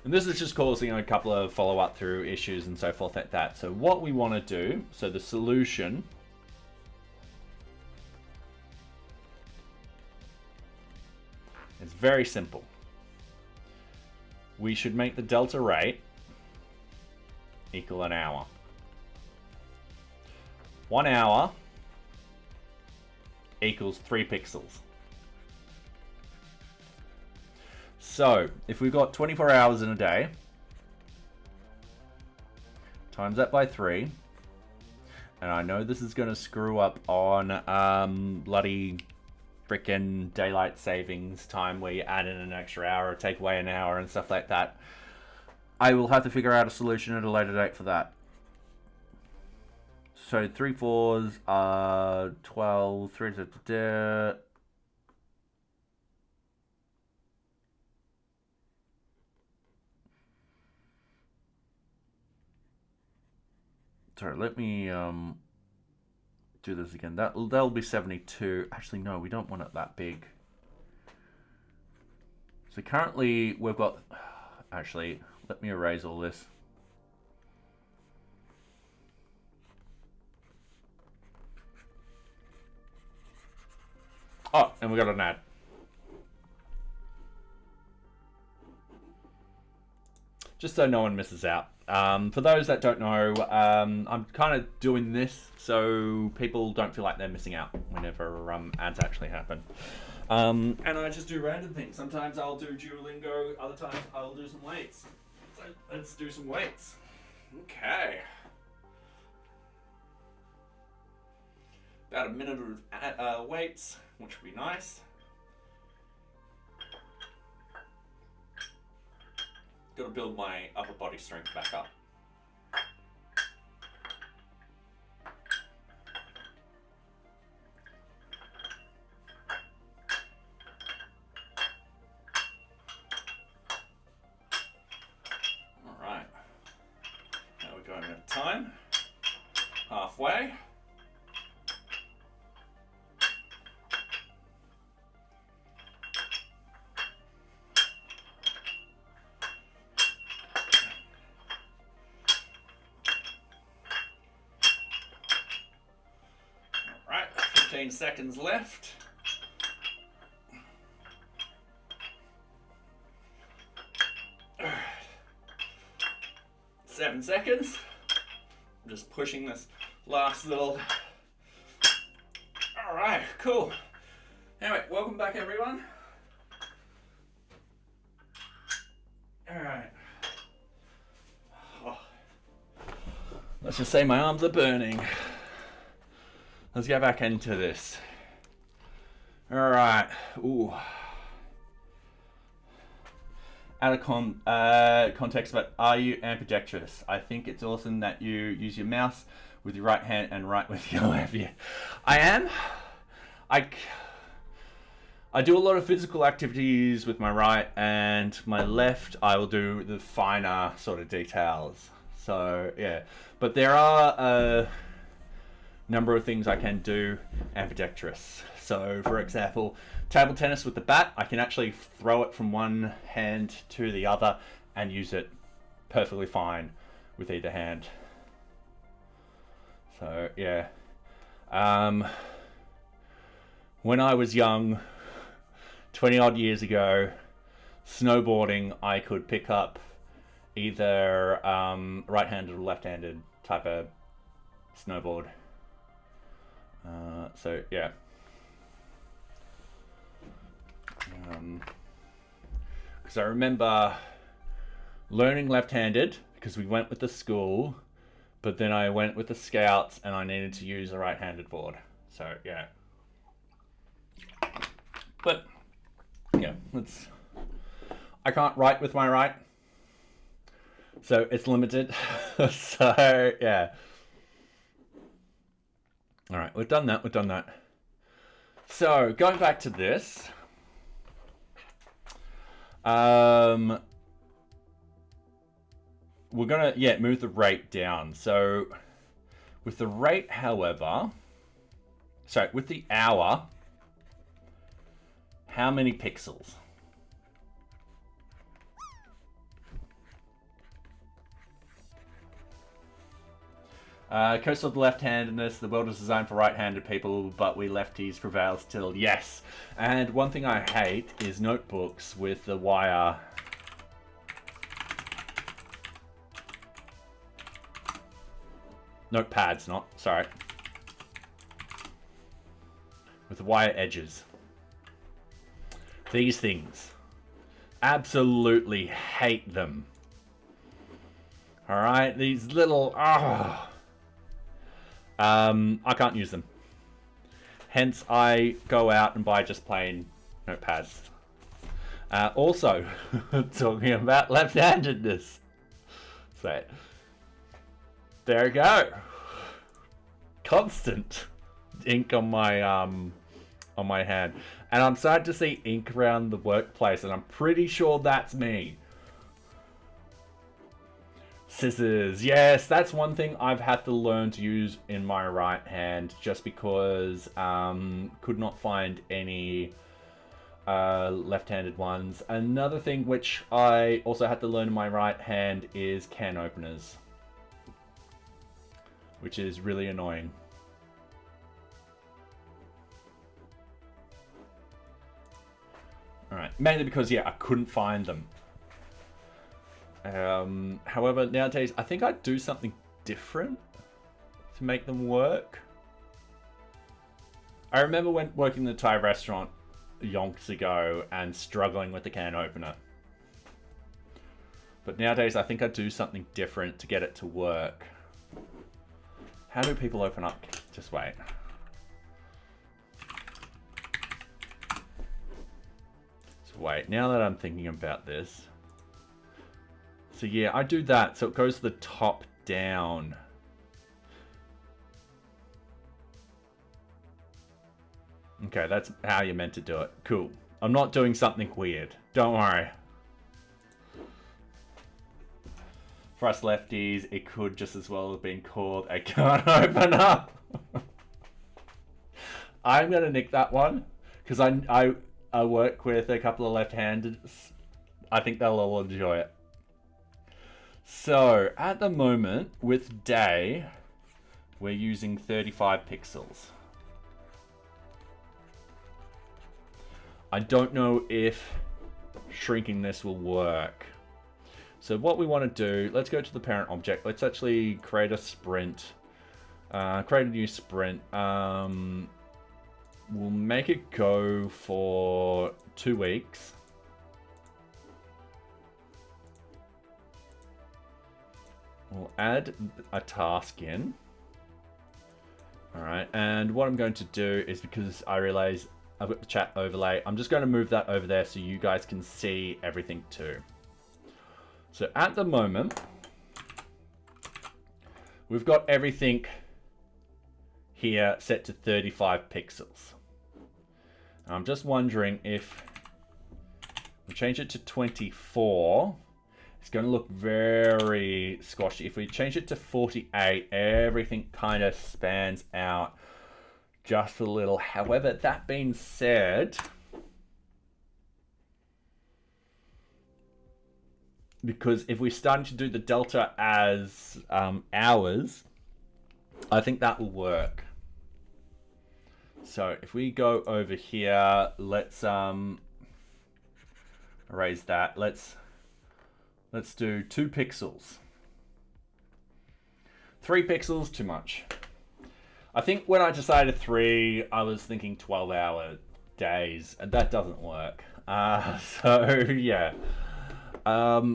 Speaker 1: And this is just causing a couple of follow-up through issues and so forth like that. So what we want to do, so the solution is very simple. We should make the delta rate equal an hour. 1 hour equals 3 pixels. So if we've got 24 hours in a day, times that by 3, and I know this is going to screw up on bloody frickin' daylight savings time where you add in an extra hour or take away an hour and stuff like that. I will have to figure out a solution at a later date for that. So 3 4s are 12, 3 sorry, let me do this again. That'll be 72. Actually, no, we don't want it that big. So currently we've got, actually, let me erase all this. Oh, and we got an ad. Just so no one misses out. For those that don't know, I'm kind of doing this so people don't feel like they're missing out whenever ads actually happen. And I just do random things. Sometimes I'll do Duolingo, other times I'll do some weights. So let's do some weights. Okay. About a minute of weights, which would be nice. Got to build my upper body strength back up. All right. Now we're going at time. Halfway. All right, 15 seconds left. All right. 7 seconds. I'm just pushing this last little. All right, cool. Anyway, welcome back, everyone. All right. Oh. Let's just say my arms are burning. Let's get back into this. All right. Ooh. Out of context, but are you ambidextrous? I think it's awesome that you use your mouse with your right hand and write with your left. Yeah, I am. I do a lot of physical activities with my right, and my left I will do the finer sort of details. So yeah, but there are a number of things I can do ambidextrous. So for example, table tennis with the bat, I can actually throw it from one hand to the other and use it perfectly fine with either hand. So yeah, when I was young, 20 odd years ago, snowboarding, I could pick up either right-handed or left-handed type of snowboard. So yeah. Because I remember learning left-handed because we went with the school, but then I went with the scouts and I needed to use a right-handed board. So yeah. But yeah, I can't write with my right, so it's limited. So yeah. All right, we've done that. So going back to this, we're gonna move the rate down. So with the rate, however, sorry, with the hour, how many pixels? Coastal left-handedness, the world is designed for right-handed people, but we lefties prevail still. Yes. And one thing I hate is notebooks with the wire. Notepads, sorry. With the wire edges. These things. Absolutely hate them. Alright, these little... I can't use them. Hence, I go out and buy just plain notepads. Also, talking about left-handedness. So, there we go. Constant ink on my hand. And I'm starting to see ink around the workplace, and I'm pretty sure that's me. Scissors. Yes, that's one thing I've had to learn to use in my right hand just because could not find any left-handed ones. Another thing which I also had to learn in my right hand is can openers, which is really annoying. Alright, mainly because, I couldn't find them. However, nowadays, I think I'd do something different to make them work. I remember when working in the Thai restaurant yonks ago and struggling with the can opener. But nowadays, I think I'd do something different to get it to work. How do people open up? Just wait. Just wait. Now that I'm thinking about this. So yeah, I do that. So it goes to the top down. Okay, that's how you're meant to do it. Cool. I'm not doing something weird. Don't worry. For us lefties, it could just as well have been called a can't open up. I'm going to nick that one. Because I work with a couple of left-handeds. I think they'll all enjoy it. So, at the moment, with day, we're using 35 pixels. I don't know if shrinking this will work. So what we want to do, let's go to the parent object. Let's actually create a sprint. Create a new sprint. We'll make it go for 2 weeks. We'll add a task in. Alright, and what I'm going to do is, because I realize I've got the chat overlay, I'm just going to move that over there so you guys can see everything too. So at the moment, we've got everything here set to 35 pixels. I'm just wondering if we change it to 24, it's going to look very squashy. If we change it to 48, everything kind of spans out just a little. However, that being said, because if we're starting to do the delta as hours, I think that will work. So if we go over here, let's erase that. Let's do 2 pixels. 3 pixels, too much. I think when I decided 3, I was thinking 12-hour days, and that doesn't work. So yeah,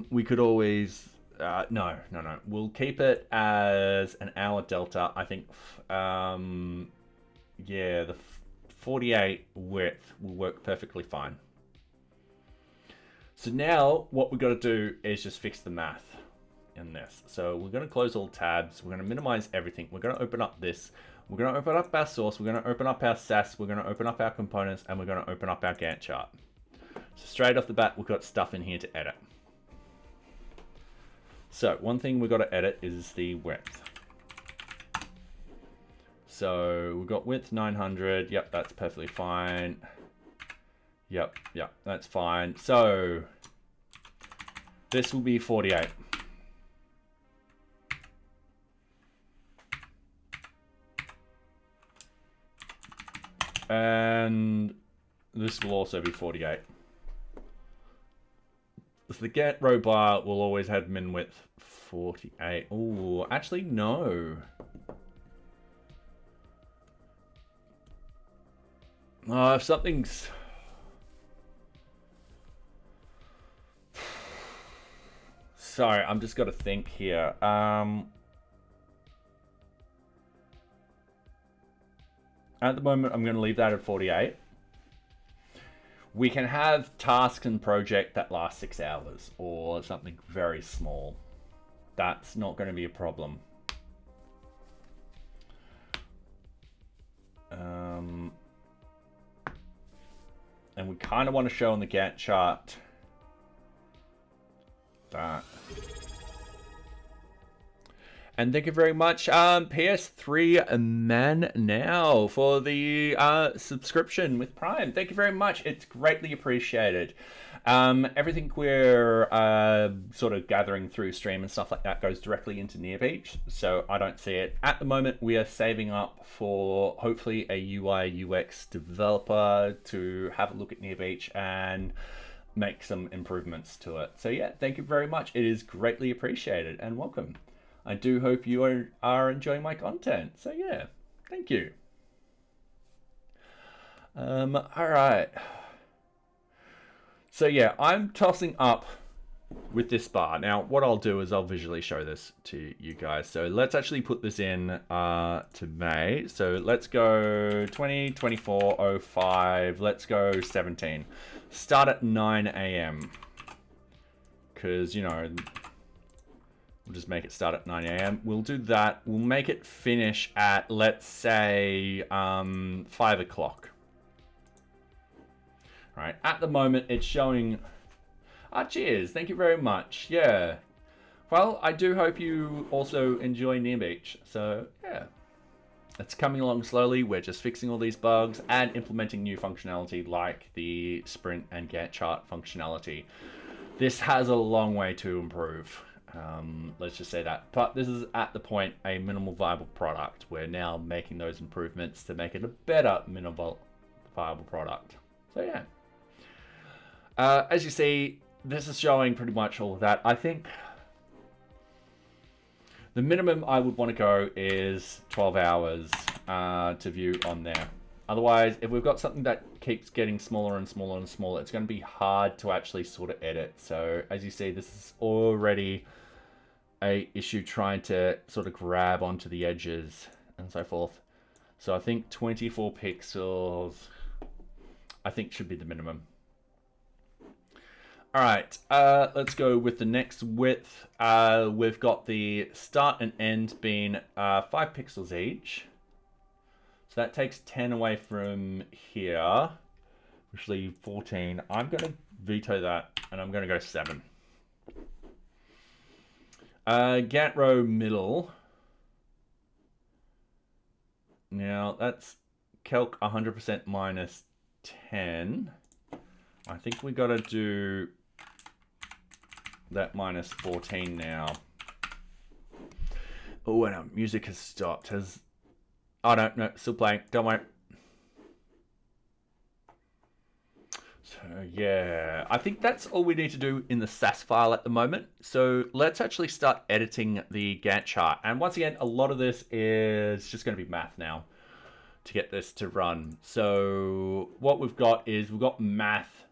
Speaker 1: we could always no. We'll keep it as an hour delta. I think yeah, the 48 width will work perfectly fine. So now what we've got to do is just fix the math in this. So we're going to close all tabs. We're going to minimize everything. We're going to open up this. We're going to open up our source. We're going to open up our SAS. We're going to open up our components, and we're going to open up our Gantt chart. So straight off the bat, we've got stuff in here to edit. So one thing we've got to edit is the width. So we've got width 900. Yep, that's perfectly fine. Yep, that's fine. So this will be 48. And this will also be 48. So the get row bar will always have min width 48. Oh, actually no. If something's... Sorry, I'm just got to think here. At the moment, I'm going to leave that at 48. We can have tasks and project that last 6 hours or something very small. That's not going to be a problem. And we kind of want to show on the Gantt chart that. And thank you very much, PS3 Man Now, for the subscription with Prime. Thank you very much. It's greatly appreciated. Everything we're sort of gathering through stream and stuff like that goes directly into NearBeach, so I don't see it. At the moment, we are saving up for hopefully a UI UX developer to have a look at NearBeach and make some improvements to it. So yeah, thank you very much. It is greatly appreciated, and welcome. I do hope you are enjoying my content. So yeah, thank you. All right. So yeah, I'm tossing up with this bar. Now, what I'll do is I'll visually show this to you guys. So let's actually put this in to May. So let's go 20, 24, 05. Let's go 17. Start at 9 a.m. Because, you know... We'll just make it start at 9 a.m. We'll do that. We'll make it finish at, let's say, 5 o'clock. All right. At the moment, it's showing... cheers. Thank you very much. Yeah. Well, I do hope you also enjoy NearBeach. So, yeah. It's coming along slowly. We're just fixing all these bugs and implementing new functionality like the sprint and Gantt chart functionality. This has a long way to improve. Let's just say that. But this is at the point a minimal viable product. We're now making those improvements to make it a better minimal viable product. So yeah. As you see, this is showing pretty much all of that. I think the minimum I would want to go is 12 hours to view on there. Otherwise, if we've got something that keeps getting smaller and smaller and smaller, it's going to be hard to actually sort of edit. So as you see, this is already a issue trying to sort of grab onto the edges and so forth. So I think 24 pixels, I think should be the minimum. All right, let's go with the next width. We've got the start and end being 5 pixels each. So that takes 10 away from here. Actually 14. I'm going to veto that, and I'm going to go 7. Get row middle. Now that's calc 100% minus 10. I think we got to do that minus 14 now. Oh, and our music has stopped. Oh no, still playing. Don't worry. So yeah, I think that's all we need to do in the SAS file at the moment. So let's actually start editing the Gantt chart. And once again, a lot of this is just going to be math now to get this to run. So what we've got is we've got math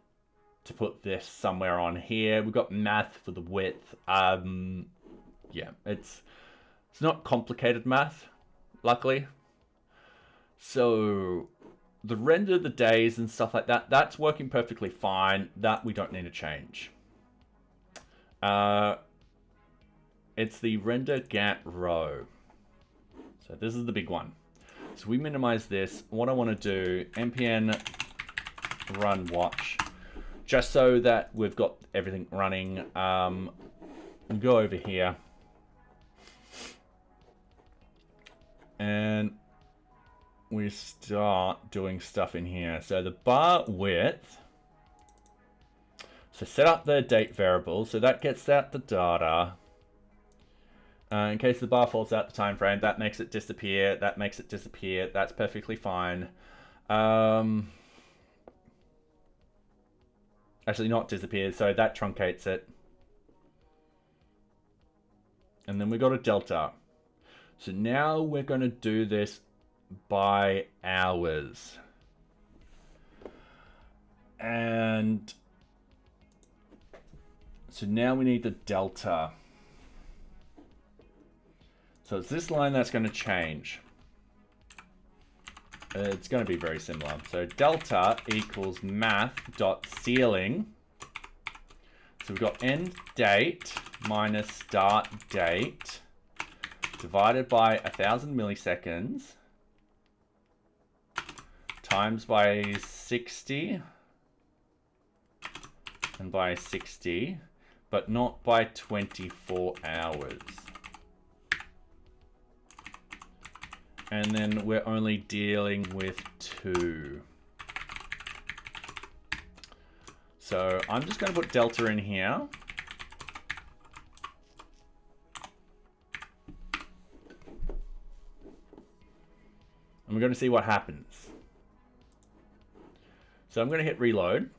Speaker 1: to put this somewhere on here. We've got math for the width. Yeah, it's not complicated math, luckily. So the render, the days and stuff like that, that's working perfectly fine. That we don't need to change. It's the render Gantt row. So this is the big one. So we minimize this. What I want to do, npm run watch, just so that we've got everything running. We'll go over here. And we start doing stuff in here. So the bar width. So set up the date variable. So that gets out the data. In case the bar falls out the time frame, that makes it disappear. That makes it disappear. That's perfectly fine. Actually, not disappear. So that truncates it. And then we got a delta. So now we're going to do this by hours. And so now we need the delta. So it's this line that's going to change. It's going to be very similar. So delta equals math.ceiling. So we've got end date minus start date divided by 1,000 milliseconds times by 60 and by 60, but not by 24 hours. And then we're only dealing with 2. So I'm just going to put delta in here. And we're going to see what happens. So I'm going to hit reload.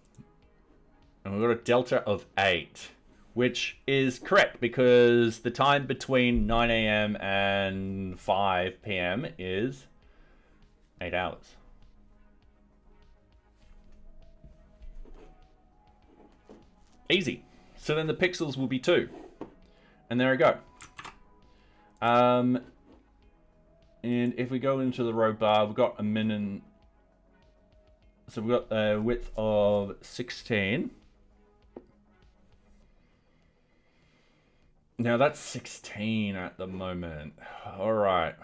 Speaker 1: And we've got a delta of 8. Which is correct because the time between 9 AM and 5 PM is 8 hours. Easy. So then the pixels will be 2. And there we go. And if we go into the row bar, we've got a min. So we've got a width of 16. Now that's 16 at the moment. All right.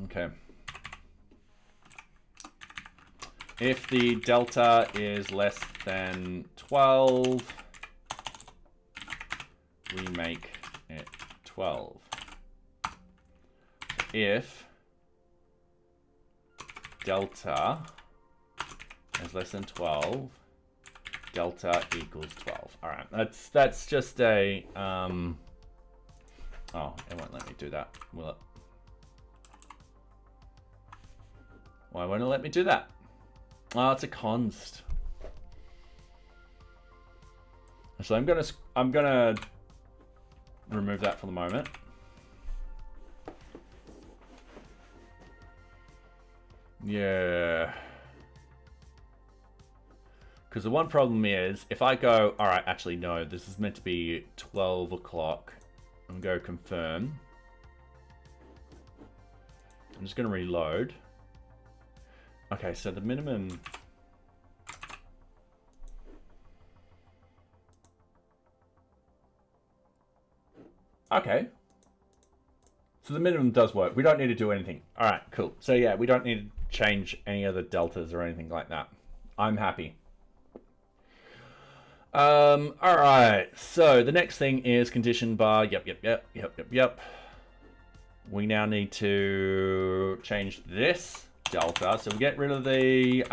Speaker 1: Okay. If the delta is less than 12, we make it 12. If delta is less than 12, delta equals 12. All right, that's just a oh, it won't let me do that, will it? Why won't it let me do that? Oh, it's a const. So I'm gonna remove that for the moment. Yeah. Because the one problem is, if I go, all right, actually, no, this is meant to be 12 o'clock, and go confirm. I'm just going to reload. Okay, so the minimum... Okay. So the minimum does work. We don't need to do anything. All right, cool. So yeah, we don't need to change any of the deltas or anything like that. I'm happy. All right. So the next thing is condition bar. Yep. We now need to change this delta. So we get rid of the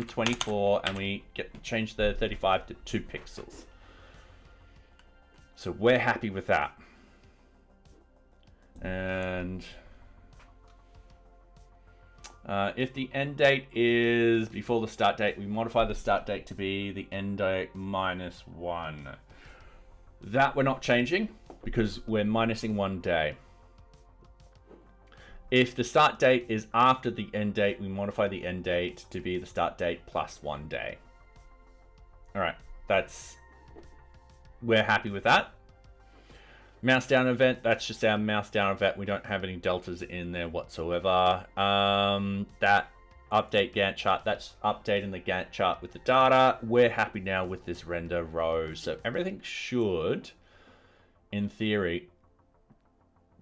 Speaker 1: 24 and we change the 35 to 2 pixels. So we're happy with that. And if the end date is before the start date, we modify the start date to be the end date -1. That we're not changing because we're minusing 1 day. If the start date is after the end date, we modify the end date to be the start date plus 1 day. All right, we're happy with that. Mouse down event, that's just our mouse down event. We don't have any deltas in there whatsoever. That update Gantt chart, that's updating the Gantt chart with the data. We're happy now with this render row. So everything should, in theory,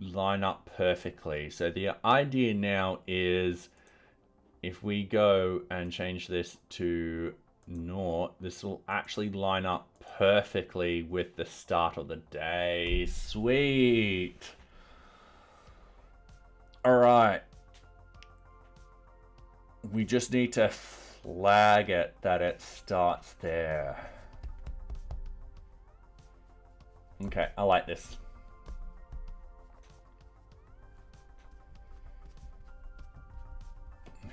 Speaker 1: line up perfectly. So the idea now is if we go and change this to 0, this will actually line up perfectly with the start of the day. Sweet. All right. We just need to flag it that it starts there. Okay, I like this.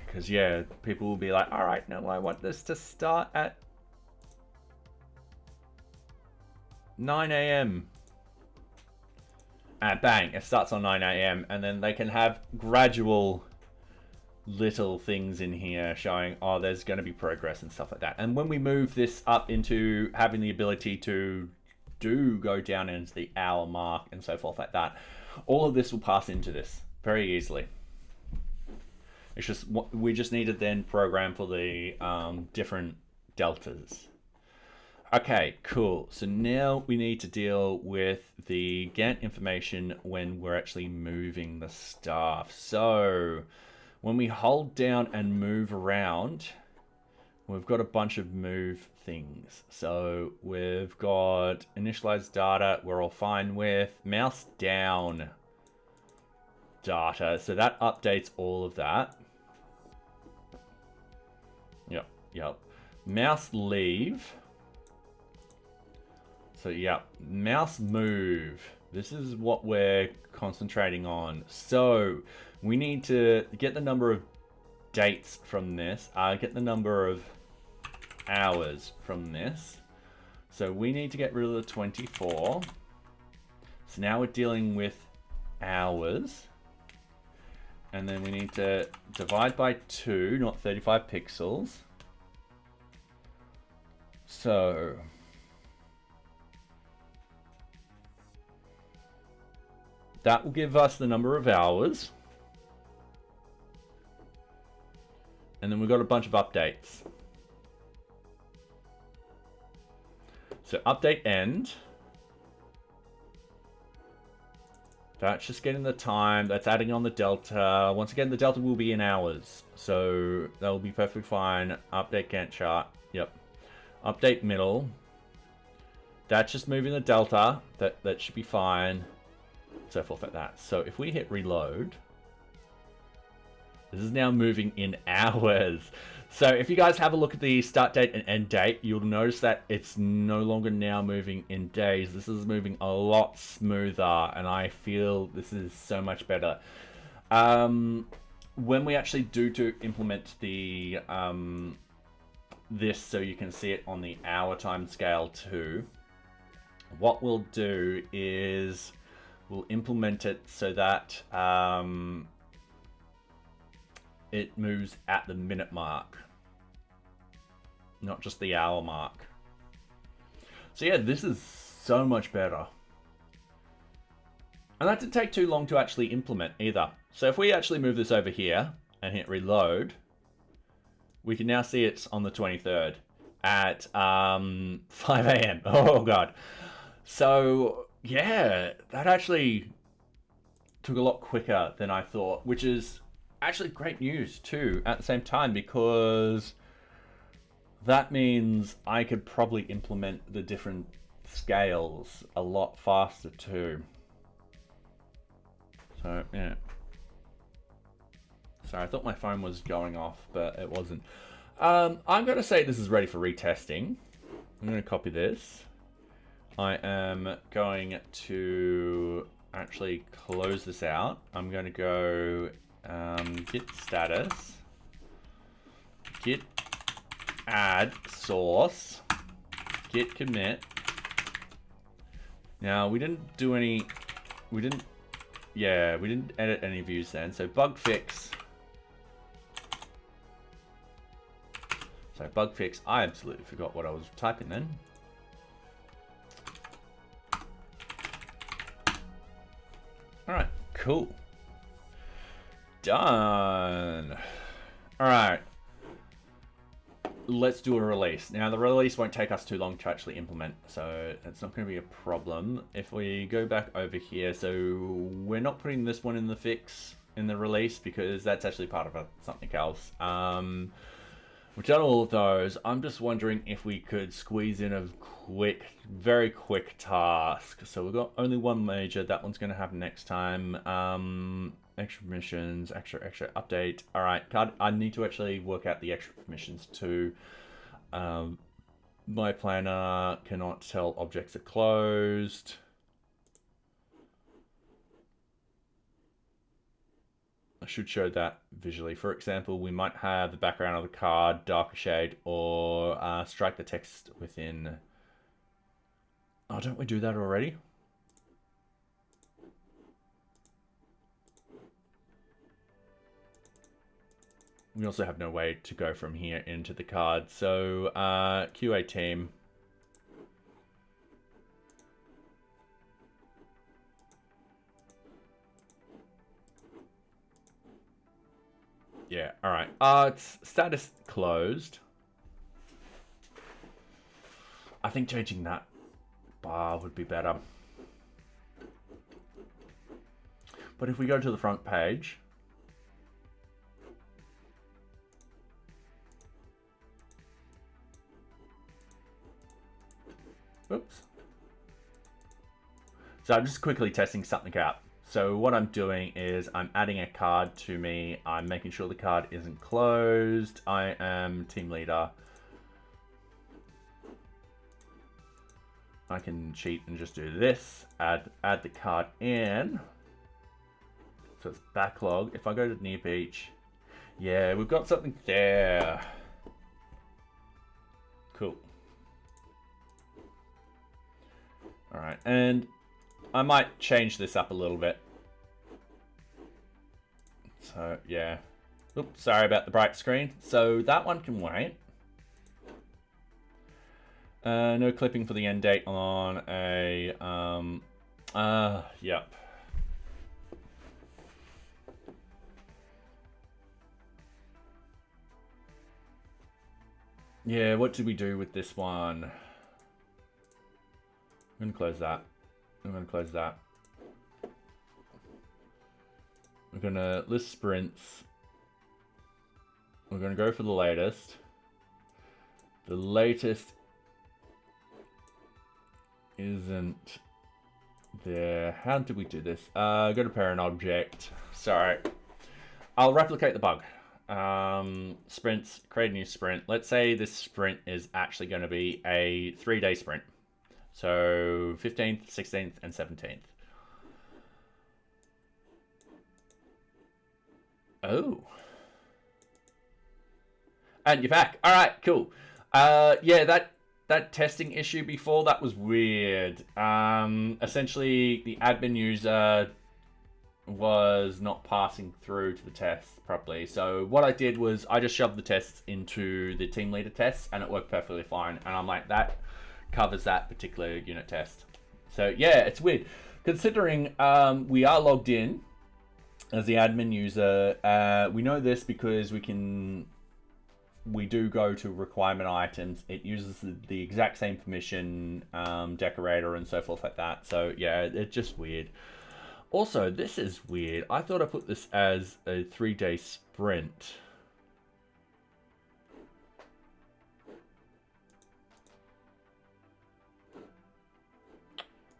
Speaker 1: Because, yeah, people will be like, all right, no, I want this to start at 9 a.m. And bang, it starts on 9 a.m. And then they can have gradual little things in here showing, oh, there's going to be progress and stuff like that. And when we move this up into having the ability to go down into the hour mark and so forth like that, all of this will pass into this very easily. It's just, we just need to then program for the different deltas. Okay, cool. So now we need to deal with the Gantt information when we're actually moving the stuff. So when we hold down and move around, we've got a bunch of move things. So we've got initialize data, we're all fine with. Mouse down data, so that updates all of that. Yep. Mouse leave. So yep, mouse move. This is what we're concentrating on. So we need to get the number of dates from this, get the number of hours from this. So we need to get rid of the 24. So now we're dealing with hours. And then we need to divide by 2, not 35 pixels. So that will give us the number of hours. And then we've got a bunch of updates. So update end. That's just getting the time. That's adding on the delta. Once again, the delta will be in hours. So that will be perfectly fine. Update Gantt chart. Yep. Update middle. That's just moving the delta. That should be fine. So forth like that. So if we hit reload, this is now moving in hours. So if you guys have a look at the start date and end date, you'll notice that it's no longer now moving in days. This is moving a lot smoother, and I feel this is so much better. When we actually do to implement the this so you can see it on the hour time scale too, what we'll do is we'll implement it so that it moves at the minute mark, not just the hour mark. So yeah, this is so much better. And that didn't take too long to actually implement either. So if we actually move this over here and hit reload, we can now see it's on the 23rd at 5 a.m. Oh god. So yeah, that actually took a lot quicker than I thought, which is actually great news too at the same time, because that means I could probably implement the different scales a lot faster too. So yeah. Sorry, I thought my phone was going off, but it wasn't. I'm going to say this is ready for retesting. I'm going to copy this. I am going to actually close this out. I'm going to go git status, git add source, git commit. Now we didn't edit any views then. So bug fix. So bug fix, I absolutely forgot what I was typing then. All right, cool. Done. All right. Let's do a release. Now the release won't take us too long to actually implement, so it's not going to be a problem. If we go back over here, so we're not putting this one in the fix, in the release, because that's actually part of something else. We've done all of those. I'm just wondering if we could squeeze in a quick, very quick task. So we've got only one major. That one's going to happen next time. Extra permissions, extra update. All right, I need to actually work out the extra permissions too. My planner cannot tell objects are closed. I should show that visually. For example, we might have the background of the card darker shade, or strike the text within. Oh, don't we do that already? We also have no way to go from here into the card. So QA team. Yeah, all right. It's status closed. I think changing that bar would be better. But if we go to the front page, oops. So I'm just quickly testing something out. So what I'm doing is I'm adding a card to me. I'm making sure the card isn't closed. I am team leader. I can cheat and just do this. Add the card in. So it's backlog. If I go to NearBeach, yeah, we've got something there. Cool. All right, and I might change this up a little bit. So yeah, oops, sorry about the bright screen. So that one can wait. No clipping for the end date on a yep. Yeah, what did we do with this one? I'm gonna close that. I'm gonna close that. We're gonna list sprints. We're gonna go for the latest. The latest isn't there. How did we do this? Go to parent object. Sorry. I'll replicate the bug. Sprints, create a new sprint. Let's say this sprint is actually going to be a 3-day sprint. So 15th, 16th, and 17th. Oh. And you're back. All right, cool. Yeah, that testing issue before, that was weird. Essentially, the admin user was not passing through to the test properly. So what I did was I just shoved the tests into the team leader tests, and it worked perfectly fine. And I'm like, that covers that particular unit test. So yeah, it's weird. Considering we are logged in as the admin user, we know this because we can we do go to requirement items, it uses the exact same permission decorator and so forth like that. So yeah, it's just weird. Also, this is weird. I thought I put this as a 3-day sprint.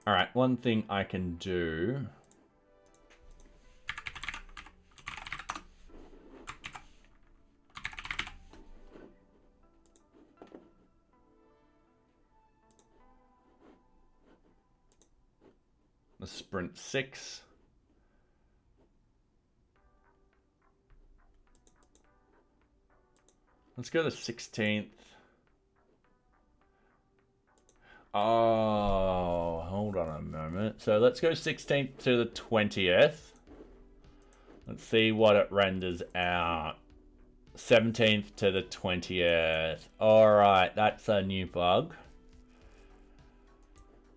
Speaker 1: All right, one thing I can do. The sprint 6. Let's go to the 16th. Oh, hold on a moment. So let's go 16th to the 20th. Let's see what it renders out. 17th to the 20th. All right, that's a new bug.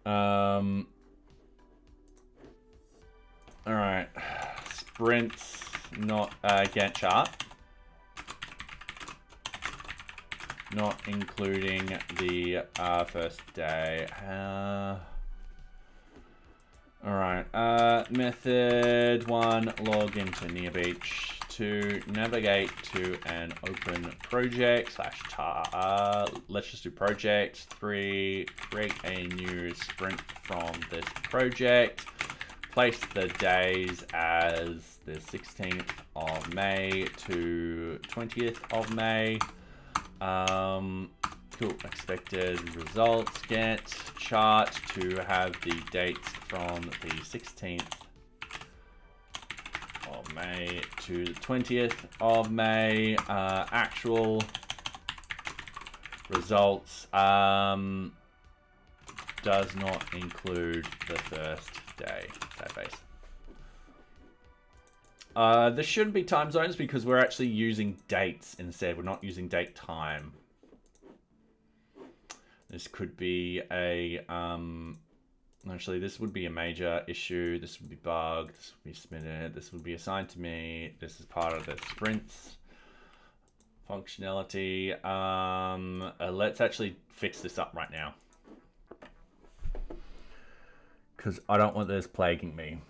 Speaker 1: All right, sprints, not Gantt chart. Not including the first day. All right. Method 1, log into NearBeach. 2, navigate to an open project / let's just do project. 3, create a new sprint from this project. Place the days as the 16th of May to 20th of May. Cool. Expected results. Get chart to have the dates from the 16th of May to the 20th of May. Actual results does not include the first day database. There shouldn't be time zones because we're actually using dates instead. We're not using date time. This could be a, actually this would be a major issue. This would be bugged. This would be submitted. This would be assigned to me. This is part of the sprints functionality. Let's actually fix this up right now, because I don't want this plaguing me.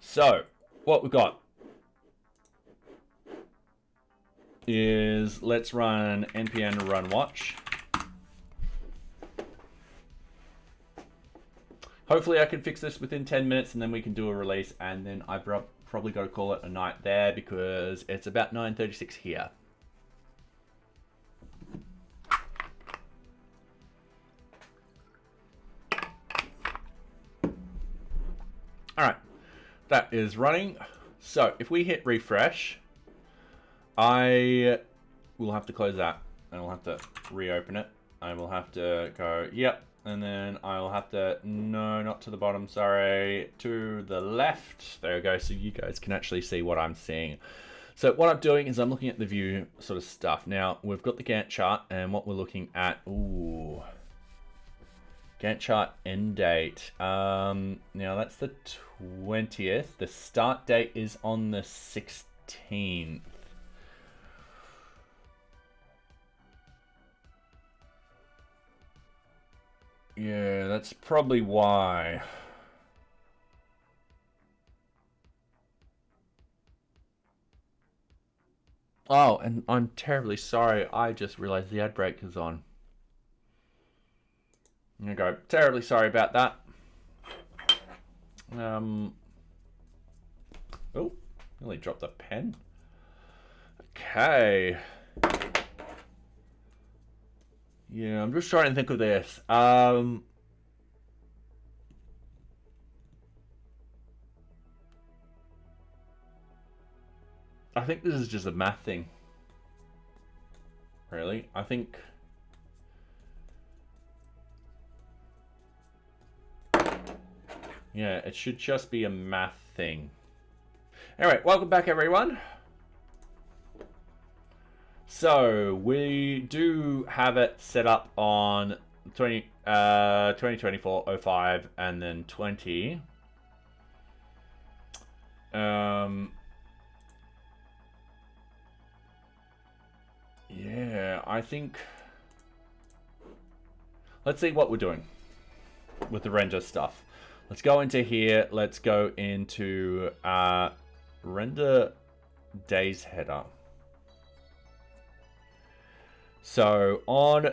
Speaker 1: So, what we've got is, let's run npm run watch. Hopefully I can fix this within 10 minutes and then we can do a release, and then I probably got to call it a night there because it's about 9:36 here. All right. That is running. So if we hit refresh, I will have to close that and I'll have to reopen it. I will have to go, yep. And then I'll have to, no, not to the bottom, sorry, to the left. There we go. So you guys can actually see what I'm seeing. So what I'm doing is I'm looking at the view sort of stuff. Now we've got the Gantt chart, and what we're looking at, ooh, Gantt chart end date. Now that's the 20th. The start date is on the 16th. Yeah, that's probably why. Oh, and I'm terribly sorry. I just realized the ad break is on. There you go. Terribly sorry about that. Oh, nearly dropped the pen. Okay. Yeah, I'm just trying to think of this. I think this is just a math thing. Really? I think... yeah, it should just be a math thing. Anyway, welcome back, everyone. So we do have it set up on 2024 05 and then 20. Yeah, I think... Let's see what we're doing with the render stuff. Let's go into here. Let's go into render days header. So on,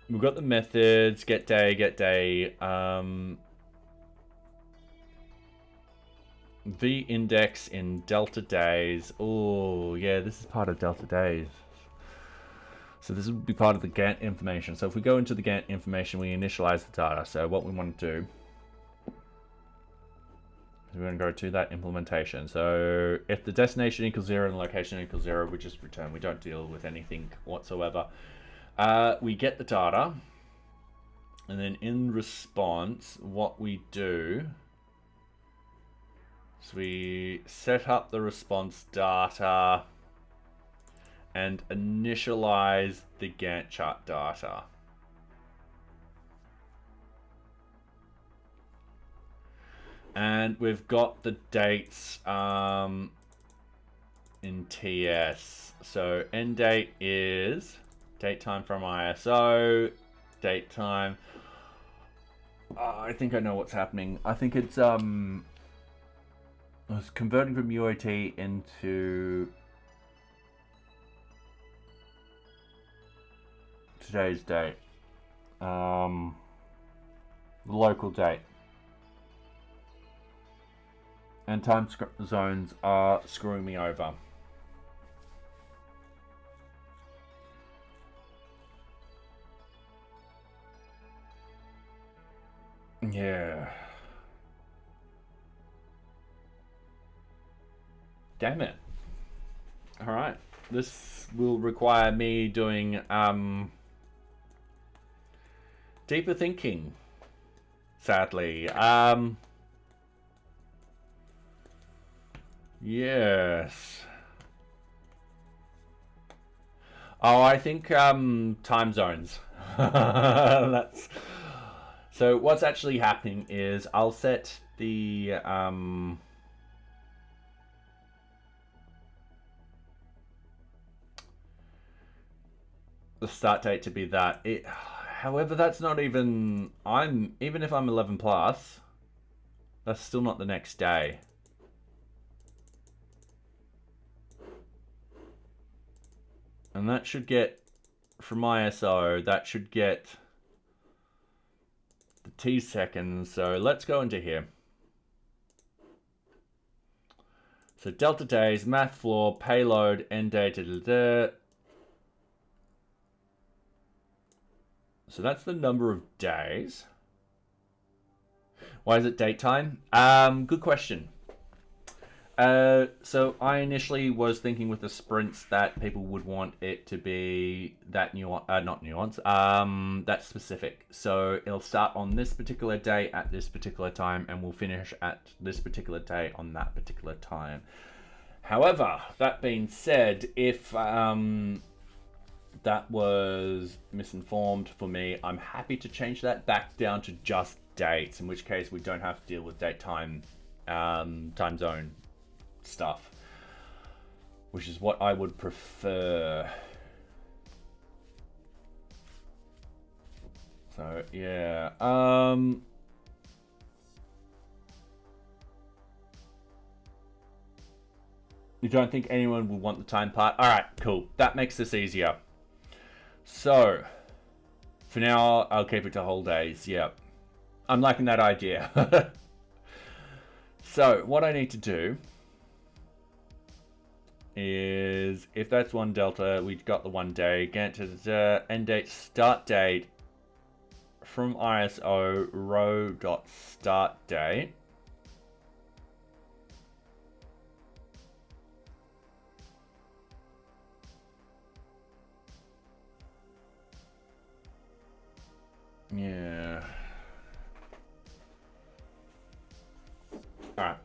Speaker 1: we've got the methods, get day, the index in delta days. Oh, yeah, this is part of delta days. So this would be part of the Gantt information. So if we go into the Gantt information, we initialize the data. So what we want to do is we're going to go to that implementation. So if the destination equals 0 and the location equals 0, we just return. We don't deal with anything whatsoever. We get the data. And then in response, what we do is we set up the response data and initialize the Gantt chart data. And we've got the dates in TS. So end date is date time from ISO, date time. I think I know what's happening. I think it's I was converting from UAT into today's date, the local date, and time zones are screwing me over. Yeah. Damn it. All right. This will require me doing deeper thinking, sadly. Yes. Oh, I think time zones. That's so what's actually happening is I'll set the start date to be that. However, that's not even... even if I'm 11 plus, that's still not the next day. And that should get, from ISO, that should get the T seconds. So let's go into here. So delta days, math floor, payload, end date, So that's the number of days. Why is it date time? Good question. So I initially was thinking with the sprints that people would want it to be that not nuance, that specific. So it'll start on this particular day at this particular time, and we'll finish at this particular day on that particular time. However, that being said, if that was misinformed for me, I'm happy to change that back down to just dates, in which case we don't have to deal with date time, time zone stuff, which is what I would prefer. So yeah, you don't think anyone will want the time part? All right, cool. That makes this easier. So for now, I'll keep it to whole days. Yeah, I'm liking that idea. So what I need to do is, if that's one delta, we've got the 1 day, get to the end date, start date from ISO row dot start date. Yeah. All right.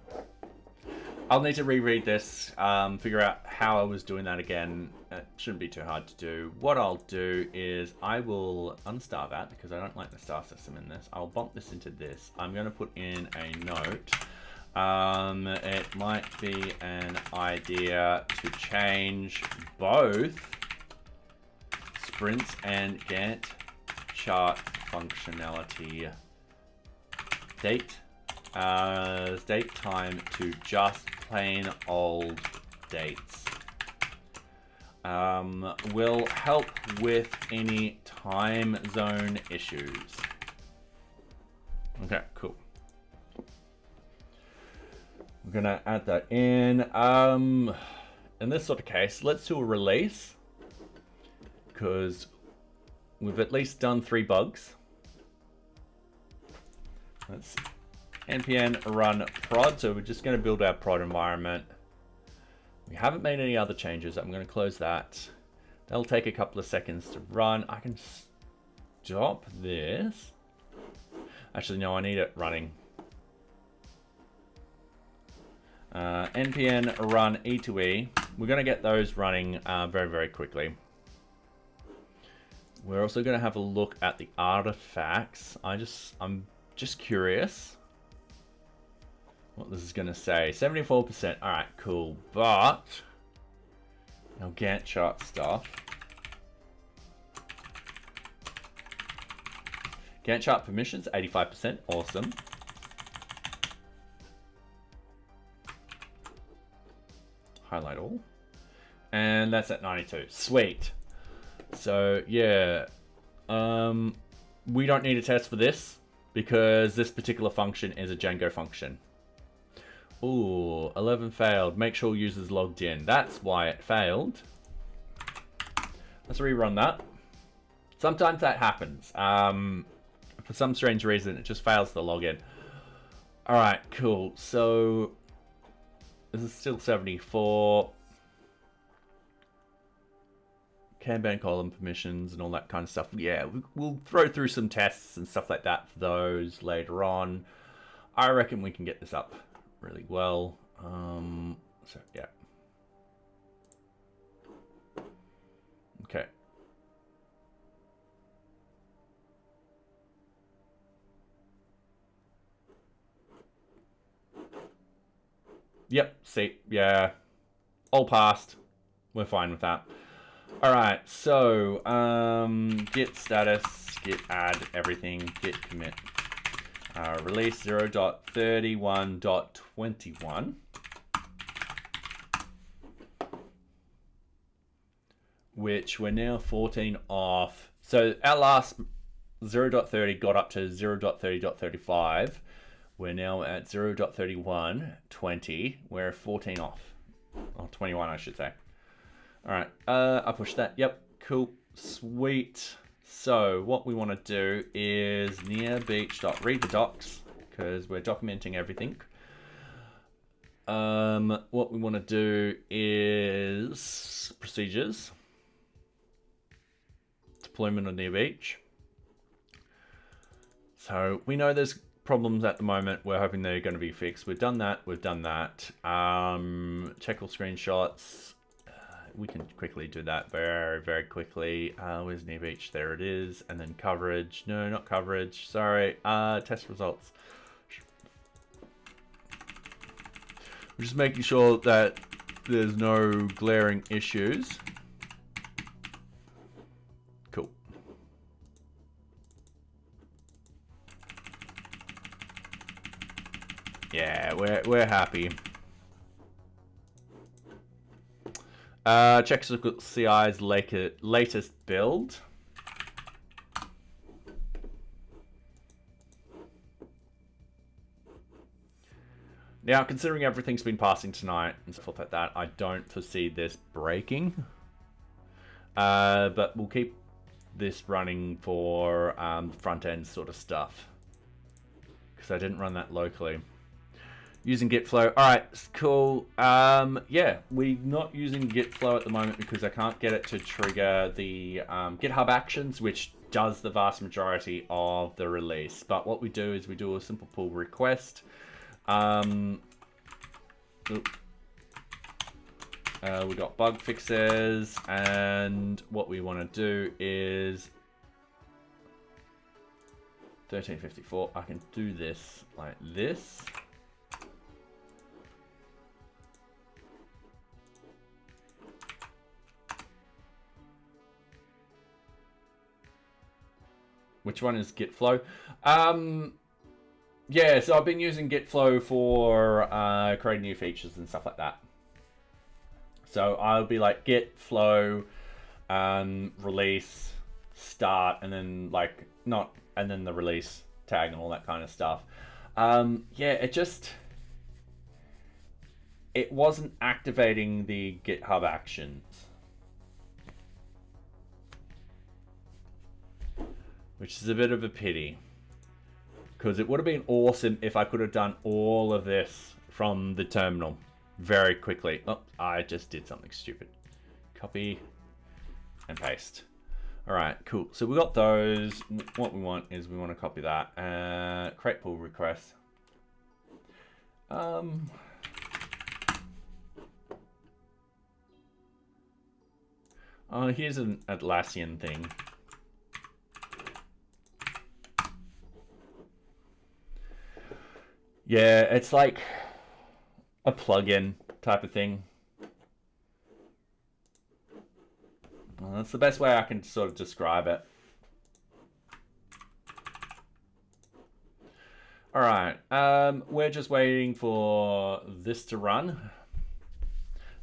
Speaker 1: I'll need to reread this, figure out how I was doing that again. It shouldn't be too hard to do. What I'll do is I will unstar that because I don't like the star system in this. I'll bump this into this. I'm going to put in a note. It might be an idea to change both sprints and Gantt chart functionality. Date time to just plain old dates. Will help with any time zone issues. Okay, cool. We're gonna add that in. In this sort of case, let's do a release, because we've at least done 3 bugs. Let's npm run prod. So we're just going to build our prod environment. We haven't made any other changes. I'm going to close that. That'll take a couple of seconds to run. I can stop this. Actually, no, I need it running. npm run e2e. We're going to get those running very, very quickly. We're also going to have a look at the artifacts. I'm just curious what this is going to say. 74%. All right, cool. But our Gantt chart stuff. Gantt chart permissions, 85%. Awesome. Highlight all. And that's at 92. Sweet. So, yeah. We don't need a test for this, because this particular function is a Django function. Ooh, 11 failed. Make sure users logged in. That's why it failed. Let's rerun that. Sometimes that happens. For some strange reason, it just fails to log in. All right, cool. So this is still 74. Kanban column permissions and all that kind of stuff. Yeah, we'll throw through some tests and stuff like that for those later on. I reckon we can get this up really well. So yeah. Okay. Yep, see, yeah. All passed. We're fine with that. All right, so git status, git add everything, git commit. Release 0.31.21, which we're now 14 off. So our last 0.30 got up to 0.30.35. We're now at 0.31.20. We're 14 off. Oh, 21, I should say. All right, I pushed that. Yep, cool, sweet. So what we want to do is NearBeach.read the docs, because we're documenting everything. What we want to do is procedures, deployment on NearBeach. So we know there's problems at the moment. We're hoping they're going to be fixed. We've done that. We've done that. Check all screenshots. We can quickly do that very, very quickly. Where's NearBeach? There it is. And then coverage. No, not coverage. Sorry. Test results. We're just making sure that there's no glaring issues. Cool. Yeah, we're happy. Check CI's latest build. Now, considering everything's been passing tonight and stuff like that, I don't foresee this breaking. But we'll keep this running for front end sort of stuff, because I didn't run that locally. Using git flow. All right, cool. Yeah, we're not using git flow at the moment because I can't get it to trigger the GitHub Actions, which does the vast majority of the release. But what we do is we do a simple pull request. We got bug fixes, and what we want to do is 1354. I can do this like this. Which one is Gitflow? Yeah, so I've been using Gitflow for creating new features and stuff like that. So I'll be like git flow, release, start, and then like and then the release tag and all that kind of stuff. Yeah, it wasn't activating the GitHub actions, which is a bit of a pity, because it would have been awesome if I could have done all of this from the terminal very quickly. Oh, I just did something stupid. Copy and paste. All right, cool. So we got those. What we want is we want to copy that. Create pull request. Here's an Atlassian thing. Yeah, it's like a plugin type of thing. Well, that's the best way I can sort of describe it. All right, we're just waiting for this to run.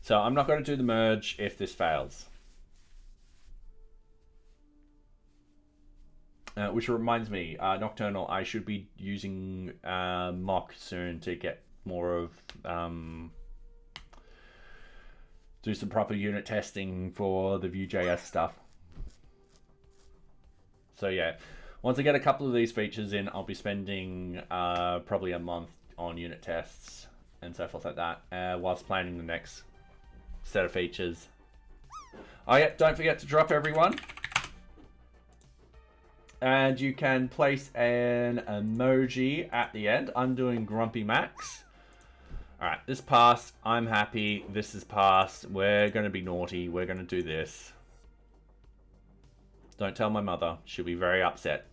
Speaker 1: So I'm not going to do the merge if this fails. Which reminds me, Nocturnal, I should be using mock soon to get more of do some proper unit testing for the VueJS stuff. So yeah, once I get a couple of these features in, I'll be spending probably a month on unit tests and so forth like that, whilst planning the next set of features. Oh yeah, don't forget to drop everyone. And you can place an emoji at the end. I'm doing Grumpy Max. All right, this passed. I'm happy. This is passed. We're going to be naughty. We're going to do this. Don't tell my mother. She'll be very upset.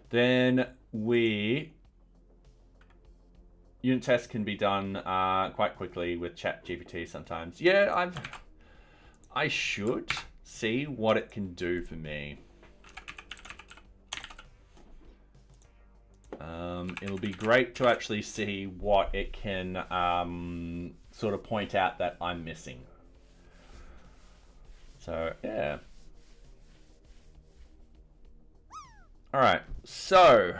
Speaker 1: Then unit tests can be done quite quickly with ChatGPT sometimes. Yeah, I should see what it can do for me. It'll be great to actually see what it can sort of point out that I'm missing. So, yeah. All right, so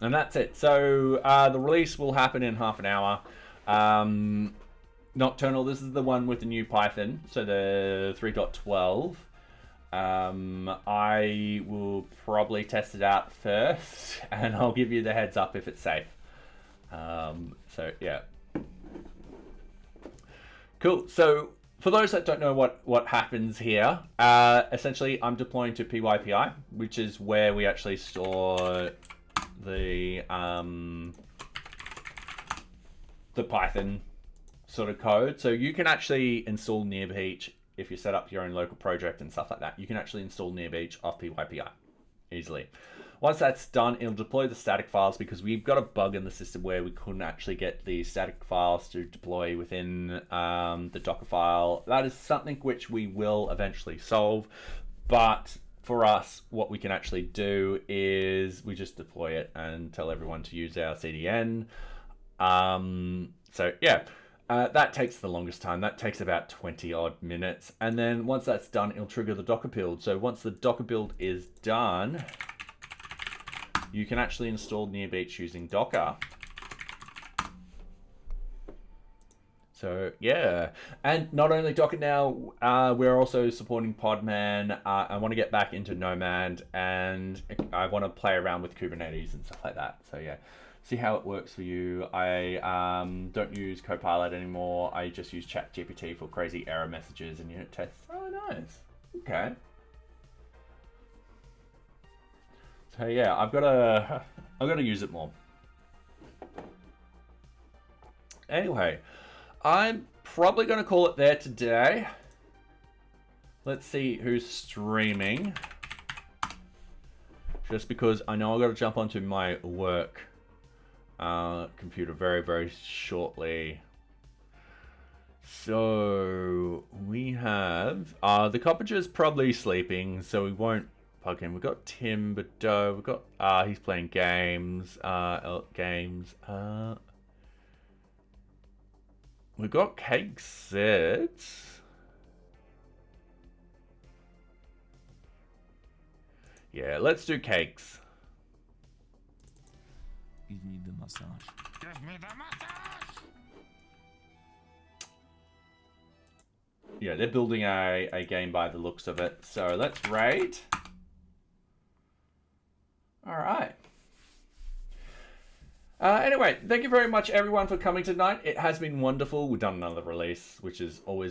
Speaker 1: and that's it. So the release will happen in half an hour. Nocturnal, this is the one with the new Python, so the 3.12. I will probably test it out first, and I'll give you the heads up if it's safe. So yeah. Cool. So for those that don't know what happens here, essentially I'm deploying to PyPI, which is where we actually store the Python sort of code. So you can actually install NearBeach if you set up your own local project and stuff like that. You can actually install NearBeach off PyPI easily. Once that's done, it'll deploy the static files, because we've got a bug in the system where we couldn't actually get the static files to deploy within the Docker file. That is something which we will eventually solve, but for us, what we can actually do is we just deploy it and tell everyone to use our CDN. So yeah, that takes the longest time. That takes about 20 odd minutes. And then once that's done, it'll trigger the Docker build. So once the Docker build is done, you can actually install NearBeach using Docker. So yeah, and not only Docker now, we're also supporting Podman. I want to get back into Nomad, and I want to play around with Kubernetes and stuff like that. So yeah, see how it works for you. I don't use Copilot anymore. I just use ChatGPT for crazy error messages and unit tests. Oh, nice. Okay. So yeah, I've got to use it more. Anyway, I'm probably going to call it there today. Let's see who's streaming. Just because I know I've got to jump onto my work computer very, very shortly. So we have the Copperager's probably sleeping, so we won't plug in. We've got Tim Bordeaux. We've got he's playing games. We've got Cake Sets. Yeah, let's do cakes.
Speaker 4: Give me the massage. Give me the massage!
Speaker 1: Yeah, they're building a game by the looks of it. So let's rate. All right. Anyway, thank you very much, everyone, for coming tonight. It has been wonderful. We've done another release, which is always